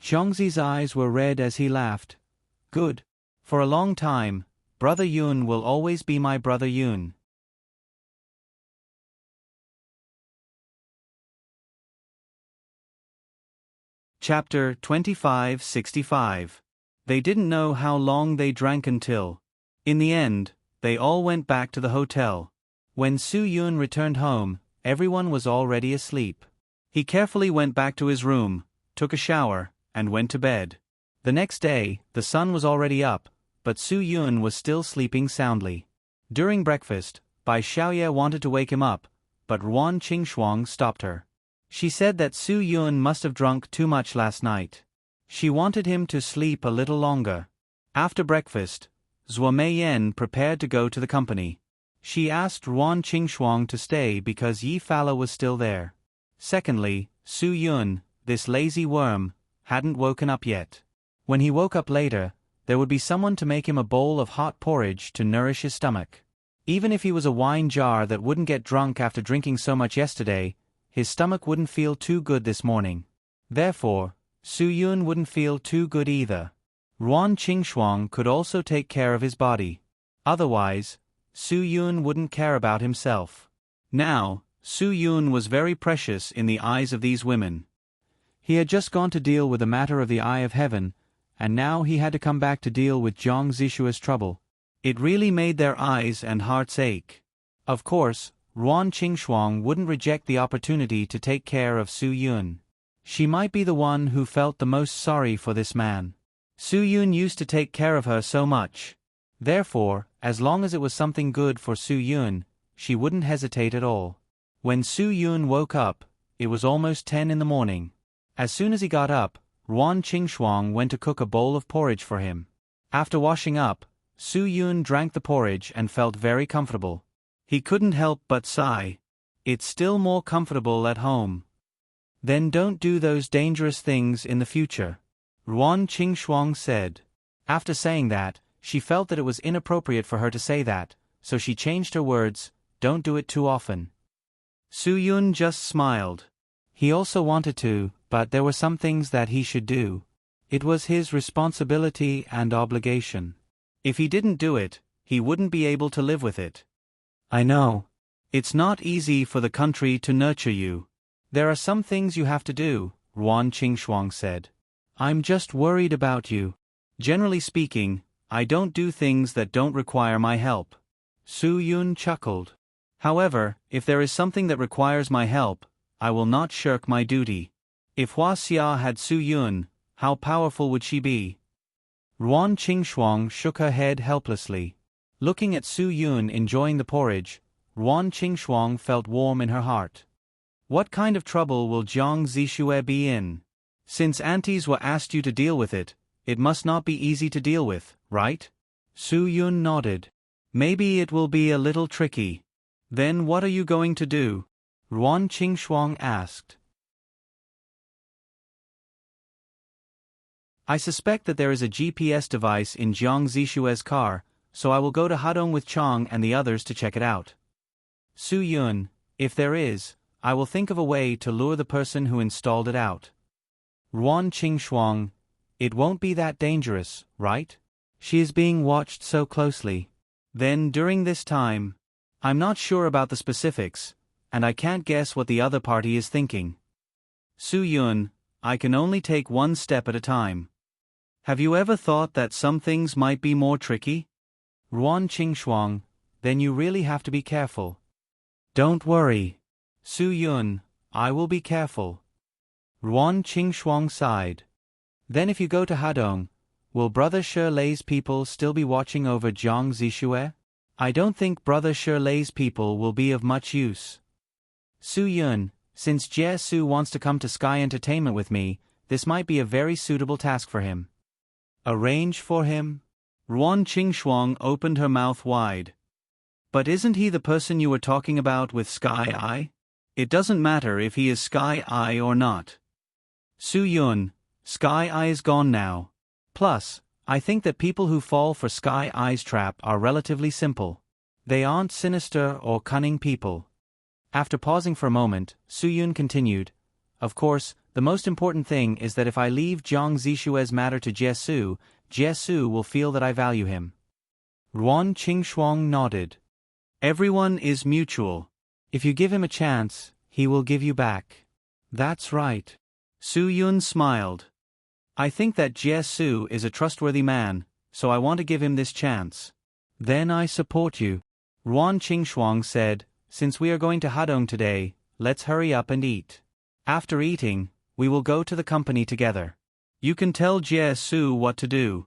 Chongzi's eyes were red as he laughed. "Good. For a long time, Brother Yun will always be my Brother Yun." Chapter 2565. They didn't know how long they drank until. In the end, they all went back to the hotel. When Su Yun returned home, everyone was already asleep. He carefully went back to his room, took a shower, and went to bed. The next day, the sun was already up, but Su Yun was still sleeping soundly. During breakfast, Bai Xiaoye wanted to wake him up, but Ruan Qingxuang stopped her. She said that Su Yun must have drunk too much last night. She wanted him to sleep a little longer. After breakfast, Zhuo Meiyan prepared to go to the company. She asked Ruan Qingxuang to stay because Yi Fala was still there. Secondly, Su Yun, this lazy worm, hadn't woken up yet. When he woke up later, there would be someone to make him a bowl of hot porridge to nourish his stomach. Even if he was a wine jar that wouldn't get drunk after drinking so much yesterday, his stomach wouldn't feel too good this morning. Therefore, Su Yun wouldn't feel too good either. Ruan Qingxuang could also take care of his body. Otherwise, Su Yun wouldn't care about himself. Now, Su Yun was very precious in the eyes of these women. He had just gone to deal with the matter of the Eye of Heaven, and now he had to come back to deal with Jiang Zishua's trouble. It really made their eyes and hearts ache. Of course, Ruan Qingxuang wouldn't reject the opportunity to take care of Su Yun. She might be the one who felt the most sorry for this man. Su Yun used to take care of her so much. Therefore, as long as it was something good for Su Yun, she wouldn't hesitate at all. When Su Yun woke up, it was almost 10 in the morning. As soon as he got up, Ruan Qingxuang went to cook a bowl of porridge for him. After washing up, Su Yun drank the porridge and felt very comfortable. He couldn't help but sigh. It's still more comfortable at home. Then don't do those dangerous things in the future, Ruan Qingxuang said. After saying that, she felt that it was inappropriate for her to say that, so she changed her words, "Don't do it too often." Su Yun just smiled. He also wanted to, but there were some things that he should do. It was his responsibility and obligation. If he didn't do it, he wouldn't be able to live with it. "I know. It's not easy for the country to nurture you. There are some things you have to do," Ruan Qingxuang said. "I'm just worried about you. Generally speaking, I don't do things that don't require my help." Su Yun chuckled. "However, if there is something that requires my help, I will not shirk my duty." If Hua Xia had Su Yun, how powerful would she be? Ruan Qingxuang shook her head helplessly. Looking at Su Yun enjoying the porridge, Ruan Qingxuang felt warm in her heart. What kind of trouble will Jiang Zishue be in? Since aunties were asked you to deal with it, it must not be easy to deal with, right? Su Yun nodded. "Maybe it will be a little tricky." "Then what are you going to do?" Ruan Qingxuang asked. "I suspect that there is a GPS device in Jiang Zishue's car, so I will go to Hadong with Chong and the others to check it out." Su Yun, "If there is, I will think of a way to lure the person who installed it out." Ruan Qingxuang, "It won't be that dangerous, right? She is being watched so closely. Then during this time, I'm not sure about the specifics, and I can't guess what the other party is thinking." Su Yun, "I can only take one step at a time. Have you ever thought that some things might be more tricky?" Ruan Qingxuang, then you really have to be careful. Don't worry. Su Yun, I will be careful. Ruan Qingxuang sighed. Then if you go to Hadong, will Brother Shirley's people still be watching over Jiang Zixue? I don't think Brother Shirley's people will be of much use. Su Yun, since Jie Su wants to come to Sky Entertainment with me, this might be a very suitable task for him. Arrange for him? Ruan Qingxuang opened her mouth wide. But isn't he the person you were talking about with Sky Eye? It doesn't matter if he is Sky Eye or not. Su Yun, Sky Eye is gone now. Plus, I think that people who fall for Sky Eye's trap are relatively simple. They aren't sinister or cunning people. After pausing for a moment, Su Yun continued, of course, the most important thing is that if I leave Jiang Zixue's matter to Jie Su will feel that I value him. Ruan Qingxuang nodded. Everyone is mutual. If you give him a chance, he will give you back. That's right. Su Yun smiled. I think that Jie Su is a trustworthy man, so I want to give him this chance. Then I support you. Ruan Qingxuang said, since we are going to Hadong today, let's hurry up and eat. After eating, we will go to the company together. You can tell Jie Su what to do.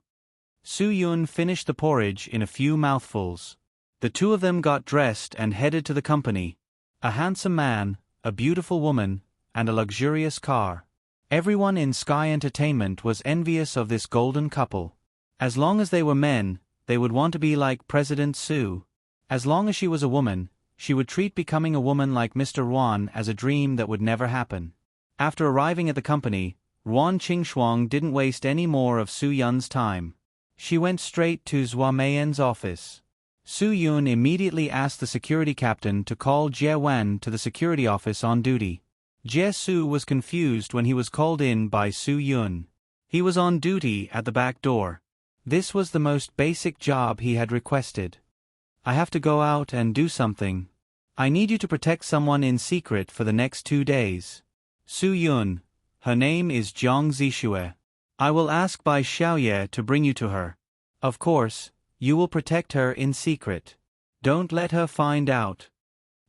Su Yun finished the porridge in a few mouthfuls. The two of them got dressed and headed to the company. A handsome man, a beautiful woman, and a luxurious car. Everyone in Sky Entertainment was envious of this golden couple. As long as they were men, they would want to be like President Su. As long as she was a woman, she would treat becoming a woman like Mr. Ruan as a dream that would never happen. After arriving at the company, Ruan Qingxuang didn't waste any more of Su Yun's time. She went straight to Zhua Meiyan's office. Su Yun immediately asked the security captain to call Jie Wen to the security office on duty. Jie Su was confused when he was called in by Su Yun. He was on duty at the back door. This was the most basic job he had requested. I have to go out and do something. I need you to protect someone in secret for the next 2 days. Su Yun, her name is Jiang Zixue. I will ask Bai Xiaoye to bring you to her. Of course, you will protect her in secret. Don't let her find out.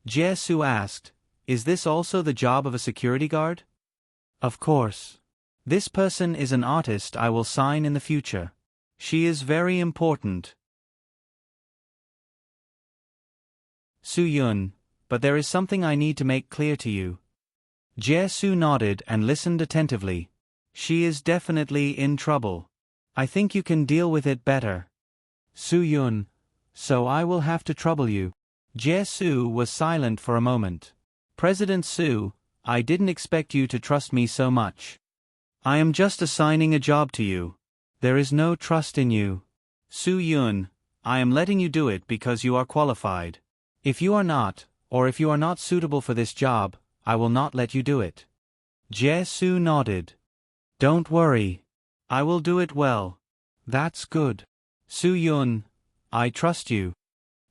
Jie Su asked, is this also the job of a security guard? Of course. This person is an artist I will sign in the future. She is very important. Su Yun, but there is something I need to make clear to you. Jie Su nodded and listened attentively. She is definitely in trouble. I think you can deal with it better. Su Yun, so I will have to trouble you. Jie Su was silent for a moment. President Su, I didn't expect you to trust me so much. I am just assigning a job to you. There is no trust in you. Su Yun, I am letting you do it because you are qualified. If you are not, or if you are not suitable for this job, I will not let you do it. Jie Su nodded. Don't worry. I will do it well. That's good. Su Yun, I trust you.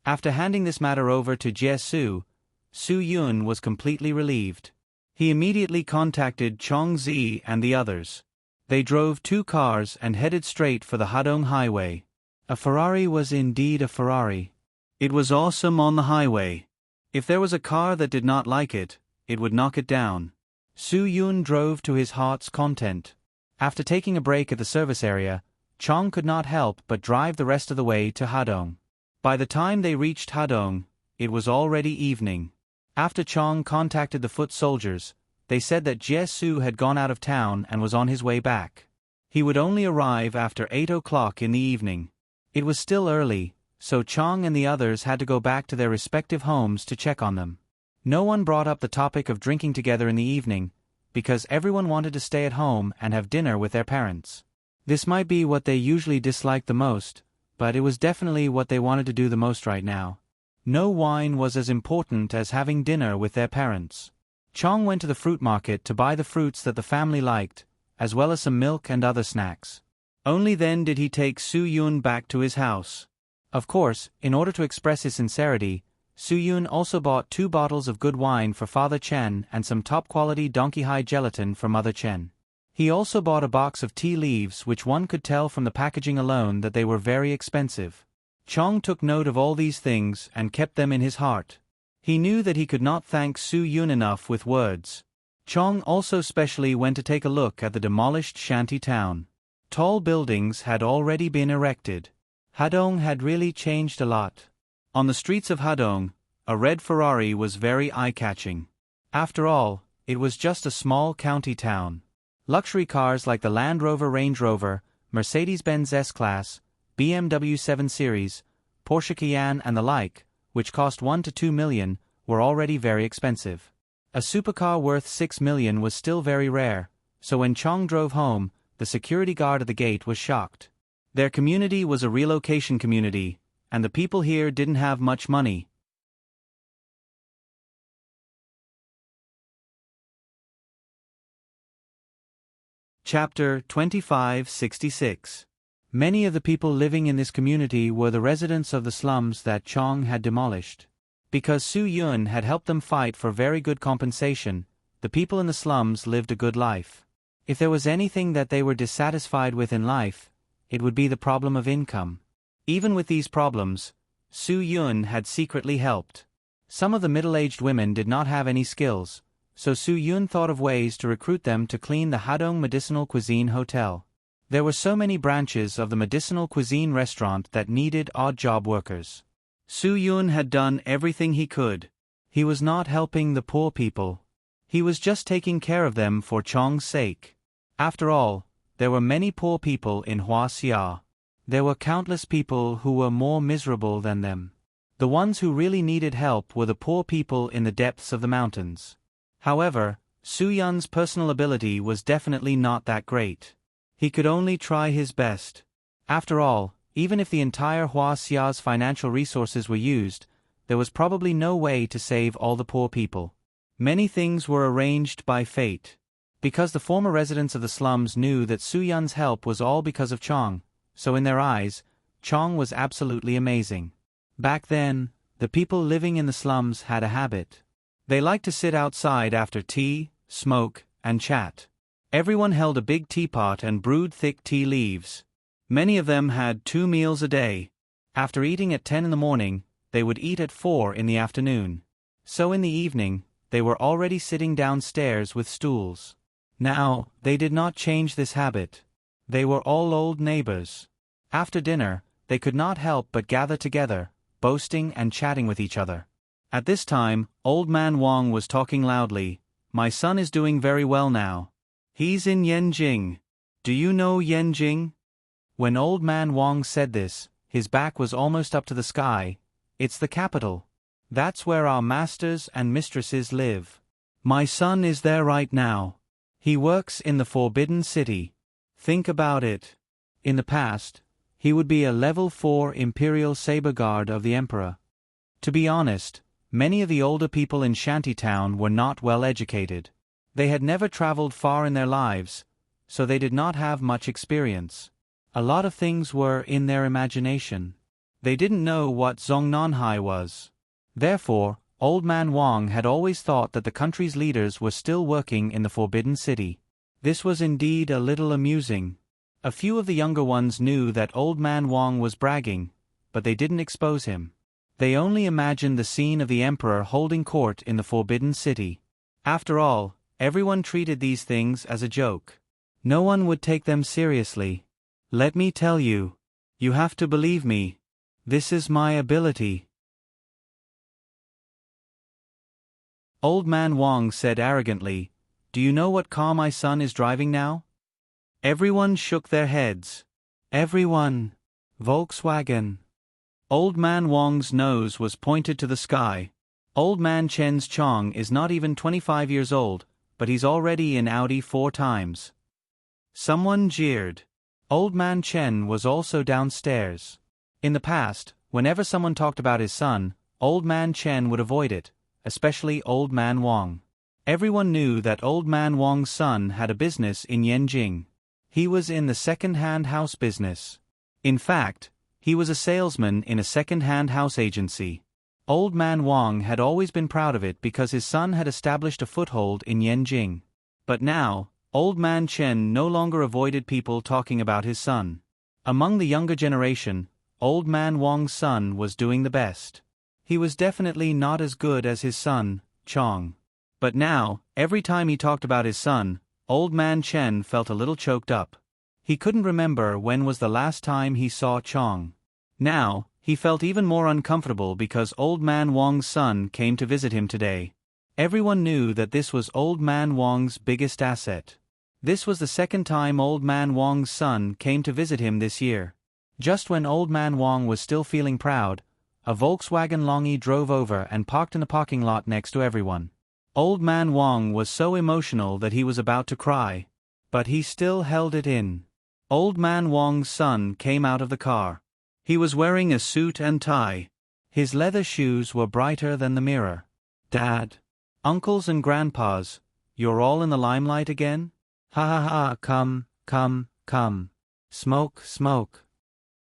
After handing this matter over to Jie Su, Su Yun was completely relieved. He immediately contacted Chong Zi and the others. They drove 2 cars and headed straight for the Hadong Highway. A Ferrari was indeed a Ferrari. It was awesome on the highway. If there was a car that did not like it, it would knock it down. Su Yun drove to his heart's content. After taking a break at the service area, Chong could not help but drive the rest of the way to Hadong. By the time they reached Hadong, it was already evening. After Chong contacted the foot soldiers, they said that Jie Su had gone out of town and was on his way back. He would only arrive after 8 o'clock in the evening. It was still early, so Chong and the others had to go back to their respective homes to check on them. No one brought up the topic of drinking together in the evening, because everyone wanted to stay at home and have dinner with their parents. This might be what they usually disliked the most, but it was definitely what they wanted to do the most right now. No wine was as important as having dinner with their parents. Chong went to the fruit market to buy the fruits that the family liked, as well as some milk and other snacks. Only then did he take Su Yun back to his house. Of course, in order to express his sincerity, Su Yun also bought 2 bottles of good wine for Father Chen and some top-quality donkey hide gelatin for Mother Chen. He also bought a box of tea leaves which one could tell from the packaging alone that they were very expensive. Chong took note of all these things and kept them in his heart. He knew that he could not thank Su Yun enough with words. Chong also specially went to take a look at the demolished shanty town. Tall buildings had already been erected. Hadong had really changed a lot. On the streets of Hadong, a red Ferrari was very eye-catching. After all, it was just a small county town. Luxury cars like the Land Rover Range Rover, Mercedes-Benz S-Class, BMW 7 Series, Porsche Cayenne and the like, which cost 1 to 2 million, were already very expensive. A supercar worth 6 million was still very rare, so when Chong drove home, the security guard at the gate was shocked. Their community was a relocation community, and the people here didn't have much money. Chapter 2566. Many of the people living in this community were the residents of the slums that Chong had demolished. Because Su Yun had helped them fight for very good compensation, the people in the slums lived a good life. If there was anything that they were dissatisfied with in life, it would be the problem of income. Even with these problems, Su Yun had secretly helped. Some of the middle-aged women did not have any skills, so Su Yun thought of ways to recruit them to clean the Hadong Medicinal Cuisine Hotel. There were so many branches of the medicinal cuisine restaurant that needed odd-job workers. Su Yun had done everything he could. He was not helping the poor people. He was just taking care of them for Chong's sake. After all, there were many poor people in Huaxia. There were countless people who were more miserable than them. The ones who really needed help were the poor people in the depths of the mountains. However, Su Yun's personal ability was definitely not that great. He could only try his best. After all, even if the entire Huaxia's financial resources were used, there was probably no way to save all the poor people. Many things were arranged by fate. Because the former residents of the slums knew that Su Yun's help was all because of Chong, so in their eyes, Chong was absolutely amazing. Back then, the people living in the slums had a habit. They liked to sit outside after tea, smoke, and chat. Everyone held a big teapot and brewed thick tea leaves. Many of them had 2 meals a day. After eating at 10 in the morning, they would eat at 4 in the afternoon. So in the evening, they were already sitting downstairs with stools. Now, they did not change this habit. They were all old neighbors. After dinner, they could not help but gather together, boasting and chatting with each other. At this time, Old Man Wang was talking loudly. "My son is doing very well now. He's in Yanjing. Do you know Yanjing?" When Old Man Wang said this, his back was almost up to the sky. "It's the capital. That's where our masters and mistresses live. My son is there right now. He works in the Forbidden City. Think about it. In the past, he would be a level 4 Imperial Saber Guard of the Emperor." To be honest, many of the older people in Shantytown were not well educated. They had never traveled far in their lives, so they did not have much experience. A lot of things were in their imagination. They didn't know what Zongnanhai was. Therefore, Old Man Wang had always thought that the country's leaders were still working in the Forbidden City. This was indeed a little amusing. A few of the younger ones knew that Old Man Wang was bragging, but they didn't expose him. They only imagined the scene of the emperor holding court in the Forbidden City. After all, everyone treated these things as a joke. No one would take them seriously. Let me tell you. You have to believe me. This is my ability. Old Man Wang said arrogantly, "Do you know what car my son is driving now?" Everyone shook their heads. Everyone. Volkswagen. Old Man Wang's nose was pointed to the sky. Old Man Chen's Chong is not even 25 years old, but he's already in Audi 4 times. Someone jeered. Old Man Chen was also downstairs. In the past, whenever someone talked about his son, Old Man Chen would avoid it, especially Old Man Wang. Everyone knew that Old Man Wang's son had a business in Yanjing. He was in the second-hand house business. In fact, he was a salesman in a second-hand house agency. Old Man Wang had always been proud of it because his son had established a foothold in Yanjing. But now, Old Man Chen no longer avoided people talking about his son. Among the younger generation, Old Man Wong's son was doing the best. He was definitely not as good as his son, Chong. But now, every time he talked about his son, Old Man Chen felt a little choked up. He couldn't remember when was the last time he saw Chong. Now, he felt even more uncomfortable because Old Man Wong's son came to visit him today. Everyone knew that this was Old Man Wong's biggest asset. This was the second time Old Man Wong's son came to visit him this year. Just when Old Man Wong was still feeling proud, a Volkswagen Longy drove over and parked in the parking lot next to everyone. Old Man Wong was so emotional that he was about to cry. But he still held it in. Old Man Wong's son came out of the car. He was wearing a suit and tie. His leather shoes were brighter than the mirror. Dad. Uncles and grandpas, you're all in the limelight again? Ha ha ha, come, come, come. Smoke, smoke.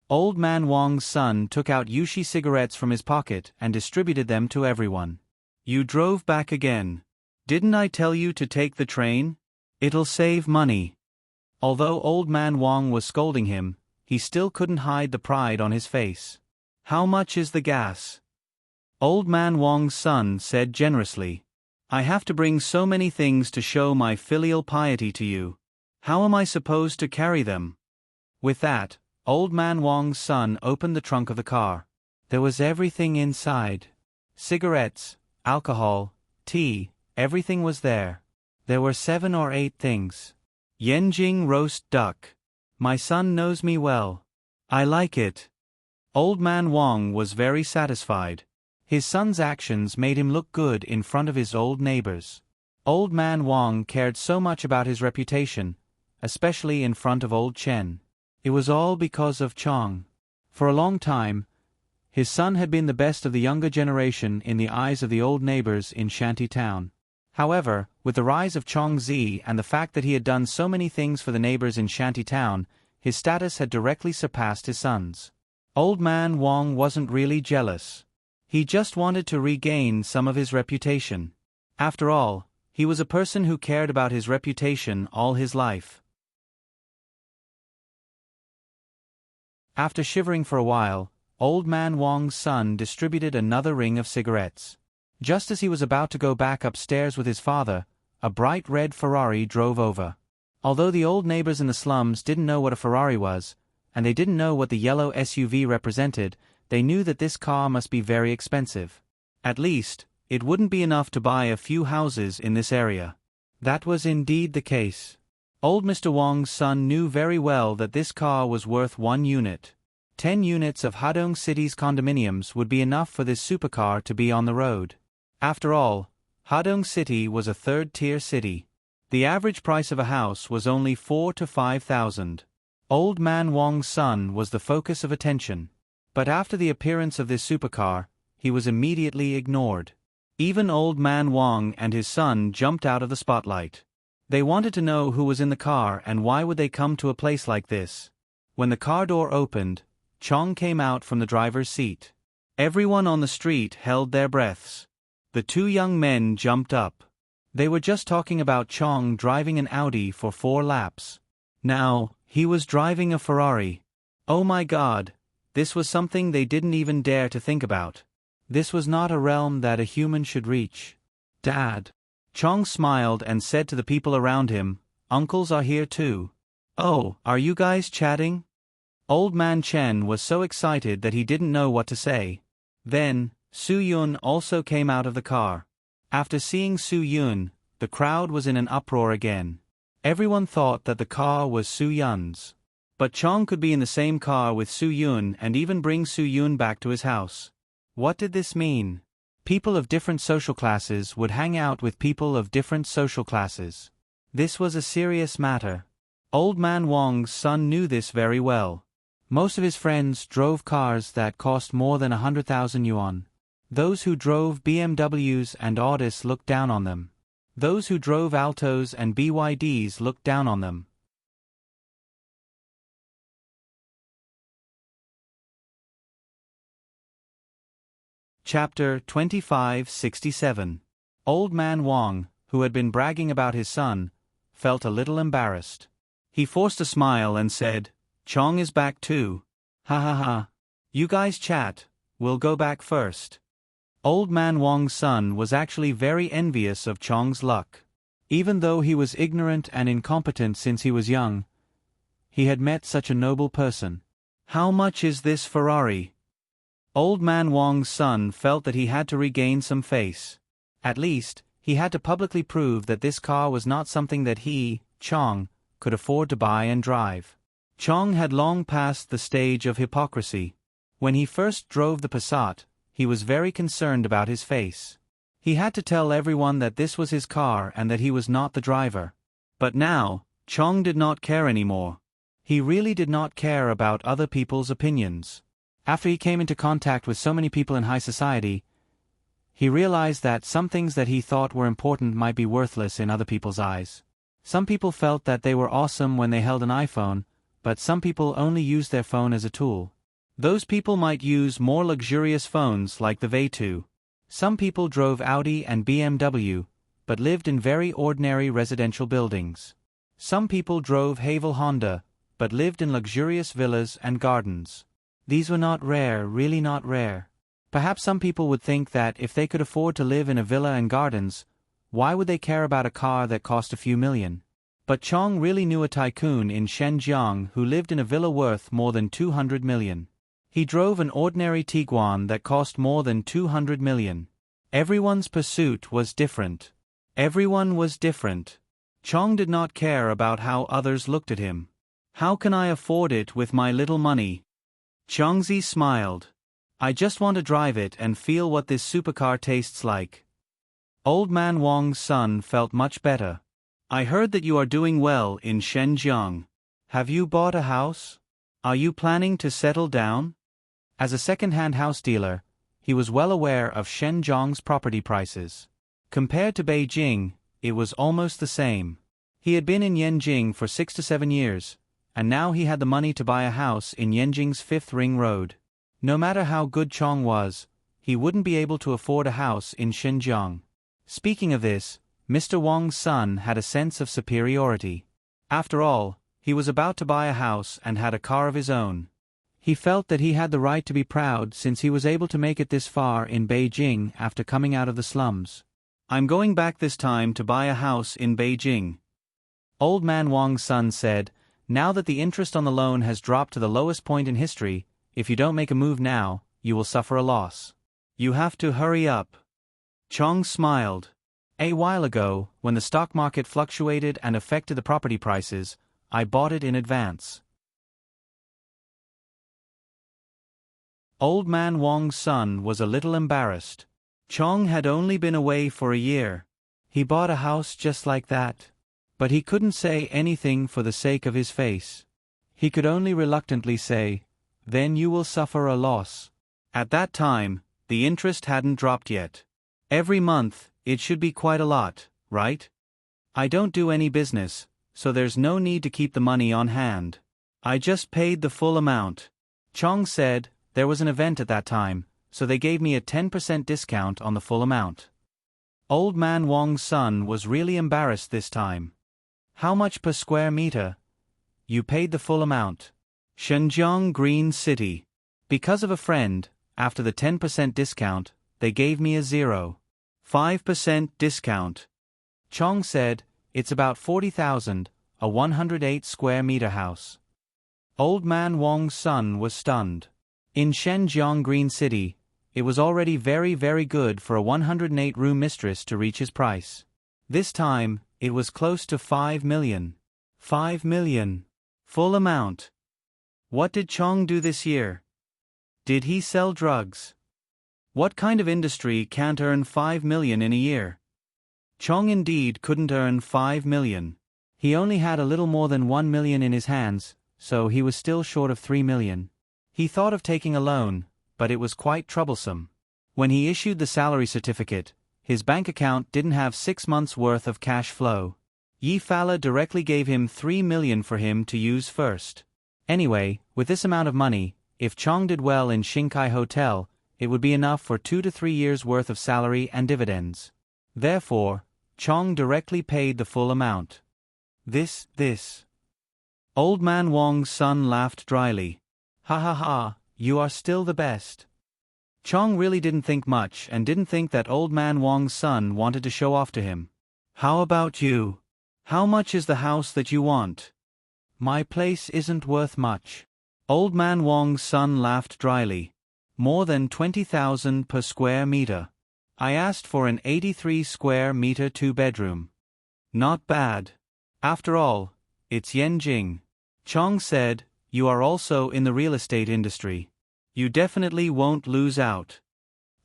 Old Man Wong's son took out Yushi cigarettes from his pocket and distributed them to everyone. You drove back again. Didn't I tell you to take the train? It'll save money. Although Old Man Wong was scolding him, he still couldn't hide the pride on his face. How much is the gas? Old Man Wong's son said generously. I have to bring so many things to show my filial piety to you. How am I supposed to carry them? With that, Old Man Wong's son opened the trunk of the car. There was everything inside. Cigarettes, alcohol, tea, everything was there. There were 7 or 8 things. Yenjing roast duck. My son knows me well. I like it. Old Man Wong was very satisfied. His son's actions made him look good in front of his old neighbors. Old Man Wong cared so much about his reputation, especially in front of Old Chen. It was all because of Chong. For a long time, his son had been the best of the younger generation in the eyes of the old neighbors in Shanty Town. However, with the rise of Chong Zi and the fact that he had done so many things for the neighbors in Shanty Town, his status had directly surpassed his son's. Old Man Wong wasn't really jealous. He just wanted to regain some of his reputation. After all, he was a person who cared about his reputation all his life. After shivering for a while, Old Man Wong's son distributed another ring of cigarettes. Just as he was about to go back upstairs with his father, a bright red Ferrari drove over. Although the old neighbors in the slums didn't know what a Ferrari was, and they didn't know what the yellow SUV represented, they knew that this car must be very expensive. At least, it wouldn't be enough to buy a few houses in this area. That was indeed the case. Old Mr. Wong's son knew very well that this car was worth 1 unit. 10 units of Hadong City's condominiums would be enough for this supercar to be on the road. After all, Hadong City was a third-tier city. The average price of a house was only 4,000 to 5,000. Old Man Wong's son was the focus of attention. But after the appearance of this supercar, he was immediately ignored. Even Old Man Wong and his son jumped out of the spotlight. They wanted to know who was in the car and why would they come to a place like this. When the car door opened, Chong came out from the driver's seat. Everyone on the street held their breaths. The 2 young men jumped up. They were just talking about Chong driving an Audi for 4 laps. Now, he was driving a Ferrari. Oh my God! This was something they didn't even dare to think about. This was not a realm that a human should reach. Dad. Chong smiled and said to the people around him, Uncles are here too. Oh, are you guys chatting? Old Man Chen was so excited that he didn't know what to say. Then, Su Yun also came out of the car. After seeing Su Yun, the crowd was in an uproar again. Everyone thought that the car was Su Yun's. But Chong could be in the same car with Su Yun and even bring Su Yun back to his house. What did this mean? People of different social classes would hang out with people of different social classes. This was a serious matter. Old Man Wong's son knew this very well. Most of his friends drove cars that cost more than 100,000 yuan. Those who drove BMWs and Audis looked down on them. Those who drove Altos and BYDs looked down on them. Chapter 2567. Old Man Wong, who had been bragging about his son, felt a little embarrassed. He forced a smile and said, Chong is back too. Ha ha ha. You guys chat, we'll go back first. Old Man Wong's son was actually very envious of Chong's luck. Even though he was ignorant and incompetent since he was young, he had met such a noble person. How much is this Ferrari? Old Man Wong's son felt that he had to regain some face. At least, he had to publicly prove that this car was not something that he, Chong, could afford to buy and drive. Chong had long passed the stage of hypocrisy. When he first drove the Passat, he was very concerned about his face. He had to tell everyone that this was his car and that he was not the driver. But now, Chong did not care anymore. He really did not care about other people's opinions. After he came into contact with so many people in high society, he realized that some things that he thought were important might be worthless in other people's eyes. Some people felt that they were awesome when they held an iPhone, but some people only used their phone as a tool. Those people might use more luxurious phones like the V2. Some people drove Audi and BMW, but lived in very ordinary residential buildings. Some people drove Haval Honda, but lived in luxurious villas and gardens. These were not rare, really not rare. Perhaps some people would think that if they could afford to live in a villa and gardens, why would they care about a car that cost a few million? But Chong really knew a tycoon in Shenzhen who lived in a villa worth more than 200 million. He drove an ordinary Tiguan that cost more than 200 million. Everyone's pursuit was different. Everyone was different. Chong did not care about how others looked at him. How can I afford it with my little money? Chongzi smiled. I just want to drive it and feel what this supercar tastes like. Old Man Wong's son felt much better. I heard that you are doing well in Shenzhen. Have you bought a house? Are you planning to settle down? As a second-hand house dealer, he was well aware of Shenzhen's property prices. Compared to Beijing, it was almost the same. He had been in Yanjing for 6 to 7 years, and now he had the money to buy a house in Yanjing's 5th Ring Road. No matter how good Chong was, he wouldn't be able to afford a house in Shenzhen. Speaking of this, Mr. Wong's son had a sense of superiority. After all, he was about to buy a house and had a car of his own. He felt that he had the right to be proud since he was able to make it this far in Beijing after coming out of the slums. I'm going back this time to buy a house in Beijing. Old Man Wong's son said, now that the interest on the loan has dropped to the lowest point in history, if you don't make a move now, you will suffer a loss. You have to hurry up. Chong smiled. A while ago, when the stock market fluctuated and affected the property prices, I bought it in advance. Old Man Wong's son was a little embarrassed. Chong had only been away for a year. He bought a house just like that. But he couldn't say anything for the sake of his face. He could only reluctantly say, then you will suffer a loss. At that time, the interest hadn't dropped yet. Every month, it should be quite a lot, right? I don't do any business, so there's no need to keep the money on hand. I just paid the full amount. Chong said, there was an event at that time, so they gave me a 10% discount on the full amount. Old Man Wong's son was really embarrassed this time. How much per square meter? You paid the full amount. Shenzhen Green City. Because of a friend, after the 10% discount, they gave me a 0.5% discount. Chong said, it's about 40,000, a 108 square meter house. Old Man Wong's son was stunned. In Shenzhen Green City, it was already very, very good for a 108-room mistress to reach his price. This time, it was close to 5 million. 5 million. Full amount. What did Chong do this year? Did he sell drugs? What kind of industry can't earn 5 million in a year? Chong indeed couldn't earn 5 million. He only had a little more than 1 million in his hands, so he was still short of 3 million. He thought of taking a loan, but it was quite troublesome. When he issued the salary certificate, his bank account didn't have 6 months' worth of cash flow. Yi Fala directly gave him 3 million for him to use first. Anyway, with this amount of money, if Chong did well in Xinkai Hotel, it would be enough for 2 to 3 years' worth of salary and dividends. Therefore, Chong directly paid the full amount. This. Old Man Wong's son laughed dryly. Ha ha ha, You are still the best. Chong really didn't think much and didn't think that Old Man Wong's son wanted to show off to him. How about you? How much is the house that you want? My place isn't worth much. Old Man Wong's son laughed dryly. More than 20,000 per square meter. I asked for an 83 square meter 2-bedroom. Not bad. After all, it's Yenjing. Chong said, you are also in the real estate industry. You definitely won't lose out.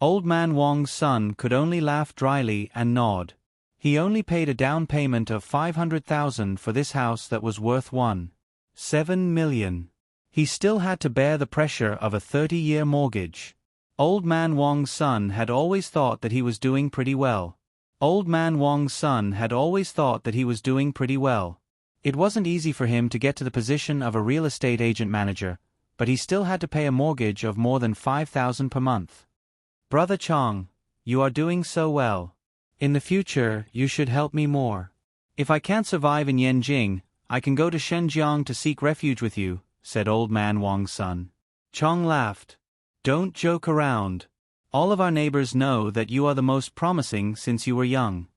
Old Man Wong's son could only laugh dryly and nod. He only paid a down payment of 500,000 for this house that was worth 1.7 million. He still had to bear the pressure of a 30-year mortgage. Old Man Wong's son had always thought that he was doing pretty well. Old Man Wong's son had always thought that he was doing pretty well. It wasn't easy for him to get to the position of a real estate agent manager, but he still had to pay a mortgage of more than 5,000 per month. Brother Chong, you are doing so well. In the future, you should help me more. If I can't survive in Yenjing, I can go to Shenzhen to seek refuge with you, said Old Man Wong's son. Chong laughed. Don't joke around. All of our neighbors know that you are the most promising since you were young.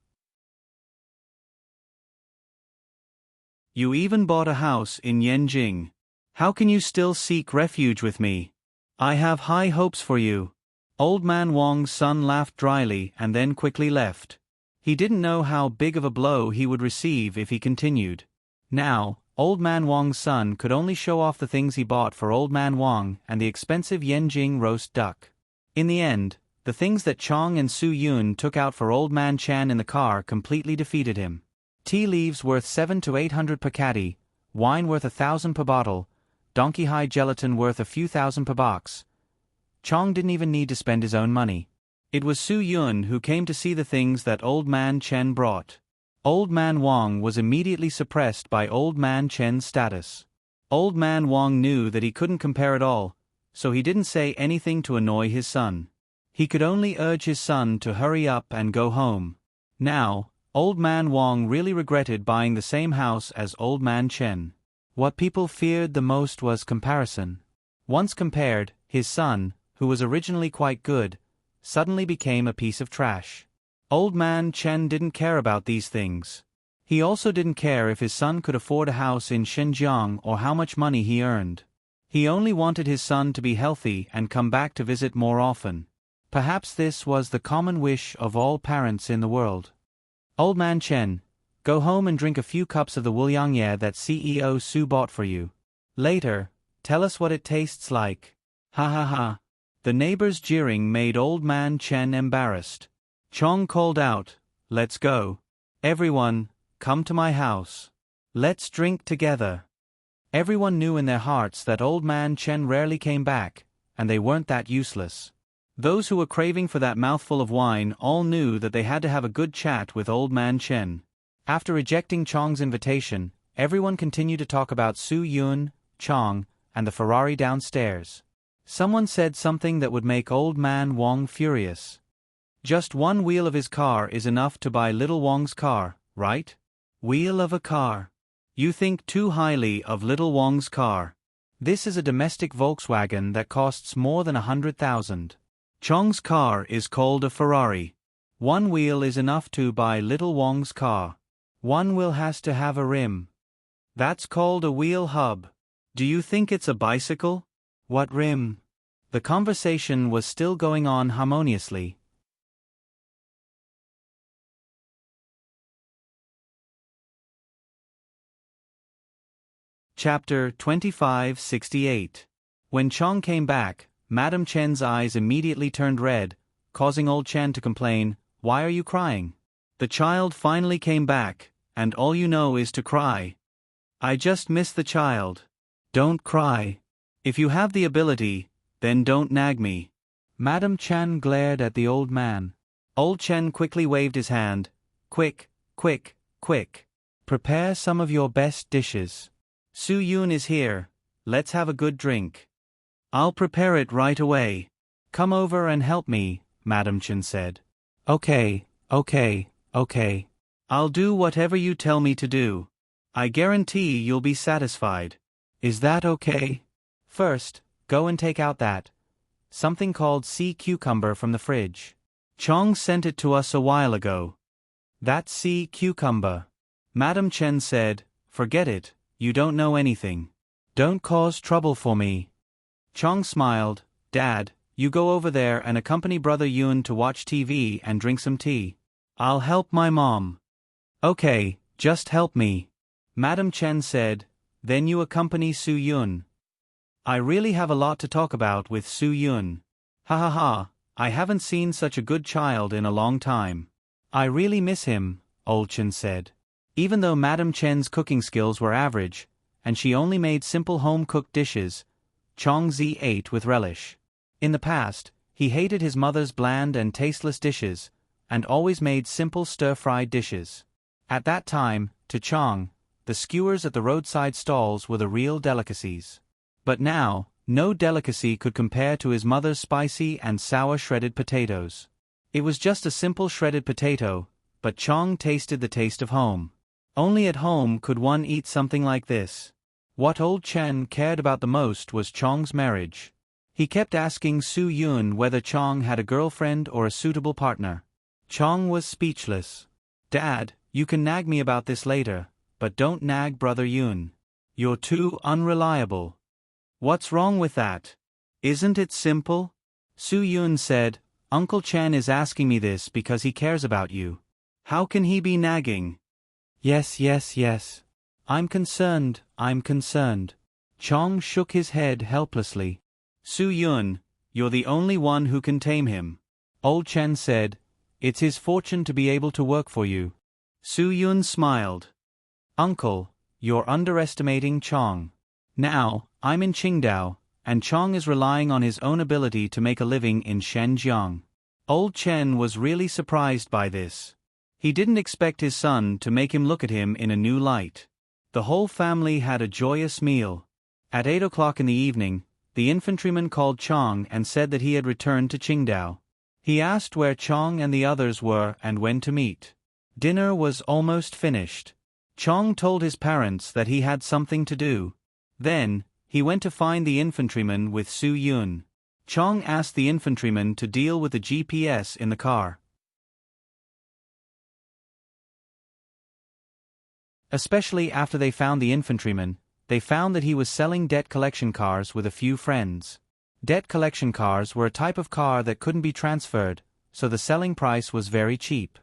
You even bought a house in Yenjing. How can you still seek refuge with me? I have high hopes for you. Old Man Wong's son laughed dryly and then quickly left. He didn't know how big of a blow he would receive if he continued. Now, Old Man Wong's son could only show off the things he bought for Old Man Wong and the expensive Yenjing roast duck. In the end, the things that Chong and Su Yun took out for Old Man Chen in the car completely defeated him. Tea leaves worth 700 to 800 per caddy, wine worth 1,000 per bottle, donkey hide gelatin worth a few thousand per box. Chong didn't even need to spend his own money. It was Su Yun who came to see the things that Old Man Chen brought. Old Man Wong was immediately suppressed by Old Man Chen's status. Old Man Wong knew that he couldn't compare at all, so he didn't say anything to annoy his son. He could only urge his son to hurry up and go home. Now, Old Man Wong really regretted buying the same house as Old Man Chen. What people feared the most was comparison. Once compared, his son, who was originally quite good, suddenly became a piece of trash. Old Man Chen didn't care about these things. He also didn't care if his son could afford a house in Xinjiang or how much money he earned. He only wanted his son to be healthy and come back to visit more often. Perhaps this was the common wish of all parents in the world. Old Man Chen, go home and drink a few cups of the Wuliangye that CEO Su bought for you. Later, tell us what it tastes like. Ha ha ha. The neighbors' jeering made Old Man Chen embarrassed. Chong called out, let's go. Everyone, come to my house. Let's drink together. Everyone knew in their hearts that Old Man Chen rarely came back, and they weren't that useless. Those who were craving for that mouthful of wine all knew that they had to have a good chat with Old Man Chen. After rejecting Chong's invitation, everyone continued to talk about Su Yun, Chong, and the Ferrari downstairs. Someone said something that would make Old Man Wong furious. Just one wheel of his car is enough to buy little Wong's car, right? Wheel of a car. You think too highly of little Wong's car. This is a domestic Volkswagen that costs more than 100,000. Chong's car is called a Ferrari. One wheel is enough to buy little Wong's car. One wheel has to have a rim. That's called a wheel hub. Do you think it's a bicycle? What rim? The conversation was still going on harmoniously. Chapter 2568. When Chong came back, Madam Chen's eyes immediately turned red, causing Old Chen to complain, "Why are you crying? The child finally came back, and all you know is to cry. I just miss the child. Don't cry. If you have the ability, then don't nag me." Madam Chen glared at the old man. Old Chen quickly waved his hand. "Quick, quick, quick. Prepare some of your best dishes. Su Yun is here. Let's have a good drink." "I'll prepare it right away. Come over and help me," Madam Chen said. Okay. I'll do whatever you tell me to do. I guarantee you'll be satisfied. Is that okay? First, go and take out something called sea cucumber from the fridge. Chong sent it to us a while ago. That sea cucumber. Madam Chen said, forget it, you don't know anything. Don't cause trouble for me. Chong smiled, Dad, you go over there and accompany Brother Yun to watch TV and drink some tea. I'll help my mom. Okay, just help me. Madam Chen said, then you accompany Su Yun. I really have a lot to talk about with Su Yun. Ha ha ha, I haven't seen such a good child in a long time. I really miss him, Old Chen said. Even though Madam Chen's cooking skills were average, and she only made simple home-cooked dishes, Chong Zi ate with relish. In the past, he hated his mother's bland and tasteless dishes, and always made simple stir-fried dishes. At that time, to Chong, the skewers at the roadside stalls were the real delicacies. But now, no delicacy could compare to his mother's spicy and sour shredded potatoes. It was just a simple shredded potato, but Chong tasted the taste of home. Only at home could one eat something like this. What Old Chen cared about the most was Chong's marriage. He kept asking Su Yun whether Chong had a girlfriend or a suitable partner. Chong was speechless. Dad, you can nag me about this later, but don't nag Brother Yun. You're too unreliable. What's wrong with that? Isn't it simple? Su Yun said, Uncle Chen is asking me this because he cares about you. How can he be nagging? Yes. I'm concerned. Chong shook his head helplessly. Su Yun, you're the only one who can tame him. Old Chen said, it's his fortune to be able to work for you. Su Yun smiled. Uncle, you're underestimating Chong. Now, I'm in Qingdao, and Chong is relying on his own ability to make a living in Shenzhen. Old Chen was really surprised by this. He didn't expect his son to make him look at him in a new light. The whole family had a joyous meal. At 8 o'clock in the evening, the infantryman called Chong and said that he had returned to Qingdao. He asked where Chong and the others were and when to meet. Dinner was almost finished. Chong told his parents that he had something to do. Then, he went to find the infantryman with Su Yun. Chong asked the infantryman to deal with the GPS in the car. Especially after they found the infantryman, they found that he was selling debt collection cars with a few friends. Debt collection cars were a type of car that couldn't be transferred, so the selling price was very cheap.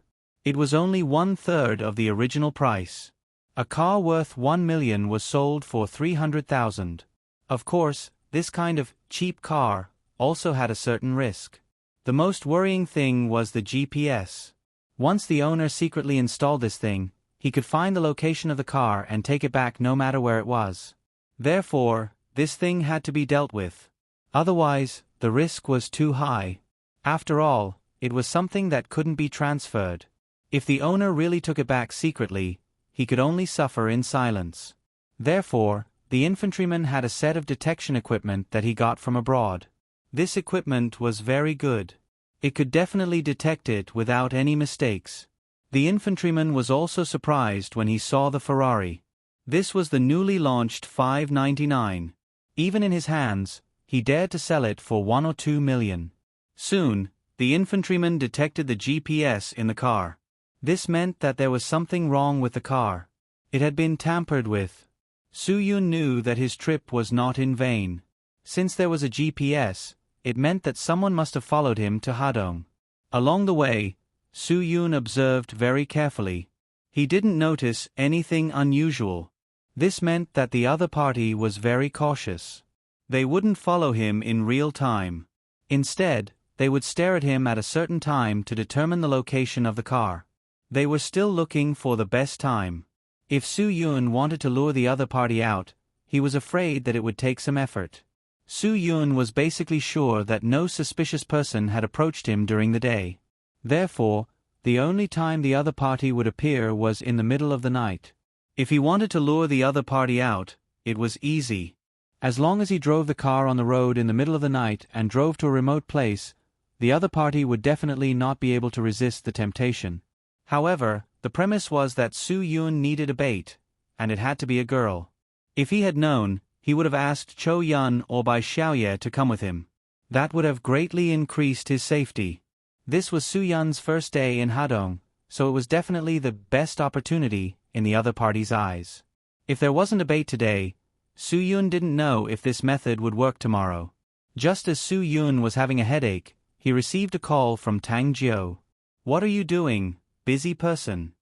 It was only 1/3 of the original price. A car worth 1 million was sold for 300,000. Of course, this kind of cheap car also had a certain risk. The most worrying thing was the GPS. Once the owner secretly installed this thing, he could find the location of the car and take it back no matter where it was. Therefore, this thing had to be dealt with. Otherwise, the risk was too high. After all, it was something that couldn't be transferred. If the owner really took it back secretly, he could only suffer in silence. Therefore, the infantryman had a set of detection equipment that he got from abroad. This equipment was very good. It could definitely detect it without any mistakes. The infantryman was also surprised when he saw the Ferrari. This was the newly launched 599. Even in his hands, he dared to sell it for 1 or 2 million. Soon, the infantryman detected the GPS in the car. This meant that there was something wrong with the car. It had been tampered with. Su Yun knew that his trip was not in vain. Since there was a GPS, it meant that someone must have followed him to Hadong. Along the way, Su Yun observed very carefully. He didn't notice anything unusual. This meant that the other party was very cautious. They wouldn't follow him in real time. Instead, they would stare at him at a certain time to determine the location of the car. They were still looking for the best time. If Su Yun wanted to lure the other party out, he was afraid that it would take some effort. Su Yun was basically sure that no suspicious person had approached him during the day. Therefore, the only time the other party would appear was in the middle of the night. If he wanted to lure the other party out, it was easy. As long as he drove the car on the road in the middle of the night and drove to a remote place, the other party would definitely not be able to resist the temptation. However, the premise was that Su Yun needed a bait, and it had to be a girl. If he had known, he would have asked Cho Yun or Bai Xiaoye to come with him. That would have greatly increased his safety. This was Su Yun's first day in Hadong, so it was definitely the best opportunity in the other party's eyes. If there wasn't a bait today, Su Yun didn't know if this method would work tomorrow. Just as Su Yun was having a headache, he received a call from Tang Jiu. "What are you doing, busy person?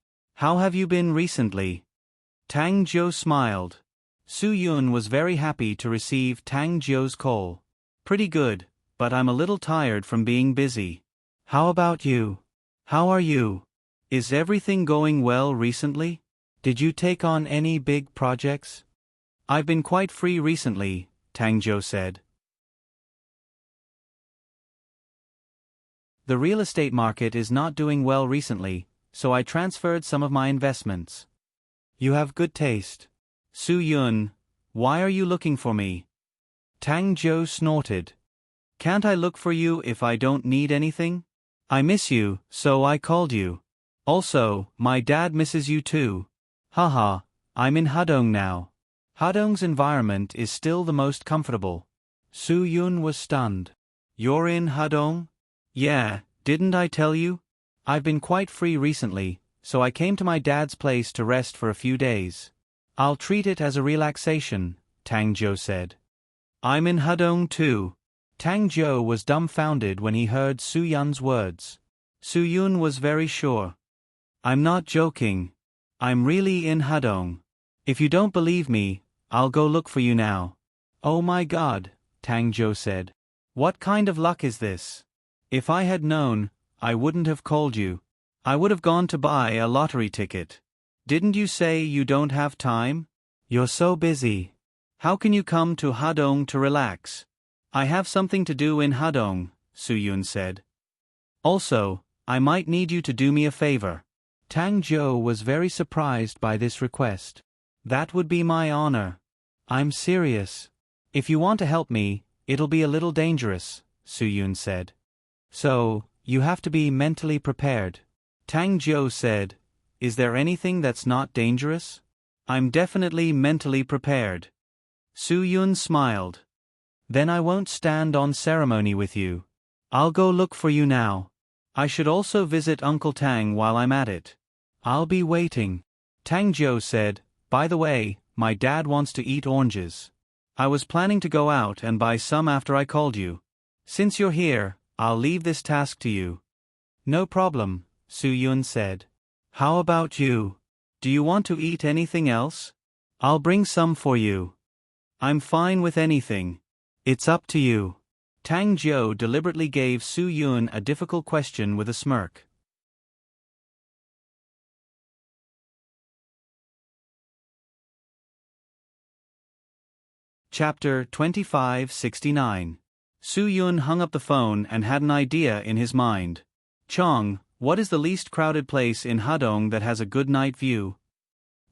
How have you been recently?" Tang Jiu smiled. Su Yun was very happy to receive Tang Jiu's call. "Pretty good, but I'm a little tired from being busy. How about you? How are you? Is everything going well recently? Did you take on any big projects?" "I've been quite free recently," Tang Jiu said. "The real estate market is not doing well recently, so I transferred some of my investments." "You have good taste." "Su Yun, why are you looking for me?" Tang Jiu snorted. "Can't I look for you if I don't need anything? I miss you, so I called you. Also, my dad misses you too. Haha, I'm in Hadong now. Hadong's environment is still the most comfortable." Su Yun was stunned. "You're in Hadong?" "Yeah, didn't I tell you? I've been quite free recently, so I came to my dad's place to rest for a few days. I'll treat it as a relaxation," Tang Jiu said. "I'm in Hadong too." Tang Jiu was dumbfounded when he heard Su Yun's words. Su Yun was very sure. "I'm not joking. I'm really in Hadong. If you don't believe me, I'll go look for you now." "Oh my God," Tang Jiu said. "What kind of luck is this? If I had known, I wouldn't have called you. I would have gone to buy a lottery ticket. Didn't you say you don't have time? You're so busy. How can you come to Hadong to relax?" "I have something to do in Hadong," Su Yun said. "Also, I might need you to do me a favor." Tang Jiu was very surprised by this request. "That would be my honor. I'm serious. If you want to help me, it'll be a little dangerous," Su Yun said. "So, you have to be mentally prepared." Tang Jiu said, "Is there anything that's not dangerous?" "I'm definitely mentally prepared." Su Yun smiled. "Then I won't stand on ceremony with you. I'll go look for you now. I should also visit Uncle Tang while I'm at it." "I'll be waiting." Tang Jiu said, "By the way, my dad wants to eat oranges. I was planning to go out and buy some after I called you. Since you're here, I'll leave this task to you." "No problem," Su Yun said. "How about you? Do you want to eat anything else? I'll bring some for you." "I'm fine with anything. It's up to you." Tang Jiu deliberately gave Su Yun a difficult question with a smirk. Chapter 2569. Su Yun hung up the phone and had an idea in his mind. "Chong, what is the least crowded place in Hadong that has a good night view?"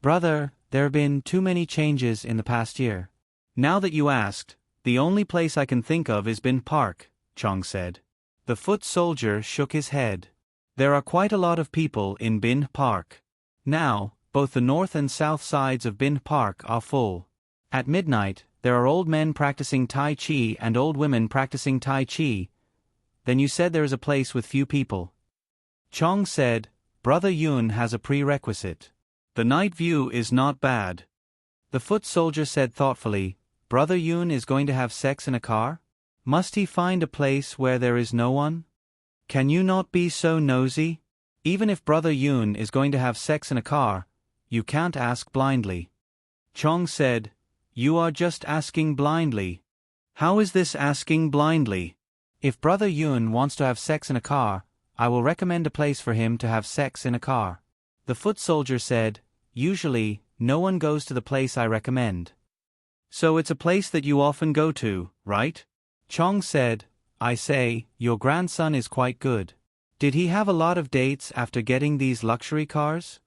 "Brother, there have been too many changes in the past year." "Now that you asked, the only place I can think of is Bin Park," Chong said. The foot soldier shook his head. "There are quite a lot of people in Bin Park. Now, both the north and south sides of Bin Park are full. At midnight, there are old men practicing Tai Chi and old women practicing Tai Chi. Then you said there is a place with few people." Chong said, "Brother Yun has a prerequisite. The night view is not bad." The foot soldier said thoughtfully, "Brother Yun is going to have sex in a car? Must he find a place where there is no one? Can you not be so nosy? Even if Brother Yun is going to have sex in a car, you can't ask blindly." Chong said, "You are just asking blindly." "How is this asking blindly?" "If Brother Yun wants to have sex in a car, I will recommend a place for him to have sex in a car." The foot soldier said, "Usually, no one goes to the place I recommend." "So it's a place that you often go to, right?" Chong said, "I say, your grandson is quite good. Did he have a lot of dates after getting these luxury cars?"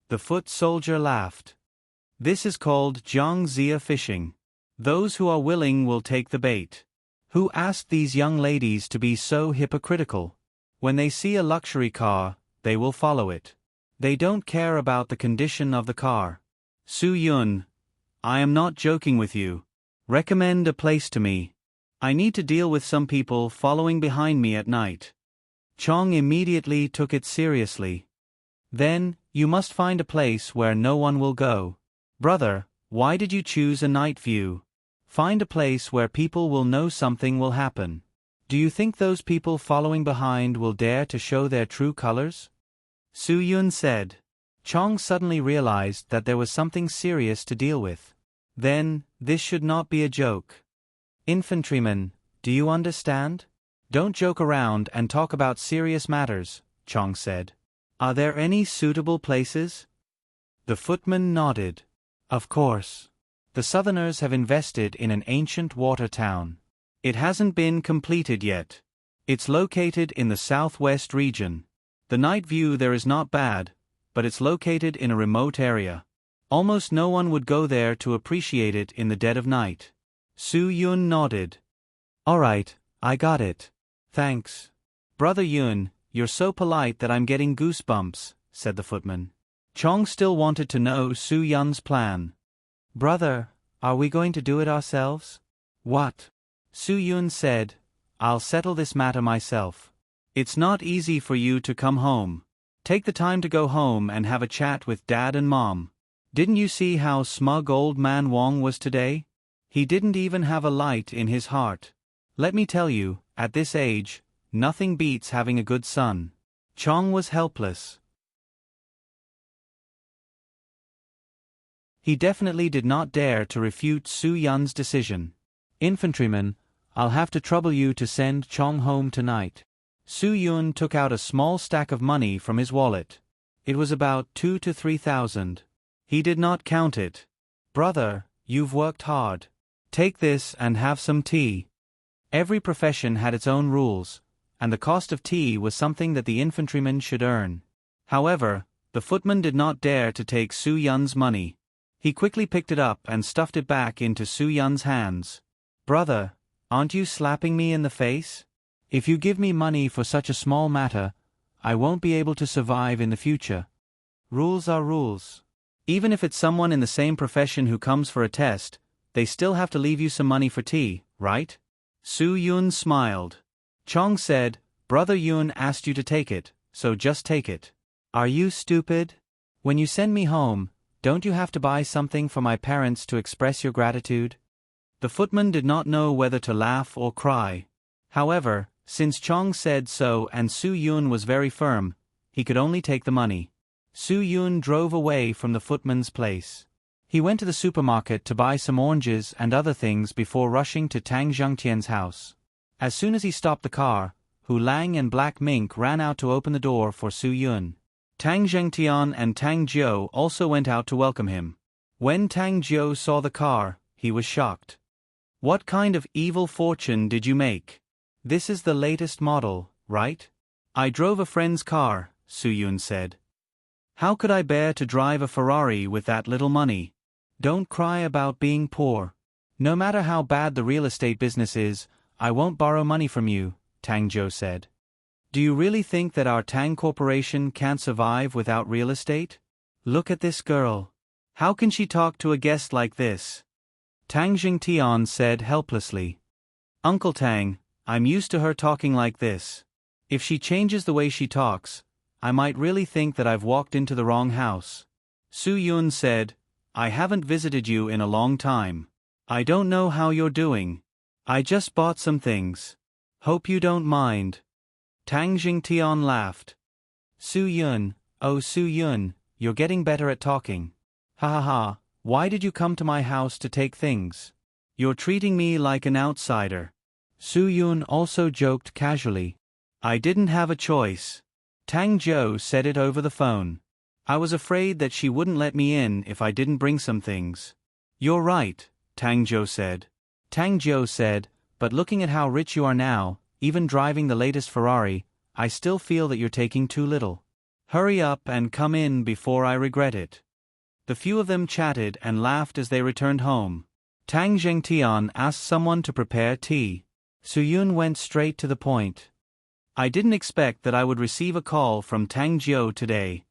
The foot soldier laughed. "This is called Jiangxia fishing. Those who are willing will take the bait. Who asked these young ladies to be so hypocritical? When they see a luxury car, they will follow it. They don't care about the condition of the car." "Su Yun, I am not joking with you. Recommend a place to me. I need to deal with some people following behind me at night. Chong immediately took it seriously. Then, you must find a place where no one will go. Brother, why did you choose a night view? Find a place where people will know something will happen. Do you think those people following behind will dare to show their true colors? Su Yun said. Chong suddenly realized that there was something serious to deal with. Then, this should not be a joke. Infantryman, do you understand? Don't joke around and talk about serious matters, Chong said. Are there any suitable places? The footman nodded. Of course. The Southerners have invested in an ancient water town. It hasn't been completed yet. It's located in the southwest region. The night view there is not bad, but it's located in a remote area. Almost no one would go there to appreciate it in the dead of night. Su Yun nodded. All right, I got it. Thanks. Brother Yun, you're so polite that I'm getting goosebumps, said the footman. Chong still wanted to know Su Yun's plan. Brother, are we going to do it ourselves? What? Su Yun said, I'll settle this matter myself. It's not easy for you to come home. Take the time to go home and have a chat with Dad and Mom. Didn't you see how smug old man Wong was today? He didn't even have a light in his heart. Let me tell you, at this age, nothing beats having a good son. Chong was helpless. He definitely did not dare to refute Su Yun's decision. Infantryman, I'll have to trouble you to send Chong home tonight. Su Yun took out a small stack of money from his wallet. It was about 2,000 to 3,000. He did not count it. Brother, you've worked hard. Take this and have some tea. Every profession had its own rules, and the cost of tea was something that the infantryman should earn. However, the footman did not dare to take Su Yun's money. He quickly picked it up and stuffed it back into Su Yun's hands. Brother, aren't you slapping me in the face? If you give me money for such a small matter, I won't be able to survive in the future. Rules are rules. Even if it's someone in the same profession who comes for a test, they still have to leave you some money for tea, right? Su Yun smiled. Chong said, Brother Yun asked you to take it, so just take it. Are you stupid? When you send me home, don't you have to buy something for my parents to express your gratitude? The footman did not know whether to laugh or cry. However, since Chong said so and Su Yun was very firm, he could only take the money. Su Yun drove away from the footman's place. He went to the supermarket to buy some oranges and other things before rushing to Tang Zhengtian's house. As soon as he stopped the car, Hu Lang and Black Mink ran out to open the door for Su Yun. Tang Zhengtian and Tang Jiu also went out to welcome him. When Tang Jiu saw the car, he was shocked. What kind of evil fortune did you make? This is the latest model, right? I drove a friend's car, Su Yun said. How could I bear to drive a Ferrari with that little money? Don't cry about being poor. No matter how bad the real estate business is, I won't borrow money from you, Tang Jiu said. Do you really think that our Tang Corporation can't survive without real estate? Look at this girl. How can she talk to a guest like this? Tang Jingtian said helplessly. Uncle Tang, I'm used to her talking like this. If she changes the way she talks, I might really think that I've walked into the wrong house. Su Yun said, I haven't visited you in a long time. I don't know how you're doing. I just bought some things. Hope you don't mind. Tang Jingtian laughed. Su Yun, oh Su Yun, you're getting better at talking. Ha ha ha, why did you come to my house to take things? You're treating me like an outsider. Su Yun also joked casually. I didn't have a choice. Tang Jiu said it over the phone. I was afraid that she wouldn't let me in if I didn't bring some things. You're right, Tang Jiu said. Tang Jiu said, but looking at how rich you are now, even driving the latest Ferrari, I still feel that you're taking too little. Hurry up and come in before I regret it. The few of them chatted and laughed as they returned home. Tang Zhengtian asked someone to prepare tea. Su Yun went straight to the point. I didn't expect that I would receive a call from Tang Jiu today.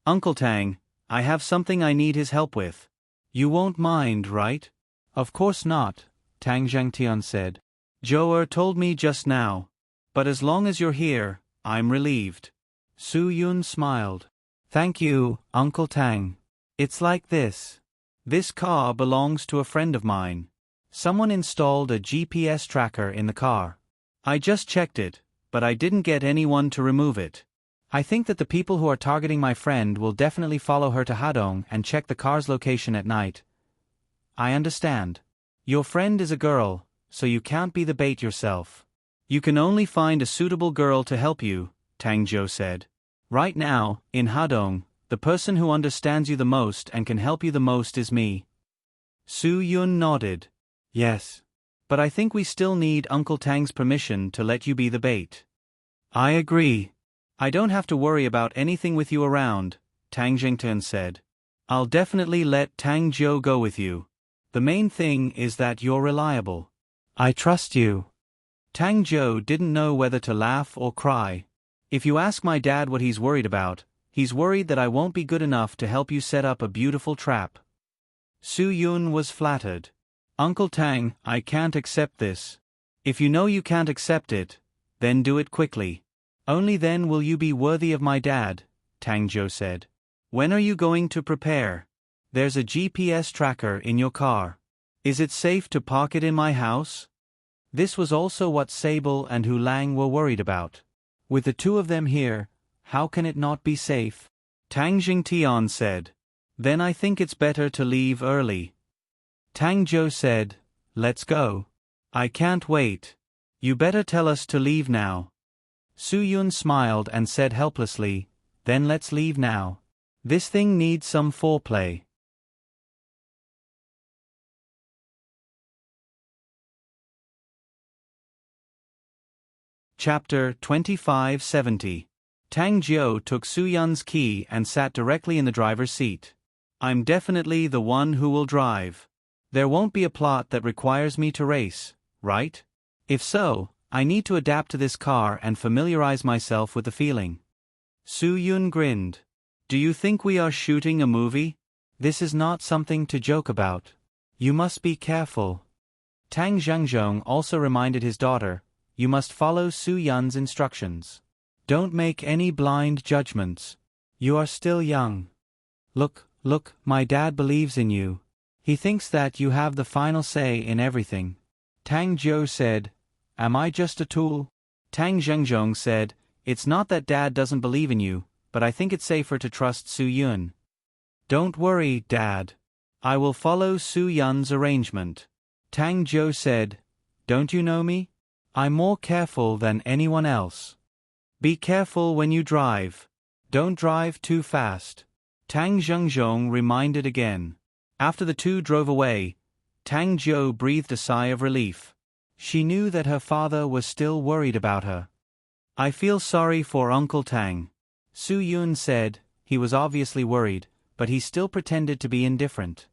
Uncle Tang, I have something I need his help with. You won't mind, right? Of course not, Tang Zhangtian said. Zhou told me just now. But as long as you're here, I'm relieved. Su Yun smiled. Thank you, Uncle Tang. It's like this. This car belongs to a friend of mine. Someone installed a GPS tracker in the car. I just checked it, but I didn't get anyone to remove it. I think that the people who are targeting my friend will definitely follow her to Hadong and check the car's location at night. I understand. Your friend is a girl, so you can't be the bait yourself. You can only find a suitable girl to help you, Tang Zhou said. Right now, in Hadong, the person who understands you the most and can help you the most is me. Su Yun nodded. Yes. But I think we still need Uncle Tang's permission to let you be the bait. I agree. I don't have to worry about anything with you around, Tang Jingtian said. I'll definitely let Tang Zhou go with you. The main thing is that you're reliable. I trust you. Tang Zhou didn't know whether to laugh or cry. If you ask my dad what he's worried about, he's worried that I won't be good enough to help you set up a beautiful trap. Su Yun was flattered. Uncle Tang, I can't accept this. If you know you can't accept it, then do it quickly. Only then will you be worthy of my dad, Tang Zhou said. When are you going to prepare? There's a GPS tracker in your car. Is it safe to park it in my house? This was also what Sable and Hu Lang were worried about. With the two of them here, how can it not be safe? Tang Jingtian said. Then I think it's better to leave early. Tang Zhou said, let's go. I can't wait. You better tell us to leave now. Su Yun smiled and said helplessly, then let's leave now. This thing needs some foreplay. Chapter 2570. Tang Jiu took Su Yun's key and sat directly in the driver's seat. I'm definitely the one who will drive. There won't be a plot that requires me to race, right? If so, I need to adapt to this car and familiarize myself with the feeling. Su Yun grinned. Do you think we are shooting a movie? This is not something to joke about. You must be careful. Tang Zhangzhong also reminded his daughter, you must follow Su Yun's instructions. Don't make any blind judgments. You are still young. Look, my dad believes in you. He thinks that you have the final say in everything. Tang Zhou said, am I just a tool? Tang Zhengzhong said, it's not that Dad doesn't believe in you, but I think it's safer to trust Su Yun. Don't worry, Dad. I will follow Su Yun's arrangement. Tang Zhou said, don't you know me? I'm more careful than anyone else. Be careful when you drive. Don't drive too fast. Tang Zhengzhong reminded again. After the two drove away, Tang Zhou breathed a sigh of relief. She knew that her father was still worried about her. I feel sorry for Uncle Tang. Su Yun said. He was obviously worried, but he still pretended to be indifferent.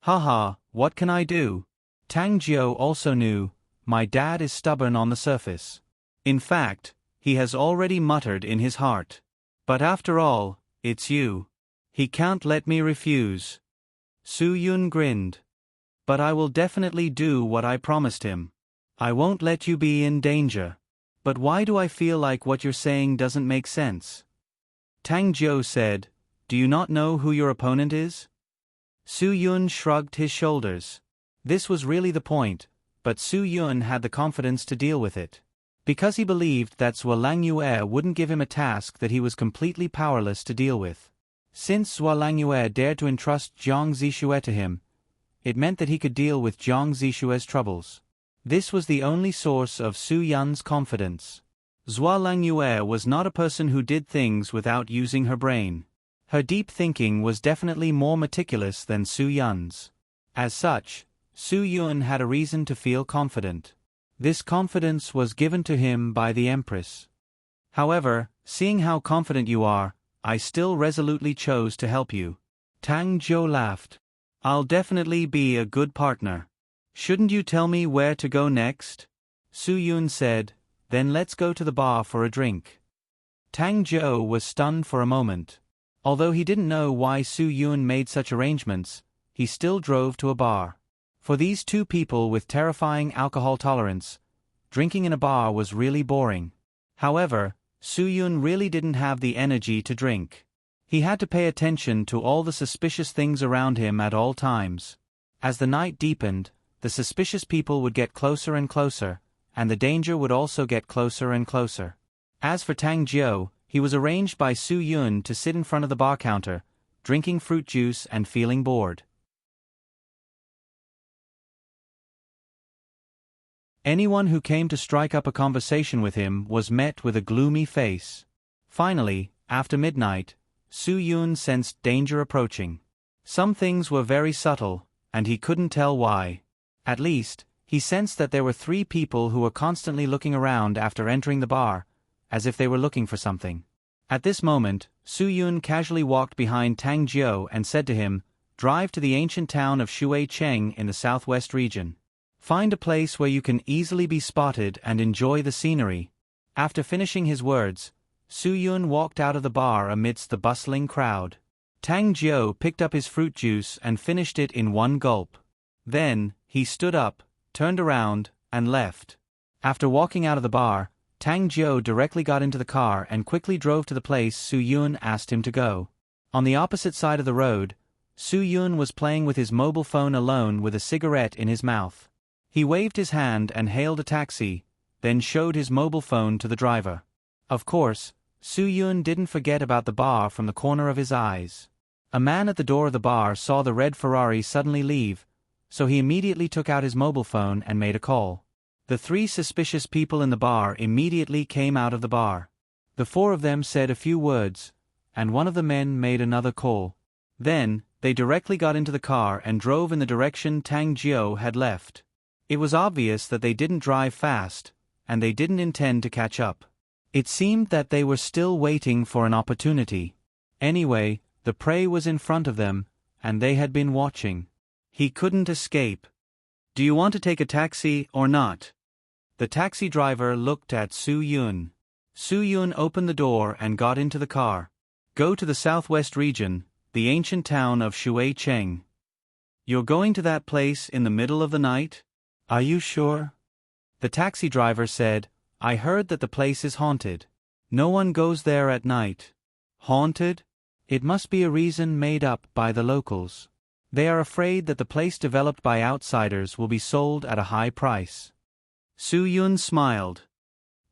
Haha, what can I do? Tang Jiu also knew, my dad is stubborn on the surface. In fact, he has already muttered in his heart. But after all, it's you. He can't let me refuse. Su Yun grinned. But I will definitely do what I promised him. I won't let you be in danger. But why do I feel like what you're saying doesn't make sense? Tang Jiu said, do you not know who your opponent is? Su Yun shrugged his shoulders. This was really the point, but Su Yun had the confidence to deal with it. Because he believed that Zhuo Langyue wouldn't give him a task that he was completely powerless to deal with. Since Zhuo Langyue dared to entrust Jiang Zixue to him, it meant that he could deal with Jiang Zixue's troubles. This was the only source of Su Yun's confidence. Zhuo Langyue was not a person who did things without using her brain. Her deep thinking was definitely more meticulous than Su Yun's. As such, Su Yun had a reason to feel confident. This confidence was given to him by the Empress. However, seeing how confident you are, I still resolutely chose to help you. Tang Zhou laughed. I'll definitely be a good partner. Shouldn't you tell me where to go next? Su Yun said, then let's go to the bar for a drink. Tang Zhou was stunned for a moment. Although he didn't know why Su Yun made such arrangements, he still drove to a bar. For these two people with terrifying alcohol tolerance, drinking in a bar was really boring. However, Su Yun really didn't have the energy to drink. He had to pay attention to all the suspicious things around him at all times. As the night deepened, the suspicious people would get closer and closer, and the danger would also get closer and closer. As for Tang Jiu, he was arranged by Su Yun to sit in front of the bar counter, drinking fruit juice and feeling bored. Anyone who came to strike up a conversation with him was met with a gloomy face. Finally, after midnight, Su Yun sensed danger approaching. Some things were very subtle, and he couldn't tell why. At least, he sensed that there were 3 people who were constantly looking around after entering the bar, as if they were looking for something. At this moment, Su Yun casually walked behind Tang Jiu and said to him, "Drive to the ancient town of Shuicheng in the southwest region. Find a place where you can easily be spotted and enjoy the scenery." After finishing his words, Su Yun walked out of the bar amidst the bustling crowd. Tang Jiu picked up his fruit juice and finished it in one gulp. Then, he stood up, turned around, and left. After walking out of the bar, Tang Jiu directly got into the car and quickly drove to the place Su Yun asked him to go. On the opposite side of the road, Su Yun was playing with his mobile phone alone with a cigarette in his mouth. He waved his hand and hailed a taxi, then showed his mobile phone to the driver. Of course, Su Yun didn't forget about the bar from the corner of his eyes. A man at the door of the bar saw the red Ferrari suddenly leave, so he immediately took out his mobile phone and made a call. The 3 suspicious people in the bar immediately came out of the bar. The 4 of them said a few words, and one of the men made another call. Then, they directly got into the car and drove in the direction Tang Jiu had left. It was obvious that they didn't drive fast, and they didn't intend to catch up. It seemed that they were still waiting for an opportunity. Anyway, the prey was in front of them, and they had been watching. He couldn't escape. "Do you want to take a taxi or not?" The taxi driver looked at Su Yun. Su Yun opened the door and got into the car. "Go to the southwest region, the ancient town of Shuicheng. You're going to that place in the middle of the night? Are you sure?" The taxi driver said, "I heard that the place is haunted. No one goes there at night." "Haunted? It must be a reason made up by the locals. They are afraid that the place developed by outsiders will be sold at a high price." Su Yun smiled.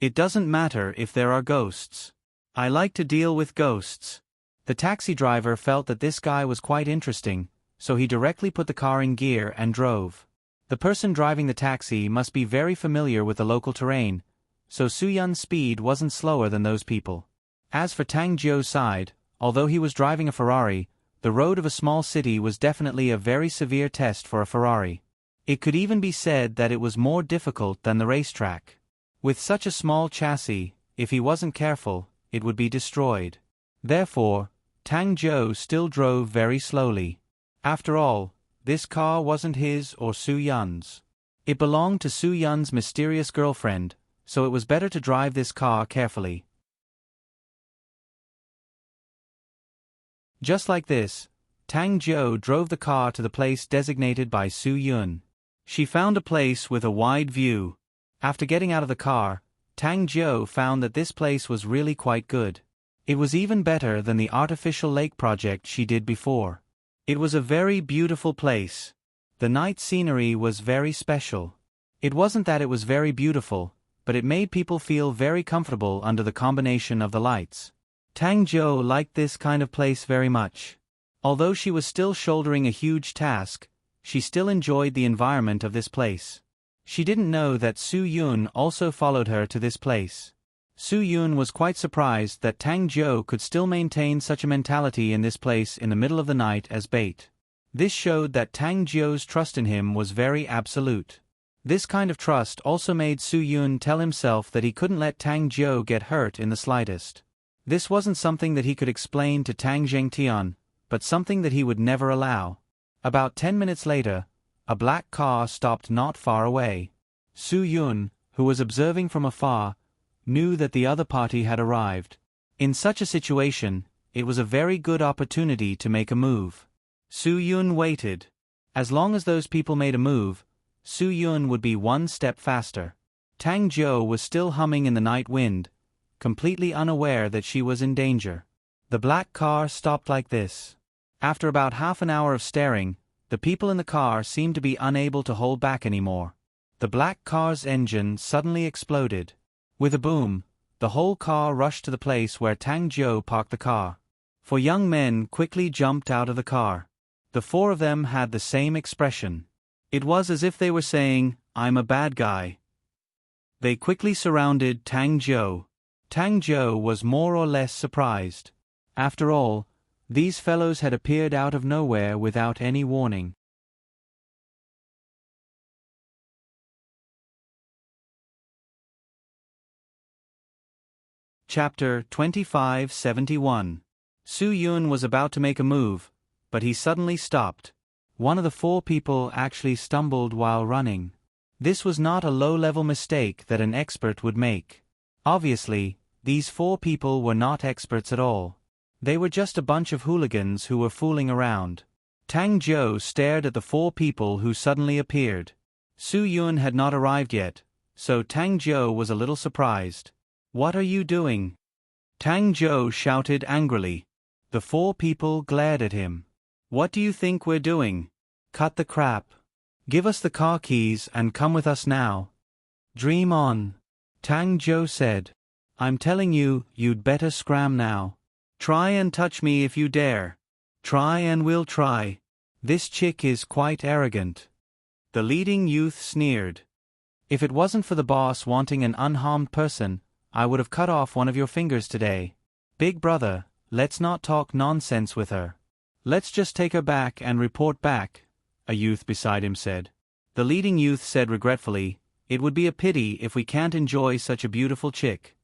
"It doesn't matter if there are ghosts. I like to deal with ghosts." The taxi driver felt that this guy was quite interesting, so he directly put the car in gear and drove. The person driving the taxi must be very familiar with the local terrain, so Su Yun's speed wasn't slower than those people. As for Tang Jiu's side, although he was driving a Ferrari, the road of a small city was definitely a very severe test for a Ferrari. It could even be said that it was more difficult than the racetrack. With such a small chassis, if he wasn't careful, it would be destroyed. Therefore, Tang Jiu still drove very slowly. After all, this car wasn't his or Su Yun's. It belonged to Su Yun's mysterious girlfriend, so it was better to drive this car carefully. Just like this, Tang Jiu drove the car to the place designated by Su Yun. She found a place with a wide view. After getting out of the car, Tang Jiu found that this place was really quite good. It was even better than the artificial lake project she did before. It was a very beautiful place. The night scenery was very special. It wasn't that it was very beautiful, but it made people feel very comfortable under the combination of the lights. Tang Jiu liked this kind of place very much. Although she was still shouldering a huge task, she still enjoyed the environment of this place. She didn't know that Su Yun also followed her to this place. Su Yun was quite surprised that Tang Jiu could still maintain such a mentality in this place in the middle of the night as bait. This showed that Tang Jiu's trust in him was very absolute. This kind of trust also made Su Yun tell himself that he couldn't let Tang Jiu get hurt in the slightest. This wasn't something that he could explain to Tang Zhengtian, but something that he would never allow. About 10 minutes later, a black car stopped not far away. Su Yun, who was observing from afar, knew that the other party had arrived. In such a situation, it was a very good opportunity to make a move. Su Yun waited. As long as those people made a move, Su Yun would be one step faster. Tang Zhou was still humming in the night wind, completely unaware that she was in danger. The black car stopped like this. After about half an hour of staring, the people in the car seemed to be unable to hold back anymore. The black car's engine suddenly exploded. With a boom, the whole car rushed to the place where Tang Zhou parked the car. 4 young men quickly jumped out of the car. The 4 of them had the same expression. It was as if they were saying, "I'm a bad guy." They quickly surrounded Tang Zhou. Tang Zhou was more or less surprised. After all, these fellows had appeared out of nowhere without any warning. Chapter 2571. Su Yun was about to make a move, but he suddenly stopped. One of the 4 people actually stumbled while running. This was not a low-level mistake that an expert would make. Obviously, these 4 people were not experts at all. They were just a bunch of hooligans who were fooling around. Tang Zhou stared at the 4 people who suddenly appeared. Su Yun had not arrived yet, so Tang Zhou was a little surprised. "What are you doing?" Tang Zhou shouted angrily. The 4 people glared at him. "What do you think we're doing? Cut the crap. Give us the car keys and come with us now." "Dream on," Tang Zhou said. "I'm telling you, you'd better scram now. Try and touch me if you dare. Try and we'll try. This chick is quite arrogant." The leading youth sneered. "If it wasn't for the boss wanting an unharmed person, I would have cut off one of your fingers today. Big brother, let's not talk nonsense with her. Let's just take her back and report back," a youth beside him said. The leading youth said regretfully, "It would be a pity if we can't enjoy such a beautiful chick."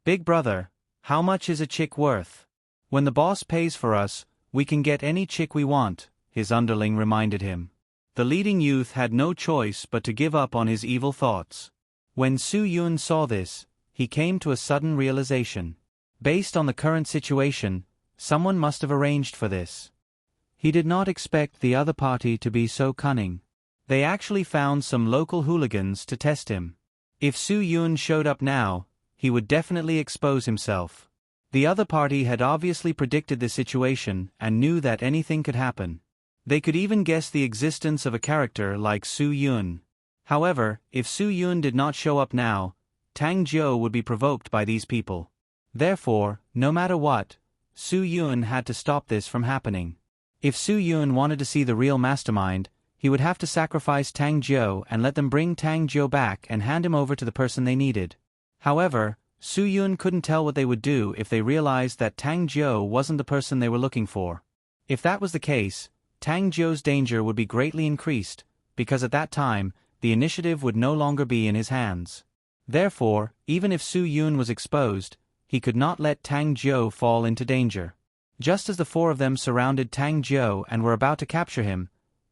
"Big brother, how much is a chick worth? When the boss pays for us, we can get any chick we want," his underling reminded him. The leading youth had no choice but to give up on his evil thoughts. When Su Yun saw this, he came to a sudden realization. Based on the current situation, someone must have arranged for this. He did not expect the other party to be so cunning. They actually found some local hooligans to test him. If Su Yun showed up now, he would definitely expose himself. The other party had obviously predicted this situation and knew that anything could happen. They could even guess the existence of a character like Su Yun. However, if Su Yun did not show up now, Tang Zhou would be provoked by these people. Therefore, no matter what, Su Yun had to stop this from happening. If Su Yun wanted to see the real mastermind, he would have to sacrifice Tang Zhou and let them bring Tang Zhou back and hand him over to the person they needed. However, Su Yun couldn't tell what they would do if they realized that Tang Zhou wasn't the person they were looking for. If that was the case, Tang Zhou's danger would be greatly increased, because at that time, the initiative would no longer be in his hands. Therefore, even if Su Yun was exposed, he could not let Tang Zhou fall into danger. Just as the 4 of them surrounded Tang Zhou and were about to capture him,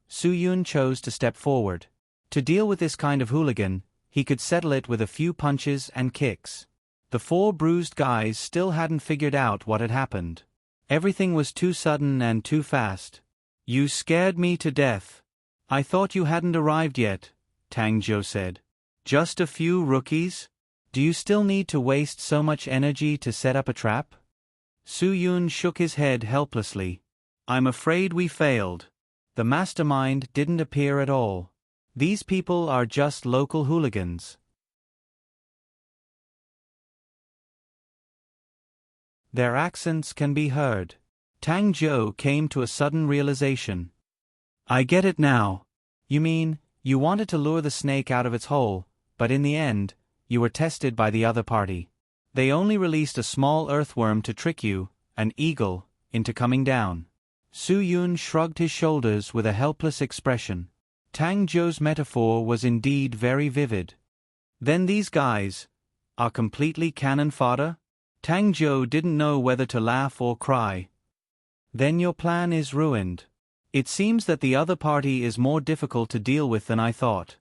Su Yun chose to step forward. To deal with this kind of hooligan, he could settle it with a few punches and kicks. The 4 bruised guys still hadn't figured out what had happened. Everything was too sudden and too fast. "You scared me to death. I thought you hadn't arrived yet," Tang Zhou said. "Just a few rookies? Do you still need to waste so much energy to set up a trap?" Su Yun shook his head helplessly. "I'm afraid we failed. The mastermind didn't appear at all. These people are just local hooligans." Their accents can be heard. Tang Zhou came to a sudden realization. "I get it now. You mean, you wanted to lure the snake out of its hole, but in the end, you were tested by the other party. They only released a small earthworm to trick you, an eagle, into coming down." Su Yun shrugged his shoulders with a helpless expression. Tang Zhou's metaphor was indeed very vivid. "Then these guys are completely cannon fodder?" Tang Zhou didn't know whether to laugh or cry. "Then your plan is ruined. It seems that the other party is more difficult to deal with than I thought.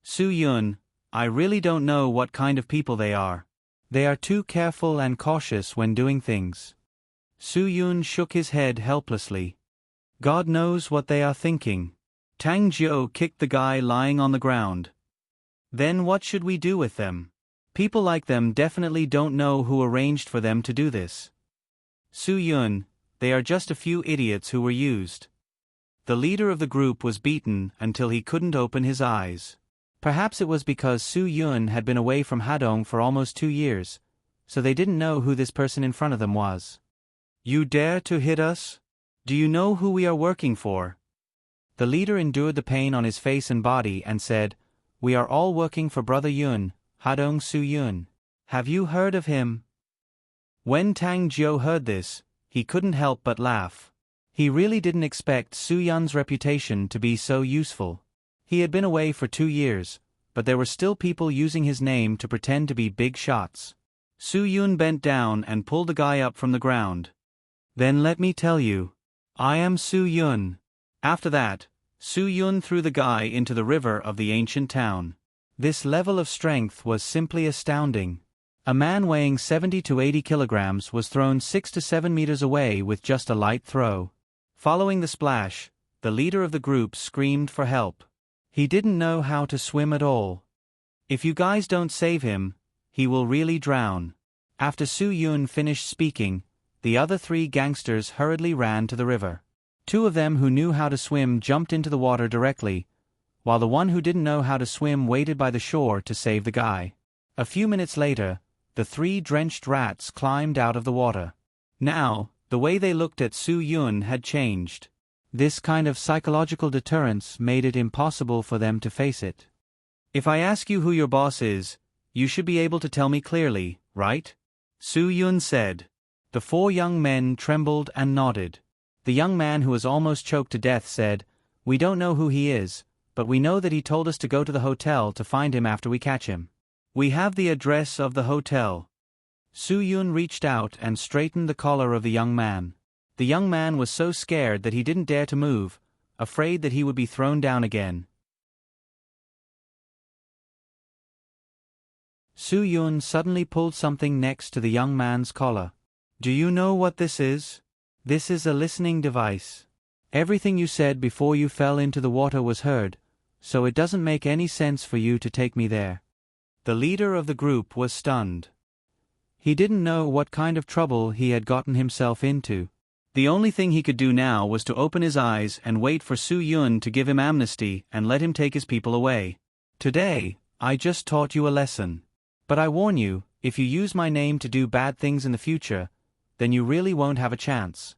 Su Yun, I really don't know what kind of people they are. They are too careful and cautious when doing things." Su Yun shook his head helplessly. God knows what they are thinking. Tang Jiu kicked the guy lying on the ground. Then what should we do with them? People like them definitely don't know who arranged for them to do this. Su Yun, they are just a few idiots who were used. The leader of the group was beaten until he couldn't open his eyes. Perhaps it was because Su Yun had been away from Hadong for almost 2 years, so they didn't know who this person in front of them was. You dare to hit us? Do you know who we are working for? The leader endured the pain on his face and body and said, We are all working for Brother Yun, Hadong Su Yun. Have you heard of him? When Tang Jiu heard this, he couldn't help but laugh. He really didn't expect Su Yun's reputation to be so useful. He had been away for 2 years, but there were still people using his name to pretend to be big shots. Su Yun bent down and pulled the guy up from the ground. Then let me tell you. I am Su Yun. After that, Su Yun threw the guy into the river of the ancient town. This level of strength was simply astounding. A man weighing 70 to 80 kilograms was thrown 6 to 7 meters away with just a light throw. Following the splash, the leader of the group screamed for help. He didn't know how to swim at all. If you guys don't save him, he will really drown. After Su Yun finished speaking, the other 3 gangsters hurriedly ran to the river. 2 of them who knew how to swim jumped into the water directly, while the one who didn't know how to swim waited by the shore to save the guy. A few minutes later, the 3 drenched rats climbed out of the water. Now, the way they looked at Su Yun had changed. This kind of psychological deterrence made it impossible for them to face it. If I ask you who your boss is, you should be able to tell me clearly, right? Su Yun said. The 4 young men trembled and nodded. The young man who was almost choked to death said, We don't know who he is, but we know that he told us to go to the hotel to find him after we catch him. We have the address of the hotel. Su Yun reached out and straightened the collar of the young man. The young man was so scared that he didn't dare to move, afraid that he would be thrown down again. Su Yun suddenly pulled something next to the young man's collar. Do you know what this is? This is a listening device. Everything you said before you fell into the water was heard, so it doesn't make any sense for you to take me there. The leader of the group was stunned. He didn't know what kind of trouble he had gotten himself into. The only thing he could do now was to open his eyes and wait for Su Yun to give him amnesty and let him take his people away. Today, I just taught you a lesson. But I warn you, if you use my name to do bad things in the future, then you really won't have a chance.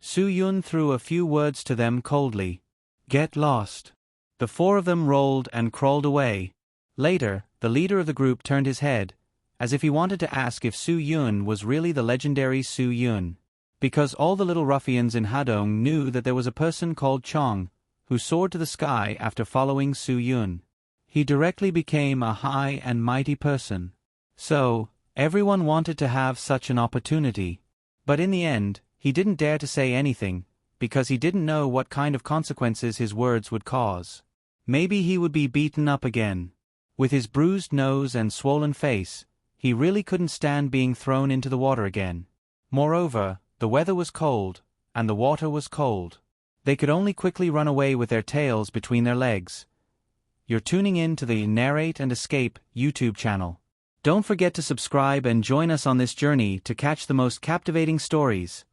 Su Yun threw a few words to them coldly. Get lost. The 4 of them rolled and crawled away. Later, the leader of the group turned his head, as if he wanted to ask if Su Yun was really the legendary Su Yun. Because all the little ruffians in Hadong knew that there was a person called Chong, who soared to the sky after following Su Yun. He directly became a high and mighty person. So, everyone wanted to have such an opportunity. But in the end, he didn't dare to say anything, because he didn't know what kind of consequences his words would cause. Maybe he would be beaten up again. With his bruised nose and swollen face, he really couldn't stand being thrown into the water again. Moreover, the weather was cold, and the water was cold. They could only quickly run away with their tails between their legs. You're tuning in to the Narrate and Escape YouTube channel. Don't forget to subscribe and join us on this journey to catch the most captivating stories.